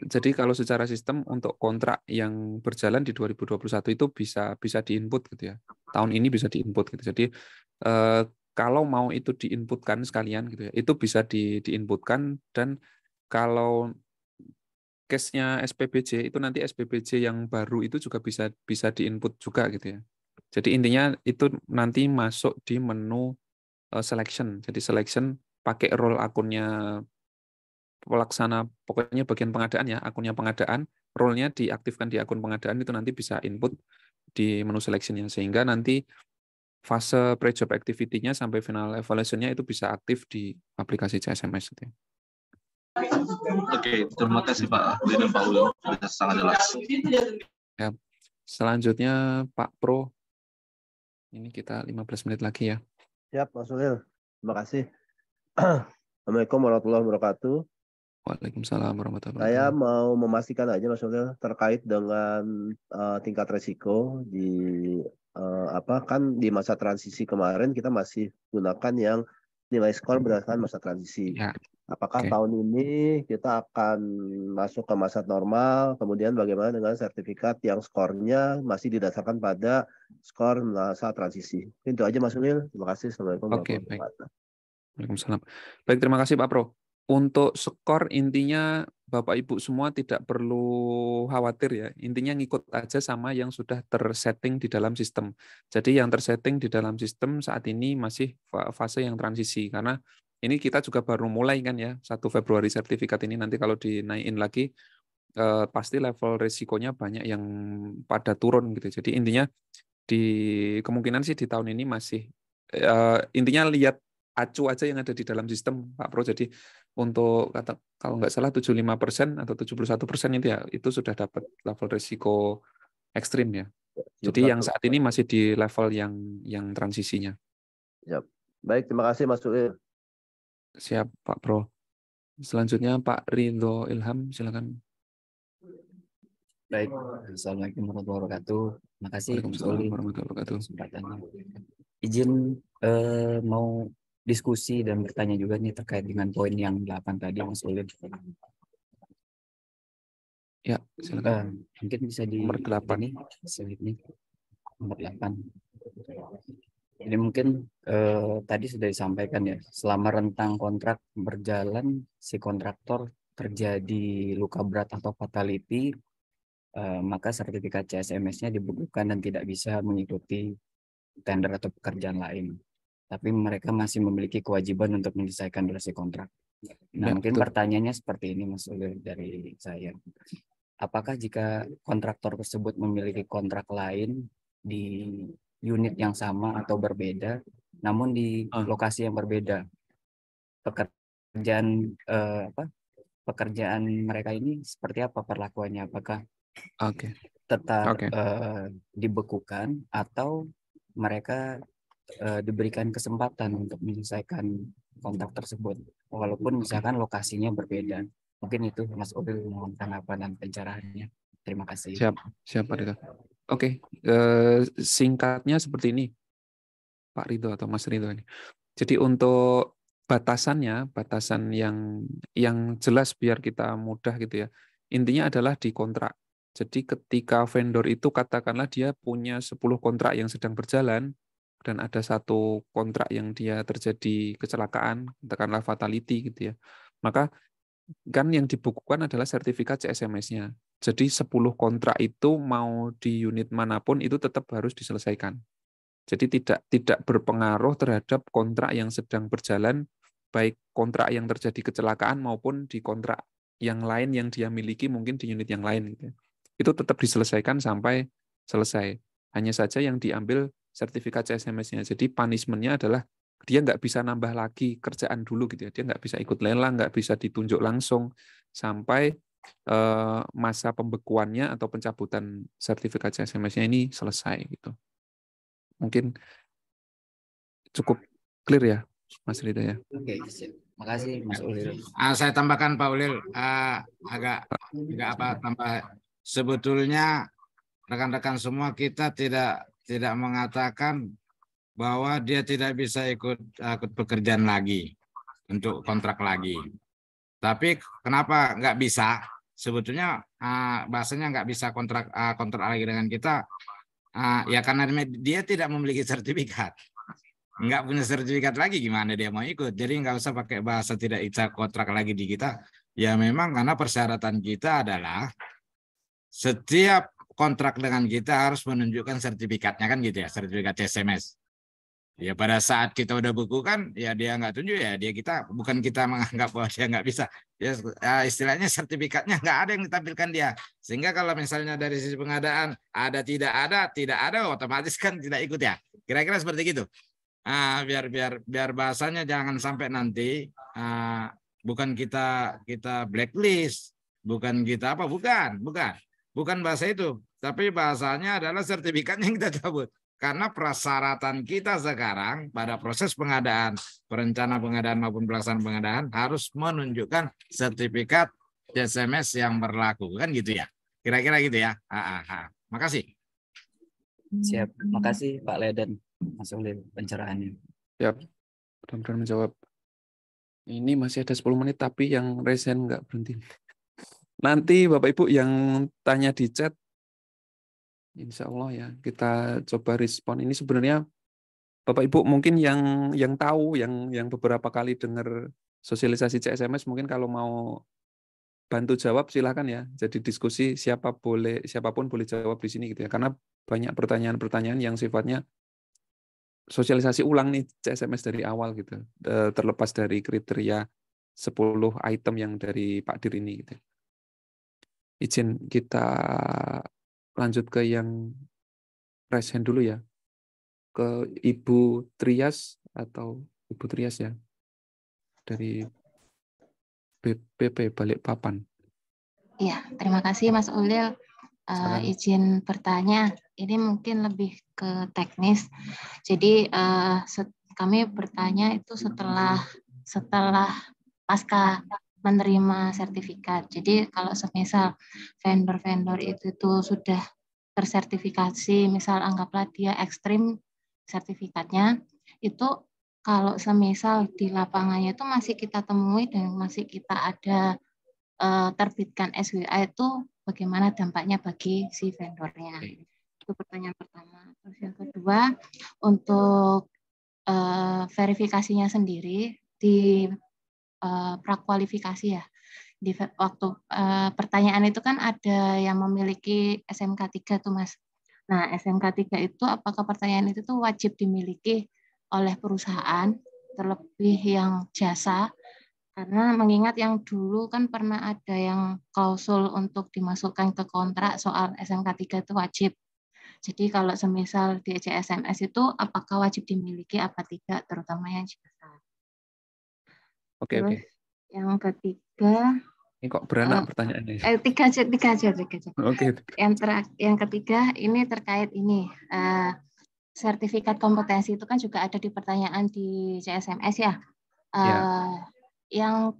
Jadi kalau secara sistem untuk kontrak yang berjalan di 2021 itu bisa diinput gitu ya. Tahun ini bisa diinput gitu. Jadi kalau mau itu diinputkan sekalian gitu ya, itu bisa diinputkan, dan kalau case-nya SPBJ itu nanti SPBJ yang baru itu juga bisa diinput juga gitu ya. Jadi intinya itu nanti masuk di menu selection. Jadi selection pakai role akunnya pelaksana, pokoknya bagian pengadaan ya, akunnya pengadaan, role-nya diaktifkan di akun pengadaan, itu nanti bisa input di menu selection-nya, sehingga nanti fase pre-job activity-nya sampai final evaluation-nya itu bisa aktif di aplikasi CSMS gitu ya. Oke, terima kasih Pak Udi dan Pak Ulil. Sudah sangat jelas. Ya. Selanjutnya Pak Pro. Ini kita 15 menit lagi ya. Siap, Mas Ulil. Terima kasih. Assalamualaikum warahmatullahi wabarakatuh. Waalaikumsalam warahmatullahi Saya wabarakatuh. mau memastikan aja Mas Ulil terkait dengan tingkat resiko di kan di masa transisi kemarin kita masih gunakan yang nilai skor berdasarkan masa transisi. Ya. Apakah Oke. tahun ini kita akan masuk ke masa normal, kemudian bagaimana dengan sertifikat yang skornya masih didasarkan pada skor masa transisi? Itu aja Mas Ulil. Terima kasih. Assalamualaikum Oke, warahmatullahi wabarakatuh. Waalaikumsalam. Baik, terima kasih Pak Pro. Untuk skor intinya Bapak Ibu semua tidak perlu khawatir ya. Intinya ngikut aja sama yang sudah tersetting di dalam sistem. Jadi yang tersetting di dalam sistem saat ini masih fase yang transisi karena ini kita juga baru mulai kan ya, 1 Februari sertifikat ini nanti kalau dinaikin lagi pasti level risikonya banyak yang pada turun gitu. Jadi intinya kemungkinan sih di tahun ini masih intinya lihat acu aja yang ada di dalam sistem Pak Pro. Jadi untuk kalau nggak salah 75% atau 71% itu sudah dapat level risiko ekstrim ya. Jadi yang saat ini masih di level yang transisinya. Siap. Baik, terima kasih Mas Ulil. Siap Pak Pro. Selanjutnya Pak Ridho Ilham, silakan. Baik, Assalamualaikum warahmatullahi wabarakatuh. Terima kasih Mas Uli kesempatannya. Izin mau diskusi dan bertanya juga nih terkait dengan poin yang 8 tadi Mas Uli. Ya, silakan. Mungkin bisa di nomor 8 ini nomor 8. Jadi mungkin tadi sudah disampaikan ya, selama rentang kontrak berjalan, si kontraktor terjadi luka berat atau fatality, maka sertifikat CSMS-nya dibukukan dan tidak bisa mengikuti tender atau pekerjaan lain. Tapi mereka masih memiliki kewajiban untuk menyelesaikan durasi kontrak. Nah, mungkin pertanyaannya seperti ini Mas Uli dari saya. Apakah jika kontraktor tersebut memiliki kontrak lain di unit yang sama atau berbeda, namun di lokasi yang berbeda, pekerjaan mereka ini seperti apa perlakuannya? Apakah tetap dibekukan atau mereka diberikan kesempatan untuk menyelesaikan kontrak tersebut, walaupun misalkan lokasinya berbeda? Mungkin itu Mas Ulil mohon tanggapan dan pencerahannya. Terima kasih. Siap Pak Ridho. Oke, singkatnya seperti ini, Pak Ridho atau Mas Ridho ini. Jadi untuk batasan yang jelas biar kita mudah gitu ya. Intinya adalah di kontrak. Jadi ketika vendor itu katakanlah dia punya 10 kontrak yang sedang berjalan dan ada 1 kontrak yang dia terjadi kecelakaan, katakanlah fatality gitu ya. Maka kan yang dibukukan adalah sertifikat CSMS-nya. Jadi 10 kontrak itu mau di unit manapun itu tetap harus diselesaikan. Jadi tidak berpengaruh terhadap kontrak yang sedang berjalan, baik kontrak yang terjadi kecelakaan maupun di kontrak yang lain yang dia miliki mungkin di unit yang lain. Gitu. Itu tetap diselesaikan sampai selesai. Hanya saja yang diambil sertifikat CSMS-nya. Jadi punishment-nya adalah dia nggak bisa nambah lagi kerjaan dulu gitu ya. Dia nggak bisa ikut lelang, nggak bisa ditunjuk langsung sampai masa pembekuannya atau pencabutan sertifikat CSMS-nya ini selesai gitu. Mungkin cukup clear ya, Mas Ridho ya. Oke, makasih Mas Ulil. Saya tambahkan Pak Ulil, agak tambah. Sebetulnya rekan-rekan semua kita tidak mengatakan bahwa dia tidak bisa ikut pekerjaan lagi untuk kontrak lagi. Tapi kenapa nggak bisa? Sebetulnya bahasanya nggak bisa kontrak lagi dengan kita, ya karena dia tidak memiliki sertifikat. Nggak punya sertifikat lagi, gimana dia mau ikut? Jadi nggak usah pakai bahasa tidak bisa kontrak lagi di kita. Ya memang karena persyaratan kita adalah setiap kontrak dengan kita harus menunjukkan sertifikatnya kan gitu ya, sertifikat CSMS. Ya pada saat kita udah bukukan, ya dia nggak tunjuk ya bukan kita menganggap bahwa dia nggak bisa. Ya istilahnya sertifikatnya nggak ada yang ditampilkan dia. Sehingga kalau misalnya dari sisi pengadaan tidak ada otomatis kan tidak ikut ya. Kira-kira seperti gitu. Biar bahasanya jangan sampai nanti bukan kita blacklist, bukan kita apa, bukan bahasa itu, tapi bahasanya adalah sertifikatnya yang kita cabut. Karena persyaratan kita sekarang pada proses pengadaan, perencana pengadaan maupun pelaksanaan pengadaan harus menunjukkan sertifikat CSMS yang berlaku, kan gitu ya? Kira-kira gitu ya. Makasih. Siap. Makasih Pak Leden, Mas Ulil pencerahannya. Siap. Mudah-mudahan menjawab. Ini masih ada 10 menit tapi yang resen nggak berhenti. Nanti Bapak Ibu yang tanya di chat, insya Allah ya kita coba respon. Ini sebenarnya Bapak Ibu mungkin yang tahu, yang beberapa kali dengar sosialisasi CSMS, mungkin kalau mau bantu jawab silakan ya. Jadi diskusi siapapun boleh jawab di sini gitu ya. Karena banyak pertanyaan-pertanyaan yang sifatnya sosialisasi ulang nih CSMS dari awal gitu. Terlepas dari kriteria 10 item yang dari Pak Dir ini gitu. Izin kita lanjut ke yang raise hand dulu ya. Ke Ibu Trias atau Ibu Trias ya. Dari BPP Balikpapan. Iya, terima kasih Mas Ulil. Izin bertanya, ini mungkin lebih ke teknis. Jadi kami bertanya itu setelah pasca menerima sertifikat. Jadi kalau semisal vendor-vendor itu sudah tersertifikasi, misal anggaplah dia ekstrim sertifikatnya, itu kalau semisal di lapangannya itu masih kita temui dan masih kita ada terbitkan SWA, itu bagaimana dampaknya bagi si vendornya. Itu pertanyaan pertama. Terus yang kedua, untuk verifikasinya sendiri di prakualifikasi ya. Di waktu pertanyaan itu kan ada yang memiliki SMK 3 tuh Mas. Nah, SMK 3 itu apakah pertanyaan itu tuh wajib dimiliki oleh perusahaan, terlebih yang jasa? Karena mengingat yang dulu kan pernah ada yang klausul untuk dimasukkan ke kontrak soal SMK 3 itu wajib. Jadi kalau semisal di CSMS itu apakah wajib dimiliki apa tidak, terutama yang jasa. Terus yang ketiga, ini kok beranak pertanyaannya? Tiga aja. Oke. Yang ketiga ini terkait ini sertifikat kompetensi itu kan juga ada di pertanyaan di CSMS ya. Yang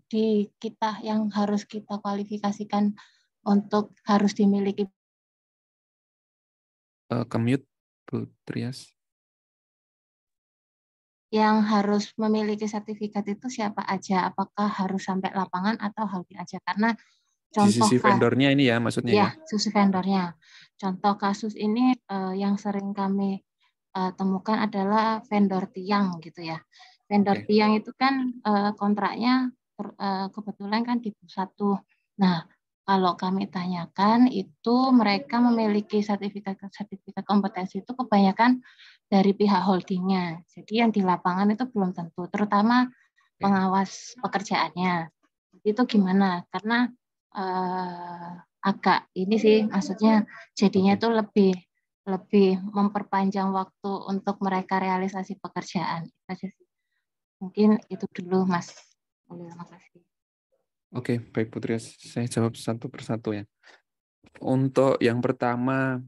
harus kita kualifikasikan untuk harus dimiliki. Commute Bu Trias. Yang harus memiliki sertifikat itu siapa aja? Apakah harus sampai lapangan atau holding aja? Karena contoh di sisi vendornya ini ya maksudnya ya? Sisi vendornya. Contoh kasus ini yang sering kami temukan adalah vendor tiang gitu ya. Vendor tiang itu kan kontraknya kebetulan kan di pusat tuh. Nah, kalau kami tanyakan itu mereka memiliki sertifikat kompetensi itu kebanyakan dari pihak holdingnya. Jadi yang di lapangan itu belum tentu, terutama pengawas pekerjaannya. Itu gimana? Karena agak ini sih, maksudnya jadinya itu lebih memperpanjang waktu untuk mereka realisasi pekerjaan. Mungkin itu dulu Mas. Terima kasih. Oke, baik Putri, saya jawab satu persatu ya. Untuk yang pertama,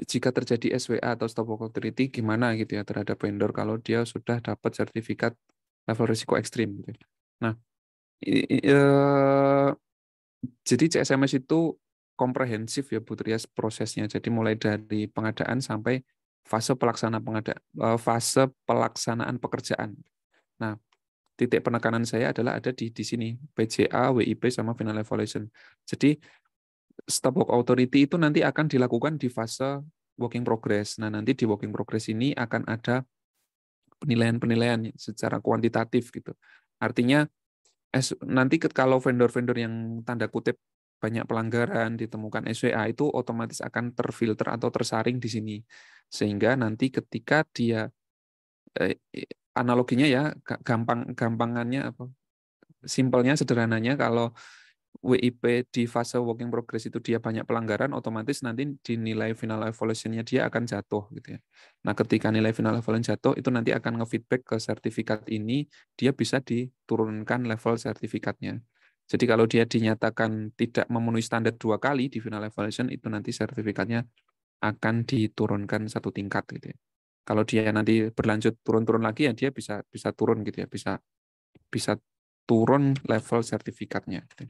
jika terjadi SWA atau stop work authority, gimana gitu ya terhadap vendor kalau dia sudah dapat sertifikat level risiko ekstrim. Gitu. Nah, jadi CSMS itu komprehensif ya Putri prosesnya. Jadi mulai dari pengadaan sampai fase pelaksanaan pekerjaan. Nah, titik penekanan saya adalah ada di sini, PJA, WIP, sama final evaluation. Jadi, stop work authority itu nanti akan dilakukan di fase working progress. Nah, nanti di working progress ini akan ada penilaian-penilaian secara kuantitatif gitu. Artinya, nanti kalau vendor-vendor yang tanda kutip banyak pelanggaran ditemukan SWA itu otomatis akan terfilter atau tersaring di sini. Sehingga nanti ketika dia analoginya ya gampangannya apa simpelnya sederhananya kalau WIP di fase working progress itu dia banyak pelanggaran, otomatis nanti di nilai final evaluation-nya dia akan jatuh gitu ya. Nah, ketika nilai final evaluation jatuh, itu nanti akan nge-feedback ke sertifikat ini, dia bisa diturunkan level sertifikatnya. Jadi kalau dia dinyatakan tidak memenuhi standar 2 kali di final evaluation, itu nanti sertifikatnya akan diturunkan 1 tingkat gitu ya. Kalau dia nanti berlanjut turun-turun lagi ya dia bisa turun gitu ya, bisa turun level sertifikatnya. Gitu.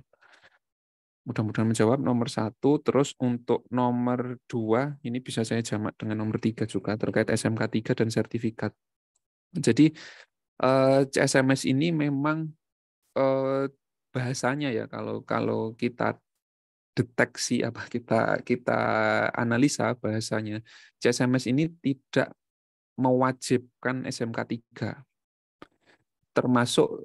Mudah-mudahan menjawab nomor 1. Terus untuk nomor 2, ini bisa saya jamak dengan nomor 3 juga terkait SMK 3 dan sertifikat. Jadi CSMS ini memang bahasanya ya kalau kita deteksi kita analisa bahasanya, CSMS ini tidak mewajibkan SMK 3. Termasuk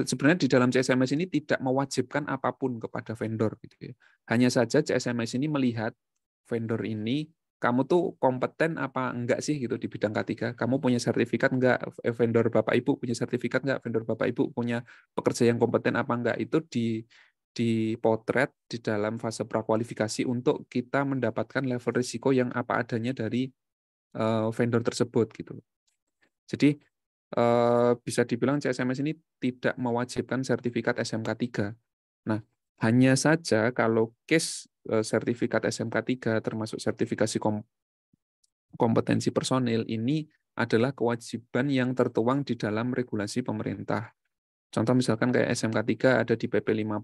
sebenarnya di dalam CSMS ini tidak mewajibkan apapun kepada vendor gitu ya. Hanya saja CSMS ini melihat vendor ini kamu tuh kompeten apa enggak sih gitu di bidang K3. Kamu punya sertifikat enggak? Vendor Bapak Ibu punya sertifikat enggak? Vendor Bapak Ibu punya pekerja yang kompeten apa enggak? Itu dipotret di dalam fase prakualifikasi untuk kita mendapatkan level risiko yang apa adanya dari vendor tersebut gitu. Jadi bisa dibilang CSMS ini tidak mewajibkan sertifikat SMK 3. Nah, hanya saja kalau case sertifikat SMK 3 termasuk sertifikasi kompetensi personil ini adalah kewajiban yang tertuang di dalam regulasi pemerintah. Contoh misalkan kayak SMK 3 ada di PP 50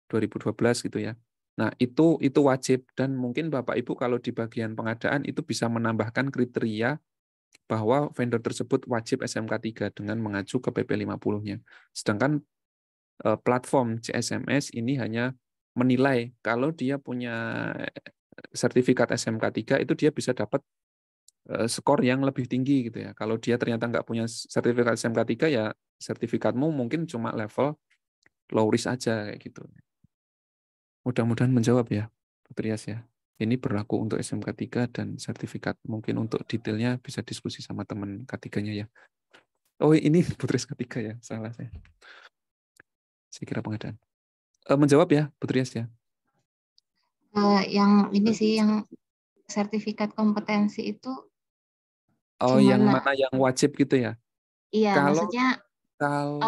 2012 gitu ya. Nah, itu wajib dan mungkin Bapak Ibu kalau di bagian pengadaan itu bisa menambahkan kriteria bahwa vendor tersebut wajib SMK 3 dengan mengacu ke PP 50-nya. Sedangkan platform CSMS ini hanya menilai kalau dia punya sertifikat SMK 3 itu dia bisa dapat skor yang lebih tinggi gitu ya. Kalau dia ternyata nggak punya sertifikat SMK 3 ya sertifikatmu mungkin cuma level low risk aja kayak gitu. Mudah-mudahan menjawab ya, Putrias ya. Ini berlaku untuk SMK 3 dan sertifikat. Mungkin untuk detailnya bisa diskusi sama teman K3-nya ya. Oh, ini Putrias K3 ya, salah saya. Saya kira pengadaan. Menjawab ya, Putrias ya. Yang ini sih, yang sertifikat kompetensi itu Oh, gimana? yang mana yang wajib gitu ya? Iya, maksudnya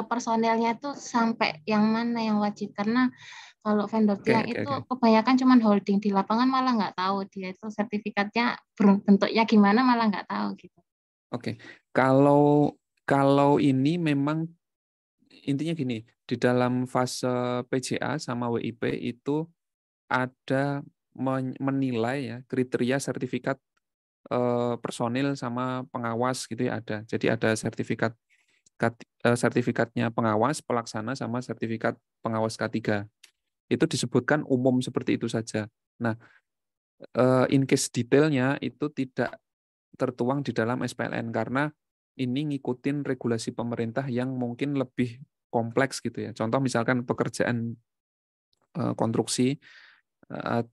personelnya itu sampai yang mana yang wajib, karena kalau vendor tiang itu kebanyakan cuman holding, di lapangan malah nggak tahu dia itu sertifikatnya bentuknya gimana, malah nggak tahu gitu. Oke, kalau ini memang intinya gini, di dalam fase PJA sama WIP itu ada menilai ya kriteria sertifikat personil sama pengawas gitu ya ada. Jadi ada sertifikatnya pengawas, pelaksana sama sertifikat pengawas K3. Itu disebutkan umum seperti itu saja. Nah, in case detailnya itu tidak tertuang di dalam SPLN karena ini ngikutin regulasi pemerintah yang mungkin lebih kompleks gitu ya. Contoh misalkan pekerjaan konstruksi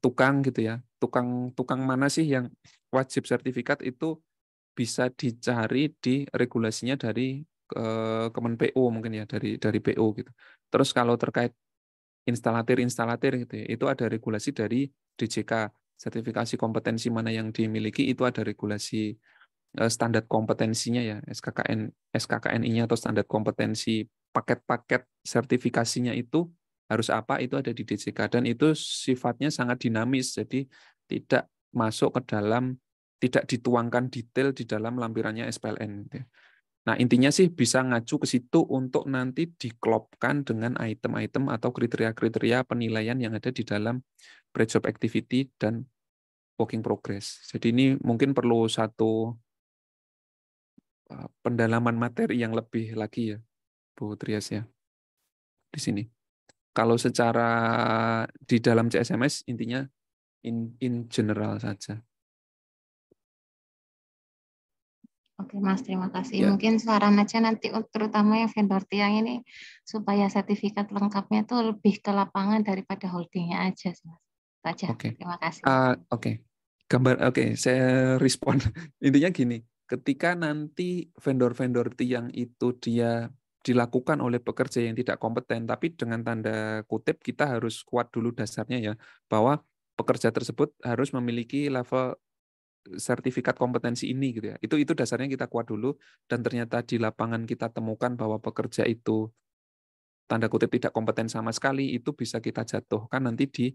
tukang gitu ya. Tukang mana sih yang wajib sertifikat itu bisa dicari di regulasinya dari Kemen PU mungkin ya dari PU gitu. Terus kalau terkait instalatir gitu ya, itu ada regulasi dari DJK, sertifikasi kompetensi mana yang dimiliki itu ada regulasi standar kompetensinya ya, SKKNI-nya atau standar kompetensi paket-paket sertifikasinya itu harus apa, itu ada di DJK dan itu sifatnya sangat dinamis, jadi tidak masuk ke dalam, tidak dituangkan detail di dalam lampirannya SPLN gitu ya. Nah, intinya sih bisa ngacu ke situ untuk nanti diklopkan dengan item-item atau kriteria-kriteria penilaian yang ada di dalam pre-job activity dan working progress. Jadi ini mungkin perlu satu pendalaman materi yang lebih lagi ya, Bu Trias ya, di sini. Kalau secara di dalam CSMS intinya in general saja. Oke Mas, terima kasih. Ya. Mungkin saran aja nanti terutama yang vendor tiang ini supaya sertifikat lengkapnya tuh lebih ke lapangan daripada holdingnya aja sih Mas. Itu aja. Oke. Terima kasih. Oke. Saya respon. Intinya gini, ketika nanti vendor-vendor tiang itu dia dilakukan oleh pekerja yang tidak kompeten, tapi dengan tanda kutip kita harus kuat dulu dasarnya ya, bahwa pekerja tersebut harus memiliki level sertifikat kompetensi ini gitu ya. Itu dasarnya kita kuat dulu, dan ternyata di lapangan kita temukan bahwa pekerja itu tanda kutip tidak kompeten sama sekali, itu bisa kita jatuhkan nanti di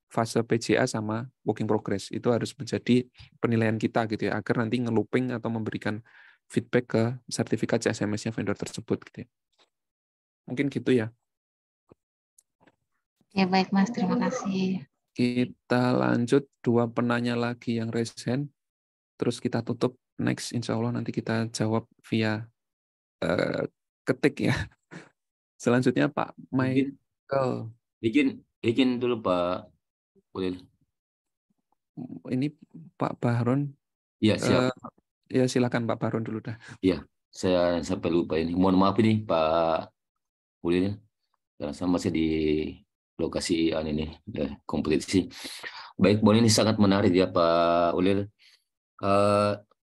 fase PJA sama working progress. Itu harus menjadi penilaian kita gitu ya, agar nanti nge-looping atau memberikan feedback ke sertifikat CSMS-nya vendor tersebut gitu ya. Mungkin gitu ya. Ya baik Mas, terima kasih. Kita lanjut 2 penanya lagi yang raise hand. Terus kita tutup. Next, insya Allah nanti kita jawab via ketik ya. Selanjutnya Pak Michael. Izin dulu Pak Ulil. Ini Pak Bahrun. Iya siap. Ya silakan Pak Bahrun dulu dah. Iya, saya sampai lupa ini. Mohon maaf ini Pak Ulil. Saya masih di lokasi ini kompetisi. Baik, Bon, ini sangat menarik ya Pak Ulil.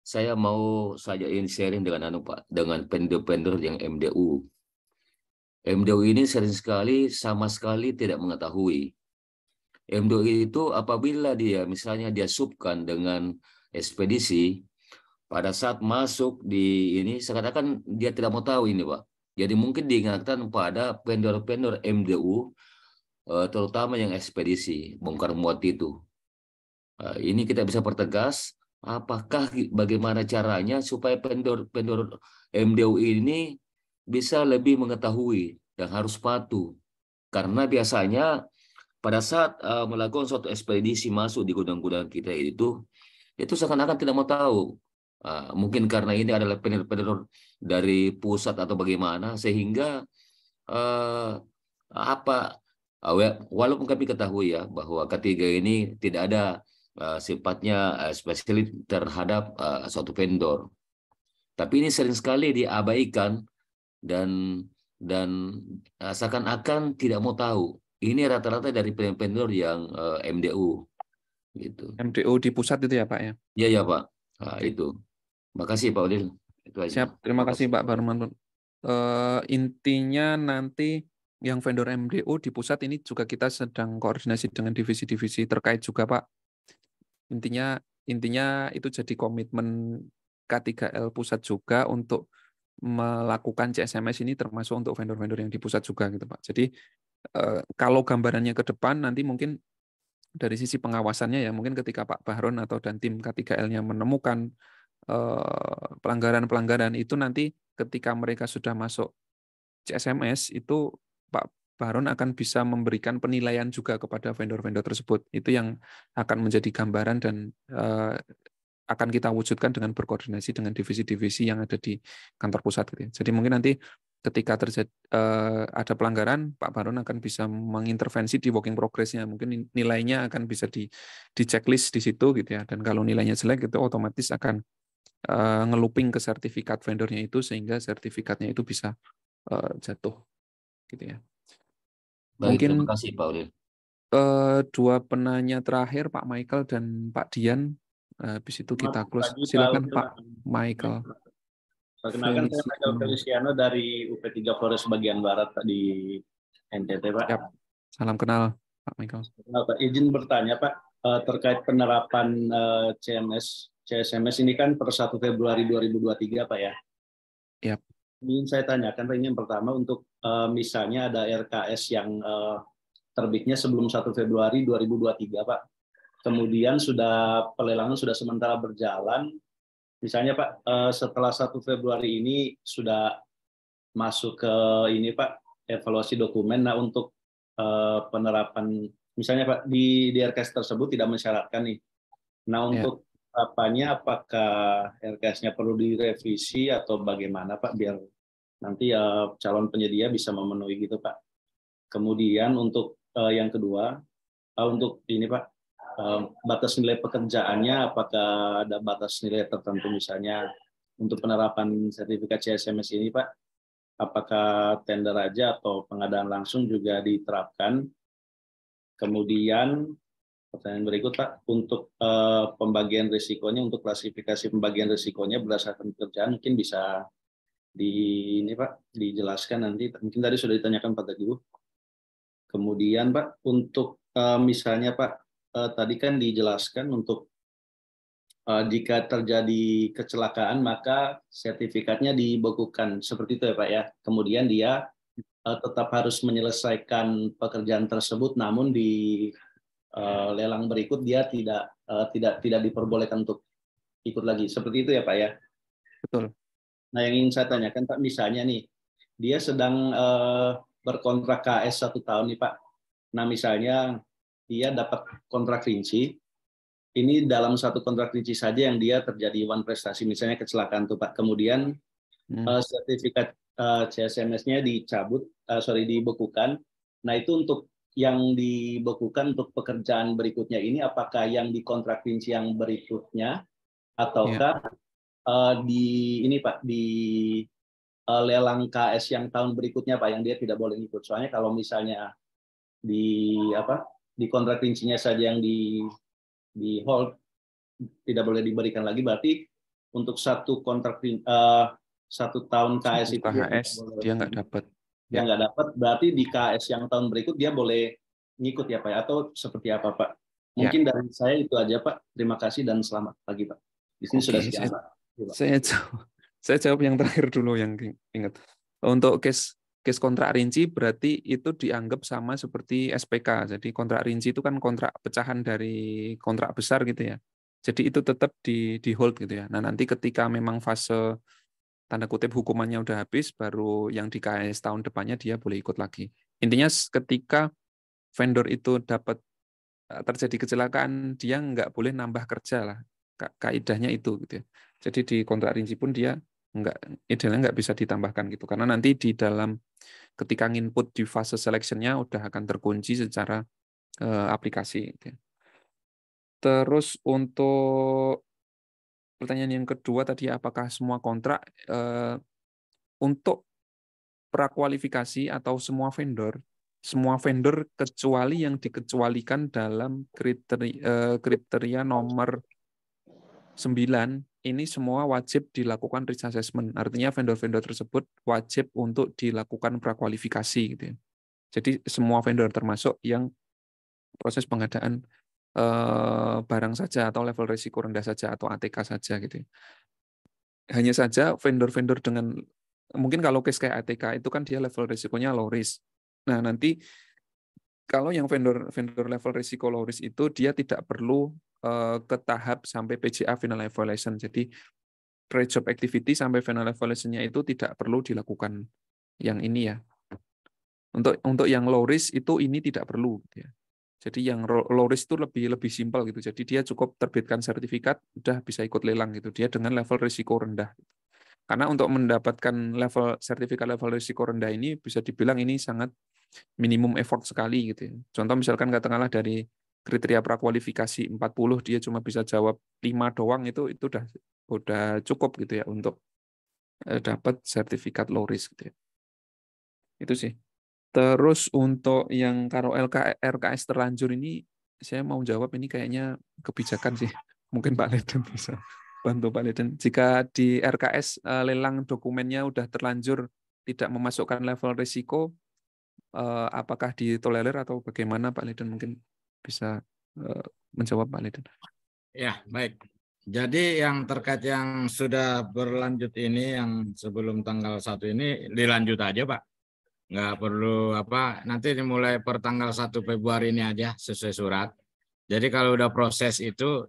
Saya mau sajain sharing dengan Pak, dengan vendor-vendor yang MDU. MDU ini sering sekali sama sekali tidak mengetahui. MDU itu apabila dia misalnya dia subkan dengan ekspedisi, pada saat masuk di ini seakan-akan dia tidak mau tahu ini Pak. Jadi mungkin diingatkan pada vendor-vendor MDU, terutama yang ekspedisi bongkar muat itu. Ini kita bisa pertegas. Apakah bagaimana caranya supaya vendor MDU ini bisa lebih mengetahui dan harus patuh, karena biasanya pada saat melakukan suatu ekspedisi masuk di gudang-gudang kita itu seakan-akan tidak mau tahu. Mungkin karena ini adalah vendor dari pusat atau bagaimana, sehingga walaupun kami ketahui ya bahwa ketiga ini tidak ada sifatnya spesialis terhadap suatu vendor, tapi ini sering sekali diabaikan dan seakan-akan tidak mau tahu. Ini rata-rata dari vendor yang MDU gitu. MDU di pusat itu ya Pak ya? Iya Pak. Itu. Makasih Pak Udil. Itu aja. Siap, terima kasih Pak Barman. Intinya nanti yang vendor MDU di pusat ini juga kita sedang koordinasi dengan divisi-divisi terkait juga Pak. Intinya itu jadi komitmen K3L pusat juga untuk melakukan CSMS ini, termasuk untuk vendor-vendor yang di pusat juga gitu Pak. Jadi kalau gambarannya ke depan nanti mungkin dari sisi pengawasannya ya, mungkin ketika Pak Bahrun atau dan tim K3L-nya menemukan pelanggaran-pelanggaran itu, nanti ketika mereka sudah masuk CSMS itu Pak Bahrun akan bisa memberikan penilaian juga kepada vendor-vendor tersebut. Itu yang akan menjadi gambaran dan akan kita wujudkan dengan berkoordinasi dengan divisi-divisi yang ada di kantor pusat. Jadi mungkin nanti ketika terjadi ada pelanggaran, Pak Bahrun akan bisa mengintervensi di working progress-nya. Mungkin nilainya akan bisa di checklist di situ gitu ya. Dan kalau nilainya jelek itu otomatis akan nge-looping ke sertifikat vendornya itu, sehingga sertifikatnya itu bisa jatuh gitu ya. Baik, Mungkin terima kasih Pak Udil. 2 penanya terakhir Pak Michael dan Pak Dian. Habis itu kita close. Silakan Pak Michael. Perkenalkan, saya Michael Feliciano dari UP3 Flores bagian barat di NTT Pak. Yap. Salam kenal Pak Michael. Pak, izin bertanya Pak, terkait penerapan CSMS ini kan per 1 Februari 2023 Pak ya. Yap. Ingin saya tanyakan Pak, ini yang pertama untuk misalnya ada RKS yang terbitnya sebelum 1 Februari 2023 Pak. Kemudian pelelangan sudah sementara berjalan. Misalnya Pak, setelah 1 Februari ini sudah masuk ke ini Pak, evaluasi dokumen. Nah untuk penerapan, misalnya Pak di RKS tersebut tidak mensyaratkan nih. Nah untuk apakah RKS-nya perlu direvisi atau bagaimana Pak, biar nanti calon penyedia bisa memenuhi gitu Pak. Kemudian untuk yang kedua, untuk ini Pak, batas nilai pekerjaannya, apakah ada batas nilai tertentu misalnya untuk penerapan sertifikat CSMS ini Pak? Apakah tender aja atau pengadaan langsung juga diterapkan? Kemudian pertanyaan berikut Pak, untuk pembagian risikonya, untuk klasifikasi pembagian risikonya berdasarkan pekerjaan, mungkin bisa ini Pak dijelaskan nanti. Mungkin tadi sudah ditanyakan Pak Teguh. Kemudian Pak untuk misalnya Pak tadi kan dijelaskan untuk jika terjadi kecelakaan maka sertifikatnya dibekukan seperti itu ya Pak ya. Kemudian dia tetap harus menyelesaikan pekerjaan tersebut, namun di lelang berikut dia tidak diperbolehkan untuk ikut lagi. Seperti itu ya Pak ya. Betul. Nah, yang ingin saya tanyakan Pak, misalnya nih, dia sedang berkontrak KS 1 tahun nih Pak. Nah, misalnya dia dapat kontrak rinci, ini dalam satu kontrak rinci saja yang dia terjadi one prestasi, misalnya kecelakaan tuh Pak. Kemudian sertifikat CSMS-nya dibekukan. Nah, itu untuk yang dibekukan untuk pekerjaan berikutnya ini, apakah yang di kontrak rinci yang berikutnya, ataukah di lelang KS yang tahun berikutnya Pak, yang dia tidak boleh ikut. Soalnya kalau misalnya di kontrak rincinya saja yang di hold, tidak boleh diberikan lagi, berarti untuk satu kontrak 1 tahun KS itu dia nggak dapat. Dia nggak dapat, berarti di KS yang tahun berikut dia boleh ngikut ya Pak, atau seperti apa Pak? Mungkin dari saya itu aja Pak. Terima kasih dan selamat pagi Pak. Di sini sudah sekian Pak. Saya jawab yang terakhir dulu yang ingat. Untuk case kontrak rinci berarti itu dianggap sama seperti SPK. Jadi kontrak rinci itu kan kontrak pecahan dari kontrak besar gitu ya. Jadi itu tetap di hold gitu ya. Nah, nanti ketika memang fase tanda kutip hukumannya udah habis, baru yang di KS tahun depannya dia boleh ikut lagi. Intinya ketika vendor itu terjadi kecelakaan, dia nggak boleh nambah kerja lah. Kaidahnya itu gitu ya. Jadi di kontrak rinci pun dia idealnya nggak bisa ditambahkan gitu, karena nanti di dalam ketika nginput di fase selection-nya udah akan terkunci secara aplikasi gitu ya. Terus untuk pertanyaan yang kedua tadi, apakah semua kontrak untuk prakualifikasi atau semua vendor kecuali yang dikecualikan dalam kriteria nomor 9 ini semua wajib dilakukan risk assessment. Artinya vendor-vendor tersebut wajib untuk dilakukan prakualifikasi gitu ya. Jadi semua vendor termasuk yang proses pengadaan barang saja atau level risiko rendah saja atau ATK saja gitu ya. Hanya saja vendor-vendor dengan mungkin kalau case kayak ATK itu kan dia level risikonya low risk. Nah, nanti kalau yang vendor level risiko low risk itu dia tidak perlu ke tahap sampai PJA final evaluation. Jadi pre-job activity sampai final evaluation-nya itu tidak perlu dilakukan yang ini ya. Untuk yang low risk itu ini tidak perlu gitu ya. Jadi yang low risk itu lebih simpel gitu. Jadi dia cukup terbitkan sertifikat udah bisa ikut lelang gitu. Dia dengan level risiko rendah. Karena untuk mendapatkan sertifikat level risiko rendah ini bisa dibilang ini sangat minimum effort sekali gitu ya. Contoh misalkan katakanlah dari kriteria prakualifikasi 40 dia cuma bisa jawab 5 doang, itu udah cukup gitu ya untuk dapat sertifikat low risk gitu ya. Itu sih. Terus untuk yang kalau RKS terlanjur ini saya mau jawab ini kayaknya kebijakan sih. Mungkin Pak Leden bisa bantu Pak Leden. Jika di RKS lelang dokumennya udah terlanjur tidak memasukkan level risiko, apakah ditolerir atau bagaimana Pak Leden? Mungkin bisa menjawab Pak Leden. Ya, baik. Jadi yang terkait yang sudah berlanjut ini, yang sebelum tanggal 1 ini dilanjut aja Pak. Nggak perlu nanti dimulai per tanggal 1 Februari ini aja sesuai surat. Jadi kalau udah proses itu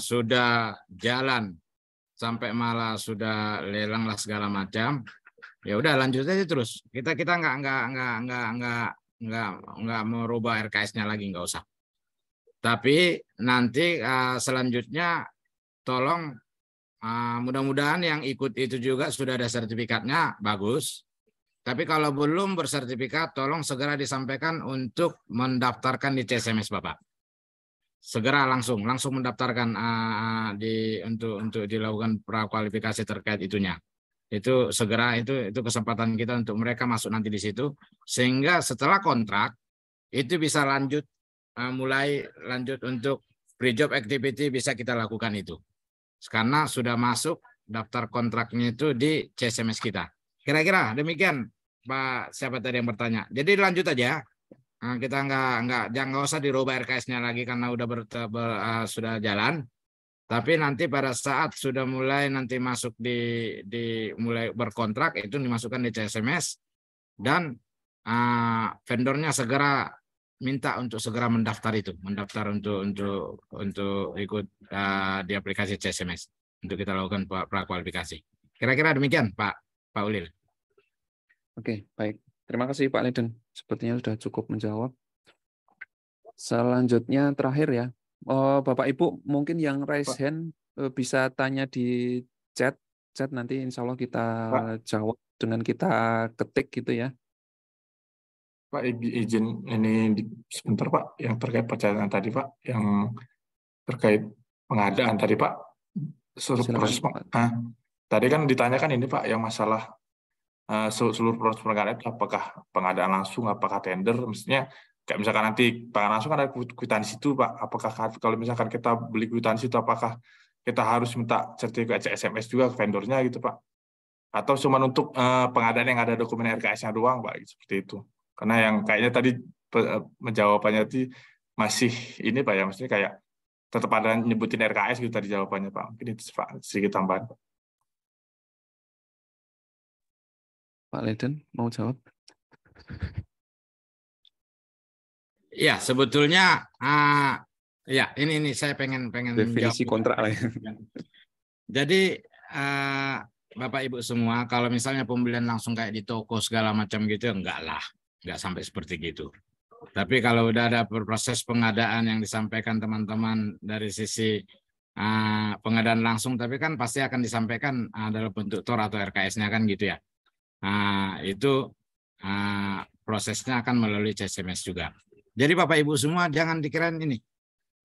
sudah jalan sampai malah sudah lelang lah segala macam, ya udah lanjut aja terus. Kita nggak merubah RKS-nya lagi, nggak usah. Tapi nanti selanjutnya tolong mudah-mudahan yang ikut itu juga sudah ada sertifikatnya, bagus. Tapi kalau belum bersertifikat, tolong segera disampaikan untuk mendaftarkan di CSMS Bapak. Segera langsung mendaftarkan untuk dilakukan prakualifikasi terkait itunya. Itu segera itu kesempatan kita untuk mereka masuk nanti di situ, sehingga setelah kontrak itu bisa mulai lanjut untuk pre-job activity bisa kita lakukan itu. Karena sudah masuk daftar kontraknya itu di CSMS kita. Kira-kira demikian, Pak. Siapa tadi yang bertanya? Jadi lanjut aja. Nah, kita jangan usah dirubah RKS-nya lagi karena udah sudah jalan. Tapi nanti pada saat sudah mulai nanti masuk di mulai berkontrak itu dimasukkan di CSMS dan vendornya segera minta untuk segera mendaftar untuk ikut di aplikasi CSMS untuk kita lakukan prakualifikasi. Kira-kira demikian, Pak Ulil. Oke, baik. Terima kasih Pak Leden. Sepertinya sudah cukup menjawab. Selanjutnya terakhir ya, Bapak Ibu mungkin yang raise hand bisa tanya di chat nanti insya Allah kita jawab dengan kita ketik gitu ya. Pak, izin ini sebentar Pak, yang terkait perjalanan tadi Pak, yang terkait pengadaan tadi Pak, proses tadi kan ditanyakan ini Pak, yang masalah seluruh proses pengadaan itu apakah pengadaan langsung, apakah tender, mestinya kayak misalkan nanti pengadaan langsung kan ada kwitansi itu Pak, apakah kalau misalkan kita beli kwitansi itu apakah kita harus minta sertifikat CSMS juga ke vendornya gitu Pak, atau cuma untuk pengadaan yang ada dokumen RKS-nya doang Pak, seperti itu. Karena yang kayaknya tadi menjawabannya itu masih ini Pak ya, maksudnya kayak tetap ada nyebutin RKS gitu tadi jawabannya Pak. Mungkin itu Pak, sedikit tambahan Pak. Pak Leden mau jawab? Ya, sebetulnya ya ini saya pengen definisi jawab. Kontrak lah ya. Jadi Bapak Ibu semua, kalau misalnya pembelian langsung kayak di toko segala macam gitu, enggak sampai seperti gitu. Tapi kalau udah ada proses pengadaan yang disampaikan teman-teman dari sisi pengadaan langsung, tapi kan pasti akan disampaikan dalam bentuk TOR atau RKS-nya kan gitu ya. Itu prosesnya akan melalui CSMS juga. Jadi Bapak Ibu semua jangan dikirain ini.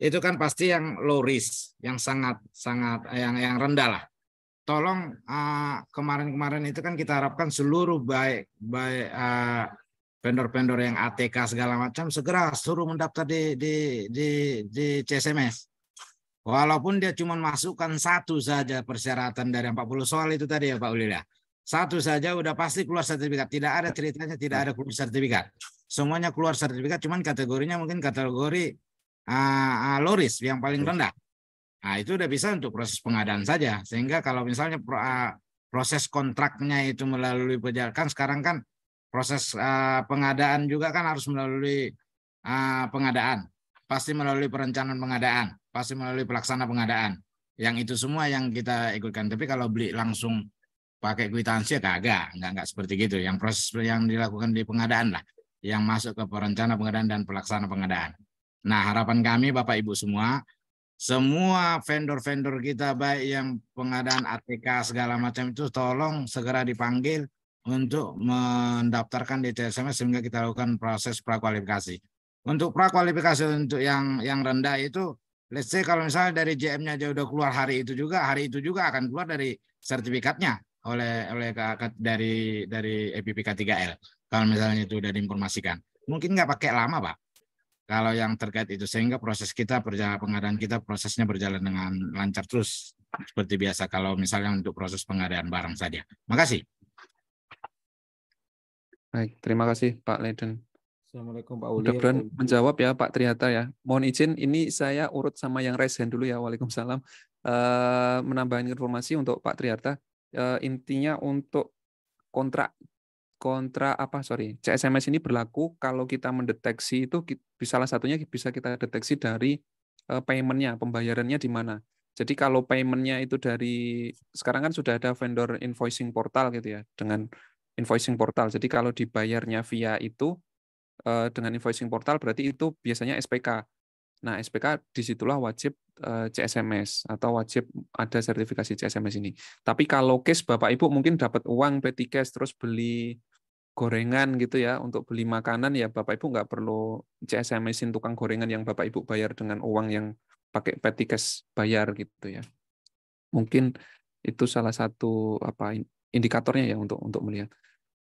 Itu kan pasti yang low risk, yang sangat yang rendah lah. Tolong kemarin itu kan kita harapkan seluruh baik vendor-vendor yang ATK segala macam segera suruh mendaftar di CSMS. Walaupun dia cuma masukkan satu saja persyaratan dari 40 soal itu tadi ya Pak Ulil ya. Satu saja udah pasti keluar sertifikat. Tidak ada ceritanya tidak ada keluar sertifikat. Semuanya keluar sertifikat, cuman kategorinya mungkin kategori low risk yang paling rendah. Nah itu udah bisa untuk proses pengadaan saja. Sehingga kalau misalnya proses kontraknya itu melalui kan sekarang kan proses pengadaan juga kan harus melalui pengadaan. Pasti melalui perencanaan pengadaan. Pasti melalui pelaksana pengadaan. Yang itu semua yang kita ikutkan. Tapi kalau beli langsung pakai kwitansi ya enggak seperti gitu. Yang proses yang dilakukan di pengadaan lah, yang masuk ke perencana pengadaan dan pelaksana pengadaan. Nah, harapan kami Bapak Ibu semua vendor-vendor kita baik yang pengadaan ATK segala macam itu tolong segera dipanggil untuk mendaftarkan di CSMS sehingga kita lakukan proses prakualifikasi. Untuk prakualifikasi untuk yang rendah itu, let's say kalau misalnya dari JM-nya aja udah keluar hari itu juga akan keluar dari sertifikatnya oleh dari EPPK 3L. Kalau misalnya itu udah diinformasikan, mungkin nggak pakai lama Pak. Kalau yang terkait itu sehingga proses kita pengadaan kita prosesnya berjalan dengan lancar terus seperti biasa kalau misalnya untuk proses pengadaan barang saja. Makasih. Baik, terima kasih Pak Leden. Assalamualaikum Pak Ulil. Mudah-mudahan menjawab ya Pak Trihata ya. Mohon izin ini saya urut sama yang raise hand dulu ya. Waalaikumsalam. Menambahkan informasi untuk Pak Trihata. Intinya untuk CSMS ini berlaku kalau kita mendeteksi itu salah satunya bisa kita deteksi dari payment-nya, pembayarannya di mana. Jadi kalau payment-nya itu sekarang kan sudah ada vendor invoicing portal gitu ya, dengan invoicing portal. Jadi kalau dibayarnya via itu dengan invoicing portal berarti itu biasanya SPK. Nah, SPK disitulah wajib CSMS atau wajib ada sertifikasi CSMS ini. Tapi kalau case Bapak Ibu mungkin dapat uang petty cash terus beli gorengan gitu ya, untuk beli makanan ya Bapak Ibu nggak perlu CSMS-in tukang gorengan yang Bapak Ibu bayar dengan uang yang pakai petty cash bayar gitu ya. Mungkin itu salah satu indikatornya ya untuk melihat.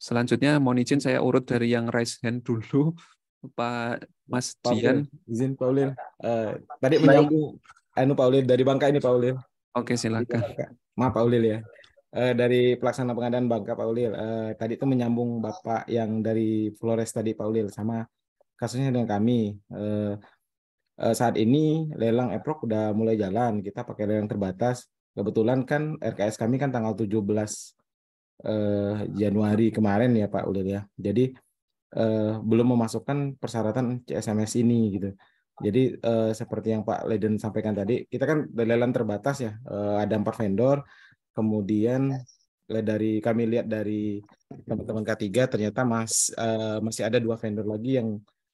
Selanjutnya mohon izin saya urut dari yang raise hand dulu. Pak Mas Dian. Izin Pak Ulil. Tadi menyambung Pak Ulil dari Bangka ini Pak Ulil. Oke, silakan. Maaf Pak Ulil ya. Dari pelaksana pengadaan Bangka Pak Ulil. Tadi itu menyambung Bapak yang dari Flores tadi Pak Ulil sama kasusnya dengan kami. Saat ini lelang EPROK udah mulai jalan. Kita pakai lelang terbatas. Kebetulan kan RKS kami kan tanggal 17 Januari kemarin ya Pak Ulil ya. Jadi belum memasukkan persyaratan CSMS ini gitu. Jadi seperti yang Pak Leden sampaikan tadi, kita kan lelang terbatas ya, ada 4 vendor. Kemudian kami lihat dari teman-teman K3 ternyata masih ada 2 vendor lagi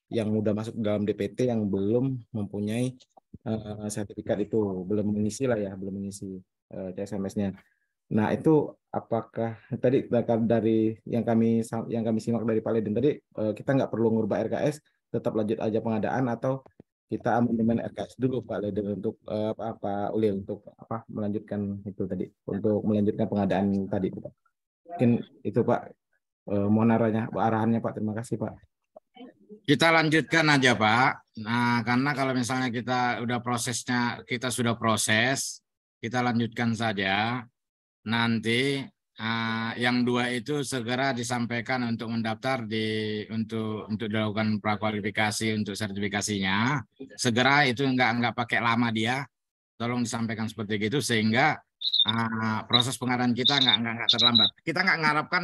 yang udah masuk dalam DPT yang belum mempunyai sertifikat itu, belum mengisi lah ya, belum mengisi CSMS-nya. Nah itu apakah tadi dari yang kami simak dari Pak Leden tadi, kita nggak perlu ngubah RKS, tetap lanjut aja pengadaan atau kita amandemen RKS dulu Pak Leden untuk Pak Ulil untuk melanjutkan itu tadi, untuk melanjutkan pengadaan tadi Pak. Mungkin itu Pak, mohon arahannya Pak. Terima kasih Pak. Kita lanjutkan aja Pak. Nah karena kalau misalnya kita sudah proses, kita lanjutkan saja. Nanti yang 2 itu segera disampaikan untuk mendaftar untuk dilakukan prakualifikasi untuk sertifikasinya. Segera itu nggak pakai lama dia. Tolong disampaikan seperti itu sehingga proses pengadaan kita nggak terlambat. Kita nggak mengharapkan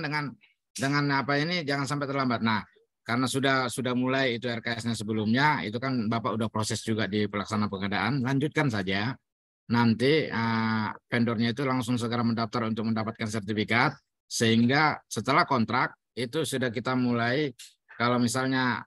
dengan apa ini jangan sampai terlambat. Nah karena sudah mulai itu RKS-nya sebelumnya, itu kan Bapak udah proses juga di pelaksana pengadaan, lanjutkan saja. Nanti vendornya itu langsung segera mendaftar untuk mendapatkan sertifikat, sehingga setelah kontrak itu sudah kita mulai, kalau misalnya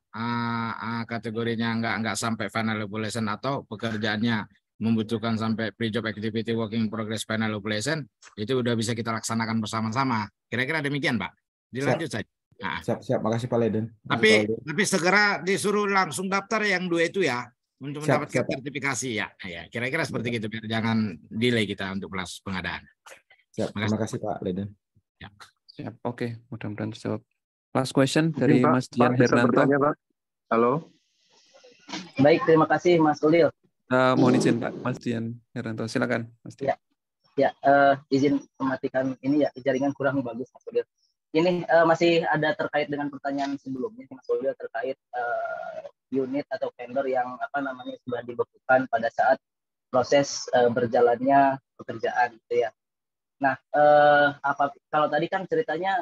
kategorinya nggak sampai final evaluation atau pekerjaannya membutuhkan sampai pre-job activity working progress final evaluation, itu udah bisa kita laksanakan bersama-sama. Kira-kira demikian Pak. Dilanjut saja. Nah. Siap. Makasih Pak Leden. Tapi segera disuruh langsung daftar yang 2 itu ya. Untuk mendapatkan sertifikasi ya. Kira-kira seperti itu biar jangan delay kita untuk proses pengadaan. Siap. Terima kasih Pak Leden. Ya. Siap. Oke, mudah-mudahan terjawab. Last question dari Mas Dian Hernanto. Halo. Baik, terima kasih Mas Ulil. Mohon izin Pak, Mas Dian Hernanto. Silakan Mas Dian. Ya, izin mematikan ini ya, jaringan kurang bagus Mas Ulil. Ini masih ada terkait dengan pertanyaan sebelumnya Mas Ulil terkait unit atau vendor yang sudah dibekukan pada saat proses berjalannya pekerjaan gitu ya. Nah, kalau tadi kan ceritanya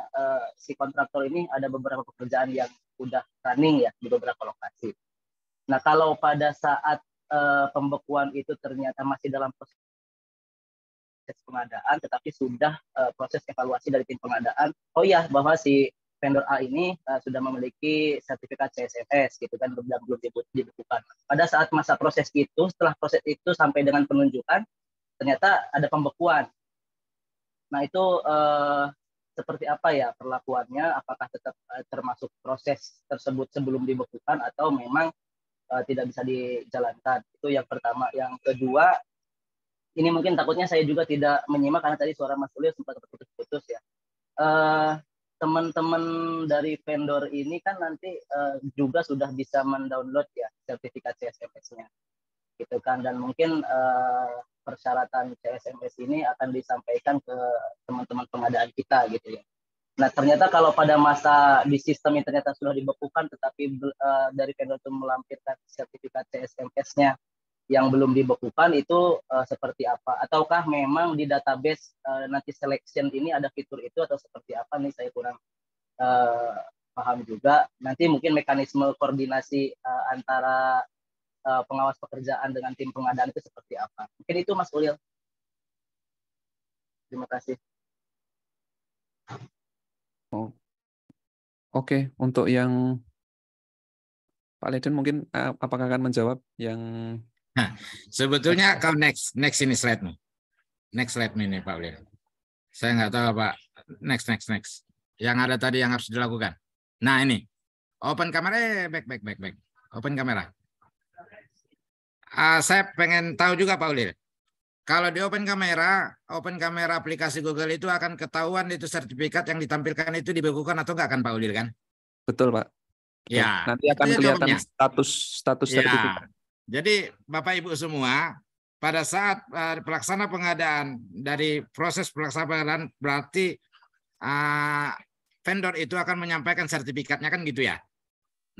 si kontraktor ini ada beberapa pekerjaan yang udah running ya di beberapa lokasi. Nah, kalau pada saat pembekuan itu ternyata masih dalam proses pengadaan, tetapi sudah proses evaluasi dari tim pengadaan, oh ya bahwa si vendor A ini sudah memiliki sertifikat CSMS gitu kan, belum dibekukan. Pada saat masa proses itu, setelah proses itu sampai dengan penunjukan, ternyata ada pembekuan. Nah itu seperti apa ya perlakuannya? Apakah tetap termasuk proses tersebut sebelum dibekukan atau memang tidak bisa dijalankan? Itu yang pertama. Yang kedua, ini mungkin takutnya saya juga tidak menyimak karena tadi suara Mas Ulil sempat terputus-putus ya. Teman-teman dari vendor ini kan nanti juga sudah bisa mendownload ya sertifikat CSMS-nya, gitu kan. Dan mungkin persyaratan CSMS ini akan disampaikan ke teman-teman pengadaan kita, gitu ya. Nah ternyata kalau pada masa di sistem ini ternyata sudah dibekukan, tetapi dari vendor itu melampirkan sertifikat CSMS-nya yang belum dibekukan, itu seperti apa? Ataukah memang di database nanti selection ini ada fitur itu atau seperti apa nih, saya kurang paham juga. Nanti mungkin mekanisme koordinasi antara pengawas pekerjaan dengan tim pengadaan itu seperti apa? Mungkin itu Mas Ulil. Terima kasih. Oke, untuk yang Pak Leden mungkin apakah akan menjawab yang sebetulnya kalau next ini slide nih. Next slide nih Pak Ulil. Saya nggak tahu Pak. Next. Yang ada tadi yang harus dilakukan. Nah ini. Open kamera, back. Open kamera. Saya pengen tahu juga Pak Ulil. Kalau di open kamera aplikasi Google itu akan ketahuan itu sertifikat yang ditampilkan itu dibekukan atau enggak kan Pak Ulil kan? Betul Pak. Betul. Ya. Nanti akan kelihatan status sertifikat. Jadi Bapak Ibu semua, pada saat pelaksana pengadaan, dari proses pelaksana pengadaan berarti vendor itu akan menyampaikan sertifikatnya kan gitu ya.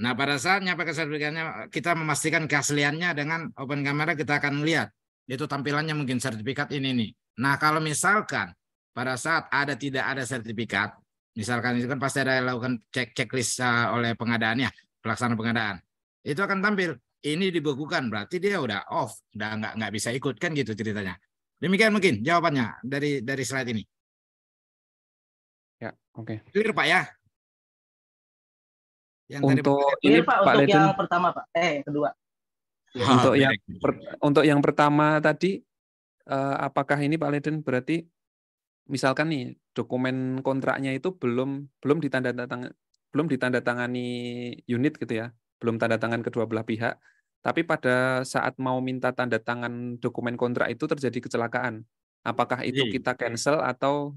Nah, pada saat menyampaikan sertifikatnya, kita memastikan keasliannya dengan open camera, kita akan lihat itu tampilannya mungkin sertifikat ini nih. Nah, kalau misalkan pada saat tidak ada sertifikat, misalkan itu kan pasti ada lakukan checklist oleh pengadaannya, pelaksana pengadaan. Itu akan tampil ini dibekukan, berarti dia udah off, udah nggak bisa ikut kan gitu ceritanya. Demikian mungkin jawabannya dari slide ini. Ya, oke. Clear Pak ya? Yang untuk tadi, ini Pak, Pak untuk Leden, yang pertama Pak, yang kedua. Untuk yang pertama tadi, apakah ini Pak Leden berarti misalkan nih dokumen kontraknya itu belum ditandatangani unit gitu ya, belum tanda tangan kedua belah pihak, tapi pada saat mau minta tanda tangan dokumen kontrak itu terjadi kecelakaan. Apakah itu kita cancel atau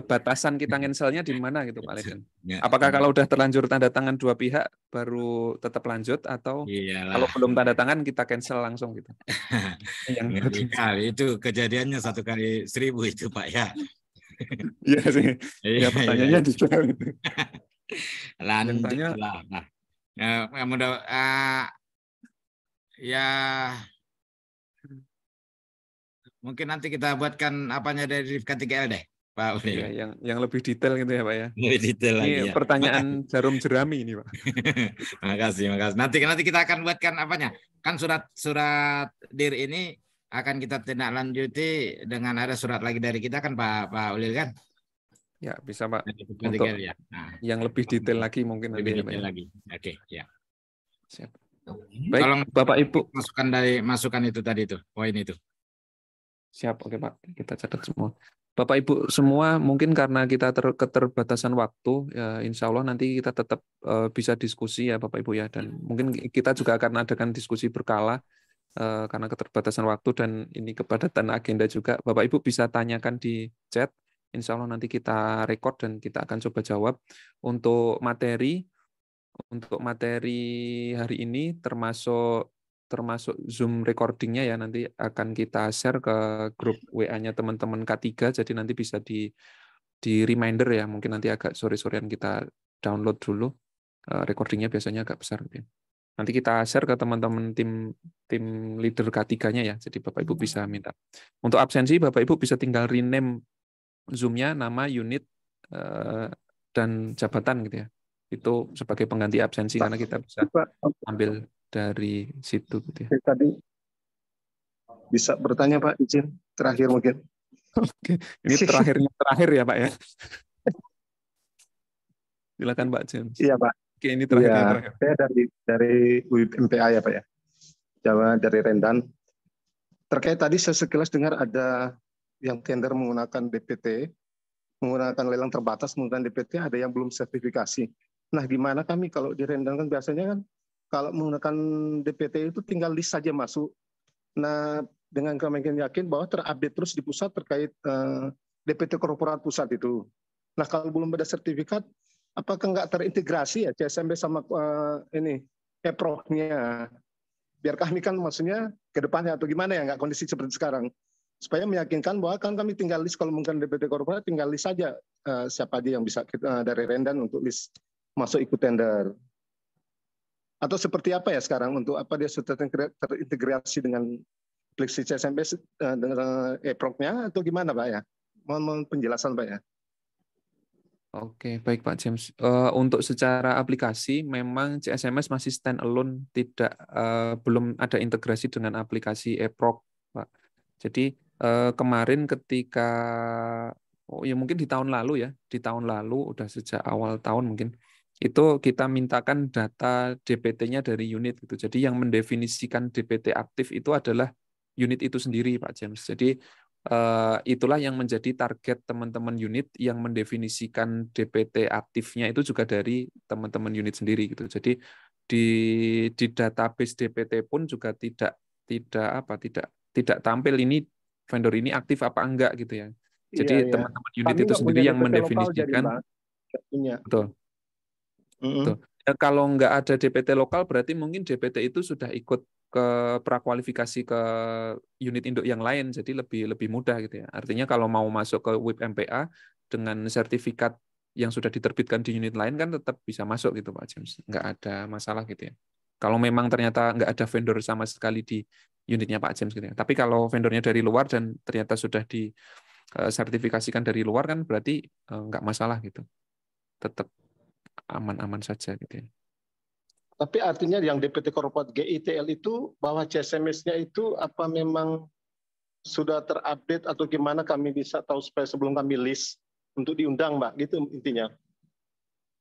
batasan kita cancelnya di mana gitu Pak Leden? Apakah kalau udah terlanjur tanda tangan dua pihak baru tetap lanjut atau kalau belum tanda tangan kita cancel langsung gitu? Itu kejadiannya 1 kali 1000 itu Pak ya. Iya sih. Ya pertanyaannya di sana. Lanjut lah. Nah, ya mungkin nanti kita buatkan apanya dari K3L deh, Pak. Ya, yang lebih detail gitu ya, Pak ya. Lebih detail lagi. Ini pertanyaan jarum jerami ini, Pak. Makasih. Nanti kita akan buatkan apanya. Kan surat DIR ini akan kita tindak lanjuti dengan ada surat lagi dari kita kan Pak Ulil kan? Ya, bisa Pak. Untuk ya. Nah, yang lebih detail lagi mungkin lebih nanti detail ya, lagi. Oke, ya. Siap. Baik, tolong Bapak Ibu, masukan itu tadi itu, poin itu. Siap, oke Pak, kita catat semua. Bapak Ibu semua, mungkin karena kita keterbatasan waktu, ya insya Allah nanti kita tetap bisa diskusi ya Bapak Ibu ya, dan mungkin kita juga akan adakan diskusi berkala karena keterbatasan waktu dan ini kepadatan agenda juga. Bapak Ibu bisa tanyakan di chat, insya Allah nanti kita record dan kita akan coba jawab. Untuk materi hari ini termasuk Zoom recordingnya ya, nanti akan kita share ke grup WA-nya teman-teman K3, jadi nanti bisa di reminder ya, mungkin nanti agak sore-sorean kita download dulu, recordingnya biasanya agak besar. Nanti kita share ke teman-teman tim leader K3-nya ya, jadi Bapak Ibu bisa minta. Untuk absensi, Bapak Ibu bisa tinggal rename Zoom-nya, nama, unit, dan jabatan gitu ya. Itu sebagai pengganti absensi karena kita bisa ambil dari situ gitu ya. Tadi bisa bertanya Pak, izin terakhir mungkin. Oke, ini terakhir ya Pak ya. Silakan Pak James. Iya Pak. Oke, ini terakhir. Saya dari MPA ya Pak ya. Jawa dari Rendan. Terkait tadi saya sekilas dengar ada yang tender menggunakan DPT, menggunakan lelang terbatas menggunakan DPT, ada yang belum sertifikasi. Nah, gimana kami kalau di Rendan kan biasanya kan kalau menggunakan DPT itu tinggal list saja masuk. Nah, dengan kami yakin bahwa terupdate terus di pusat terkait DPT korporat pusat itu. Nah, kalau belum ada sertifikat, apakah nggak terintegrasi ya CSMB sama ini EPROC-nya? Biar kami kan maksudnya ke depannya atau gimana ya, nggak kondisi seperti sekarang. Supaya meyakinkan bahwa kan kami tinggal list, kalau mungkin DPT korporat tinggal list saja siapa aja yang bisa kita, dari Rendan untuk list masuk ikut tender. Atau seperti apa ya sekarang untuk apa dia sudah terintegrasi dengan aplikasi CSMB dengan EPROC-nya atau gimana Pak ya? Mohon penjelasan Pak ya. Oke, baik Pak James. Untuk secara aplikasi memang CSMS masih stand alone, belum ada integrasi dengan aplikasi EPROC, Pak. Jadi kemarin ketika ya mungkin di tahun lalu udah sejak awal tahun mungkin itu kita mintakan data DPT-nya dari unit gitu. Jadi yang mendefinisikan DPT aktif itu adalah unit itu sendiri, Pak James. Jadi itulah yang menjadi target teman-teman unit yang mendefinisikan DPT aktifnya itu juga dari teman-teman unit sendiri gitu. Jadi di database DPT pun juga tidak tampil ini vendor ini aktif apa enggak gitu ya. Jadi teman-teman unit itu sendiri yang mendefinisikan. Betul. Tuh. Ya, kalau nggak ada DPT lokal berarti mungkin DPT itu sudah ikut ke prakualifikasi ke unit induk yang lain, jadi lebih mudah gitu ya. Artinya kalau mau masuk ke WIB MPA dengan sertifikat yang sudah diterbitkan di unit lain kan tetap bisa masuk gitu Pak James, nggak ada masalah gitu ya. Kalau memang ternyata nggak ada vendor sama sekali di unitnya Pak James gitu ya. Tapi kalau vendornya dari luar dan ternyata sudah disertifikasikan dari luar kan berarti nggak masalah gitu, tetap aman-aman saja gitu ya. Tapi artinya yang DPT Korporat GITL itu bahwa CSMS-nya itu apa memang sudah terupdate atau gimana kami bisa tahu supaya sebelum kami list untuk diundang Mbak, gitu intinya.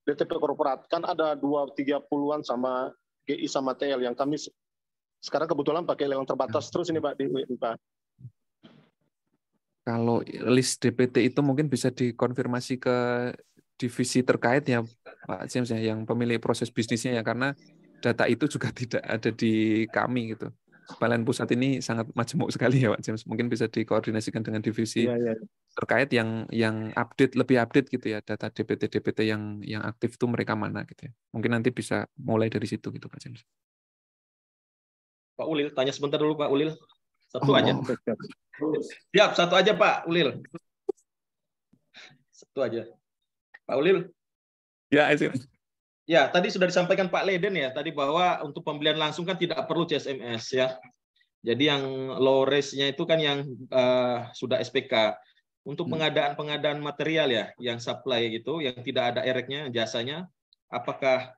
DTP Korporat kan ada 230-an sama GI sama TL yang kami sekarang kebetulan pakai lelang terbatas terus ini Pak di Pak. Kalau list DPT itu mungkin bisa dikonfirmasi ke divisi terkait ya Pak James ya, yang pemilik proses bisnisnya ya, karena data itu juga tidak ada di kami gitu. Badan pusat ini sangat majemuk sekali ya Pak James. Mungkin bisa dikoordinasikan dengan divisi terkait yang lebih update gitu ya, data DPT yang aktif itu mereka mana gitu ya. Mungkin nanti bisa mulai dari situ gitu Pak James. Pak Ulil, tanya sebentar dulu Pak Ulil. Satu aja. Siap, satu aja Pak Ulil. Satu aja. Pak Ulil. Ya, ya, tadi sudah disampaikan Pak Leden ya, tadi bahwa untuk pembelian langsung kan tidak perlu CSMS ya. Jadi yang low risk-nya itu kan yang sudah SPK. Untuk pengadaan material ya, yang supply gitu, yang tidak ada ereknya, jasanya, apakah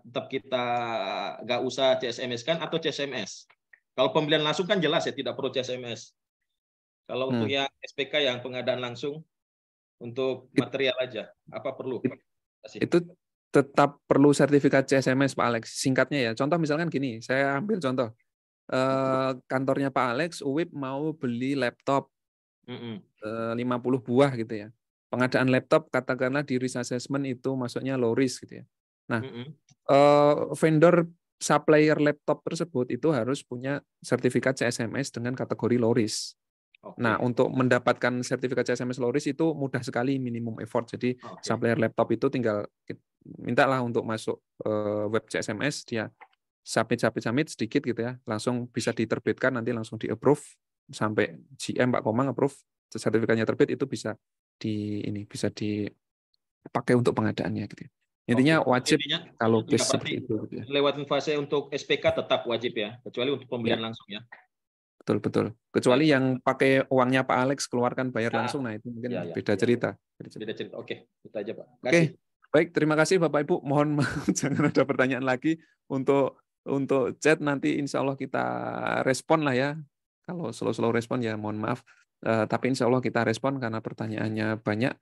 tetap kita nggak usah CSMS kan atau CSMS? Kalau pembelian langsung kan jelas ya, tidak perlu CSMS. Kalau untuk yang SPK yang pengadaan langsung, untuk material aja, apa perlu? Itu tetap perlu sertifikat CSMS Pak Alex. Singkatnya ya, contoh misalkan gini, saya ambil contoh. Kantornya Pak Alex, UWIB mau beli laptop 50 buah gitu ya. Pengadaan laptop katakanlah di risk assessment itu masuknya low risk gitu ya. Nah, vendor supplier laptop tersebut itu harus punya sertifikat CSMS dengan kategori low risk. Nah, untuk mendapatkan sertifikat CSMS low risk itu mudah sekali, minimum effort. Jadi supplier laptop itu tinggal mintalah untuk masuk web CSMS, dia submit sedikit gitu ya, langsung bisa diterbitkan, nanti langsung di approve sampai GM Pak Komang approve, sertifikatnya terbit itu bisa dipakai untuk pengadaannya gitu. Intinya wajib kalau case seperti itu gitu ya. Lewat fase untuk SPK tetap wajib ya, kecuali untuk pembelian langsung ya. Betul. Kecuali yang pakai uangnya Pak Alex keluarkan bayar langsung, nah itu mungkin beda cerita. Beda cerita. Oke, itu aja Pak. Oke, baik, terima kasih Bapak Ibu. Mohon jangan ada pertanyaan lagi untuk chat, nanti insya Allah kita respon lah ya. Kalau slow respon ya mohon maaf. Tapi insya Allah kita respon karena pertanyaannya banyak.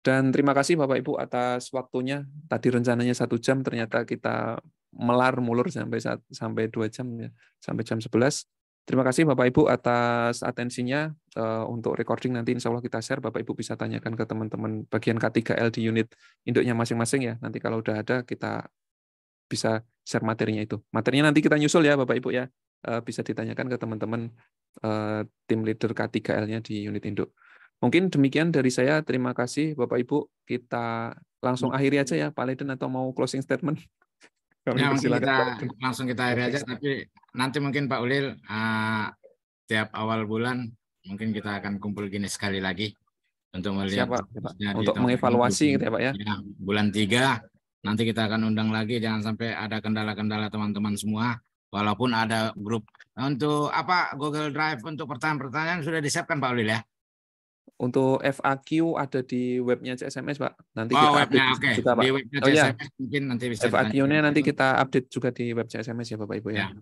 Dan terima kasih Bapak Ibu atas waktunya. Tadi rencananya 1 jam, ternyata kita mulur sampai 2 jam ya, sampai jam 11. Terima kasih Bapak Ibu atas atensinya. Untuk recording nanti insya Allah kita share. Bapak Ibu bisa tanyakan ke teman-teman bagian K3L di unit induknya masing-masing ya. Nanti kalau udah ada kita bisa share materinya itu. Materinya nanti kita nyusul ya Bapak Ibu ya. Bisa ditanyakan ke teman-teman tim leader K3L-nya di unit induk. Mungkin demikian dari saya. Terima kasih Bapak Ibu. Kita langsung akhiri aja ya Pak Leden, atau mau closing statement? Ya, mungkin langsung kita akhiri aja, tapi nanti mungkin Pak Ulil tiap awal bulan mungkin kita akan kumpul gini sekali lagi untuk melihat untuk mengevaluasi gitu ya Pak ya. Bulan 3 nanti kita akan undang lagi, jangan sampai ada kendala-kendala teman-teman semua. Walaupun ada grup untuk Google Drive untuk pertanyaan-pertanyaan sudah disiapkan Pak Ulil ya. Untuk FAQ ada di webnya CSMS Pak. Nanti kita update juga Pak. Di webnya CSMS mungkin nanti bisa. FAQ-nya nanti kita update juga di web CSMS ya Bapak Ibu ya.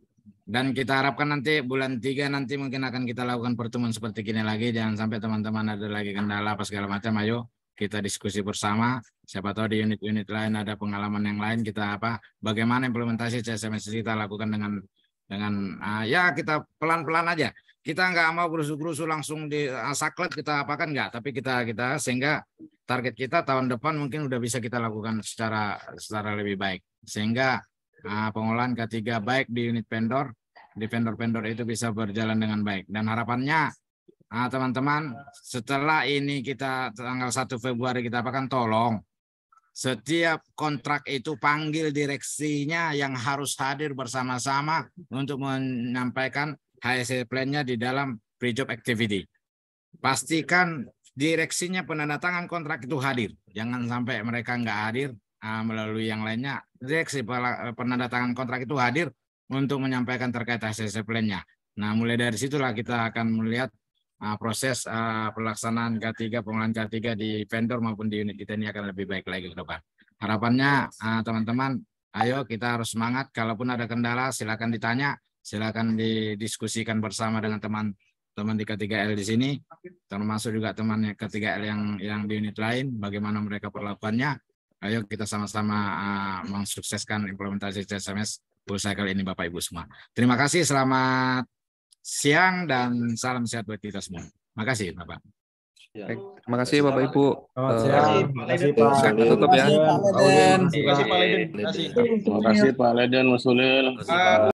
Dan kita harapkan nanti bulan 3 nanti mungkin akan kita lakukan pertemuan seperti ini lagi. Jangan sampai teman-teman ada lagi kendala apa segala macam. Ayo kita diskusi bersama. Siapa tahu di unit-unit lain ada pengalaman yang lain, kita bagaimana implementasi CSMS kita lakukan dengan ya kita pelan-pelan aja. Kita nggak mau gerusu-gerusu langsung di saklet kita apakan, nggak, tapi kita sehingga target kita tahun depan mungkin udah bisa kita lakukan secara lebih baik, sehingga pengolahan K3 baik di unit vendor, di vendor-vendor itu bisa berjalan dengan baik. Dan harapannya teman-teman setelah ini kita tanggal 1 Februari kita apakan, tolong setiap kontrak itu panggil direksinya yang harus hadir bersama-sama untuk menyampaikan HSE plan-nya di dalam pre-job activity. Pastikan direksinya penandatangan kontrak itu hadir. Jangan sampai mereka nggak hadir melalui yang lainnya. Direksi penandatangan kontrak itu hadir untuk menyampaikan terkait HSE plan-nya. Nah, mulai dari situlah kita akan melihat proses pelaksanaan K3, pengelolaan K3 di vendor maupun di unit kita ini akan lebih baik lagi ke depan. Harapannya teman-teman, ayo kita harus semangat. Kalaupun ada kendala silakan ditanya, silakan didiskusikan bersama dengan teman-teman di K3L di sini, termasuk juga teman K3L yang di unit lain, bagaimana mereka perlakuannya. Ayo kita sama-sama mensukseskan implementasi CSMS full cycle ini Bapak Ibu semua. Terima kasih, selamat siang dan salam sehat buat kita semua. Makasih Bapak. Baik, terima kasih Bapak Ibu. Terima kasih Pak Leden. Tutup ya. Terima kasih Pak Leden. Terima kasih Pak Leden, Mas Ulil.